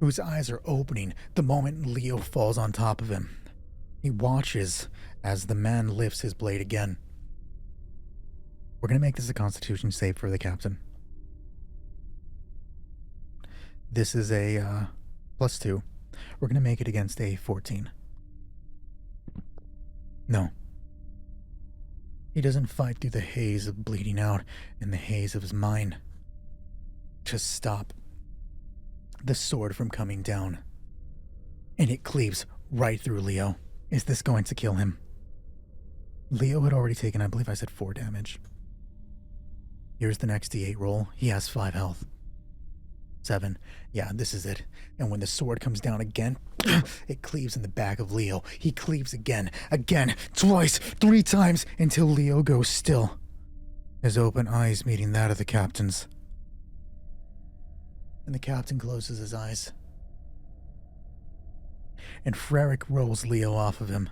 whose eyes are opening the moment Leo falls on top of him. He watches as the man lifts his blade again. We're going to make this a Constitution save for the captain. This is a +2. We're going to make it against a 14. No. He doesn't fight through the haze of bleeding out and the haze of his mind. Just stop the sword from coming down. And it cleaves right through Leo. Is this going to kill him? Leo had already taken, I believe I said 4 damage. Here's the next D8 roll. He has 5 health. 7. Yeah, this is it. And when the sword comes down again, it cleaves in the back of Leo. He cleaves again, twice, 3 times, until Leo goes still. His open eyes meeting that of the captain's. And the captain closes his eyes. And Freric rolls Leo off of him.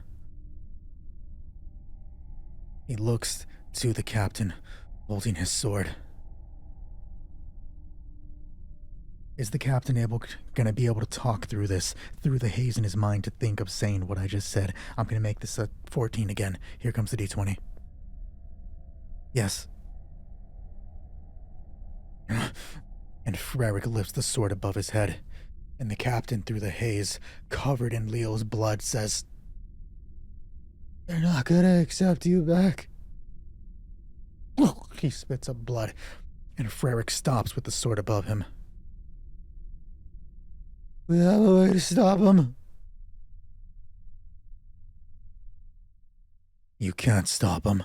He looks to the captain, holding his sword. Is the captain gonna be able to talk through this, through the haze in his mind, to think of saying what I just said? I'm gonna make this a 14 again. Here comes the D20. Yes. And Freric lifts the sword above his head, and the captain, through the haze, covered in Leo's blood, says, "They're not gonna accept you back." He spits up blood, and Freric stops with the sword above him. "We have a way to stop him." "You can't stop him."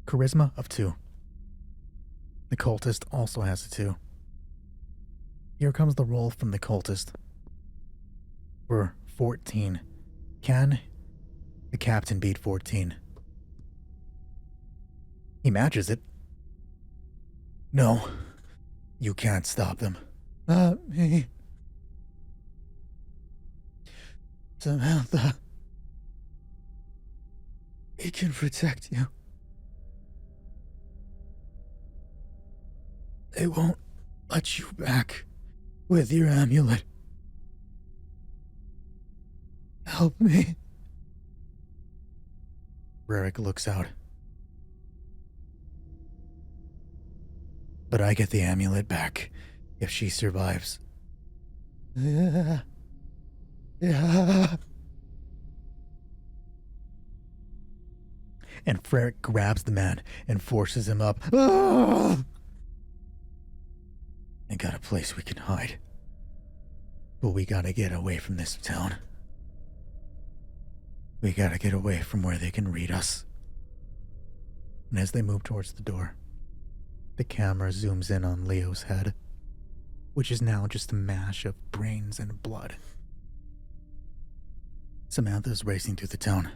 Charisma of 2. The cultist also has a 2. Here comes the roll from the cultist. For 14. Can the captain beat 14? He matches it. "No, you can't stop them." Me. "Samantha, he can protect you. They won't let you back with your amulet. Help me." Freric looks out. But I get the amulet back if she survives. Yeah. And Frerick grabs the man and forces him up. I got a place we can hide. But we gotta get away from this town. We gotta get away from where they can read us. And as they move towards the door, the camera zooms in on Leo's head, which is now just a mash of brains and blood. Samantha's racing through the town,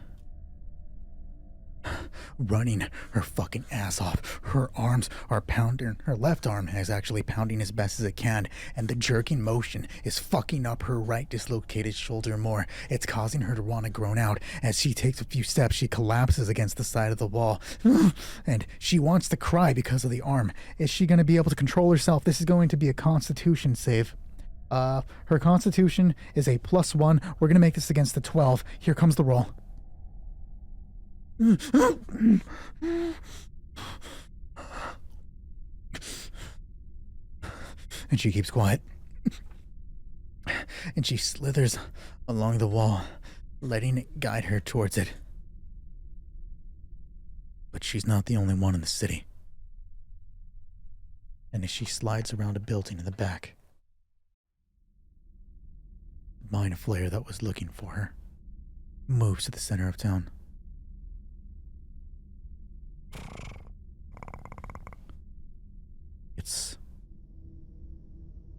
running her fucking ass off. Her arms are pounding. Her left arm is actually pounding as best as it can, and the jerking motion is fucking up her right dislocated shoulder more. It's causing her to want to groan out. As she takes a few steps, she collapses against the side of the wall, and she wants to cry because of the arm. Is she going to be able to control herself? This is going to be a Constitution save. Her Constitution is a +1. We're going to make this against the 12. Here comes the roll. And she keeps quiet. And she slithers along the wall, letting it guide her towards it. But she's not the only one in the city. And as she slides around a building in the back, the Mind Flayer that was looking for her moves to the center of town. It's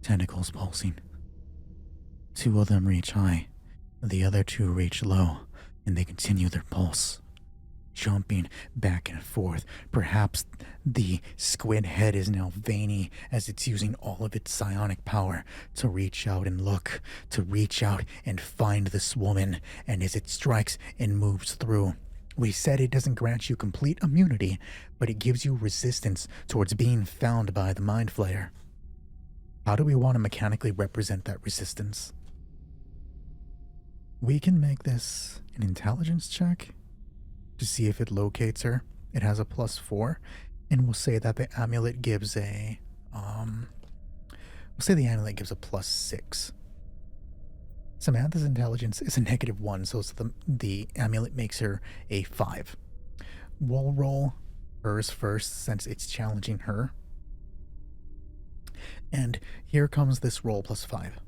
tentacles pulsing. 2 of them reach high, the other 2 reach low, and they continue their pulse, jumping back and forth. Perhaps the squid head is now veiny as it's using all of its psionic power to reach out and look, to reach out and find this woman, and as it strikes and moves through, we said it doesn't grant you complete immunity, but it gives you resistance towards being found by the Mind Flayer. How do we want to mechanically represent that resistance? We can make this an intelligence check to see if it locates her. It has a +4, and we'll say that the amulet gives a, we'll say the amulet gives a +6. Samantha's intelligence is a -1, so the amulet makes her a 5. We'll roll hers first since it's challenging her. And here comes this roll +5.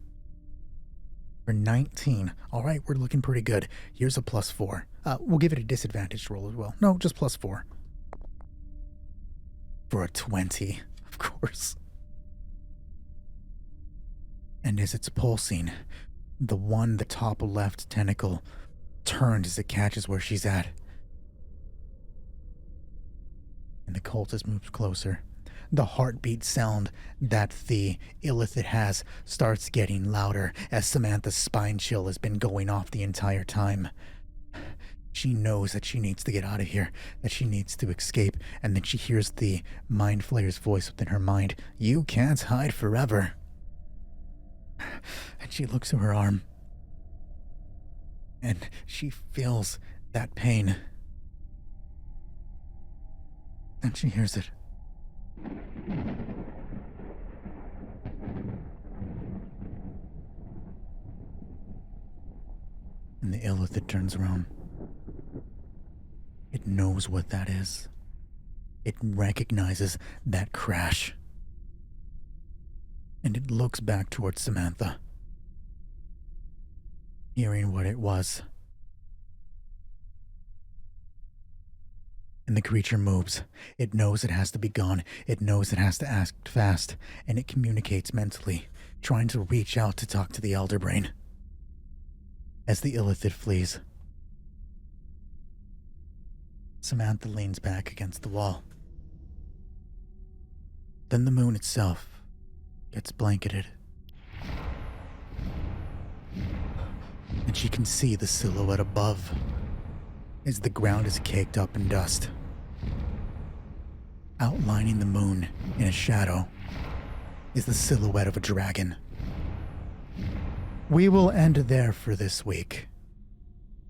For 19. All right, we're looking pretty good. Here's a +4. We'll give it a disadvantage roll as well. No, just +4. For a 20, of course. And as it's pulsing, the top left tentacle turns as it catches where she's at. And the cultist moves closer. The heartbeat sound that the illithid has starts getting louder as Samantha's spine chill has been going off the entire time. She knows that she needs to get out of here, that she needs to escape, and then she hears the Mind Flayer's voice within her mind. You can't hide forever. And she looks to her arm, and she feels that pain. And she hears it. And the illithid turns around. It knows what that is. It recognizes that crash. And it looks back towards Samantha, hearing what it was. And the creature moves. It knows it has to be gone. It knows it has to act fast, and it communicates mentally, trying to reach out to talk to the Elder Brain. As the illithid flees, Samantha leans back against the wall. Then the moon itself gets blanketed, and she can see the silhouette above as the ground is caked up in dust. Outlining the moon in a shadow is the silhouette of a dragon. We will end there for this week,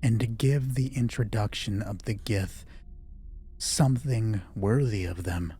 and to give the introduction of the Gith something worthy of them,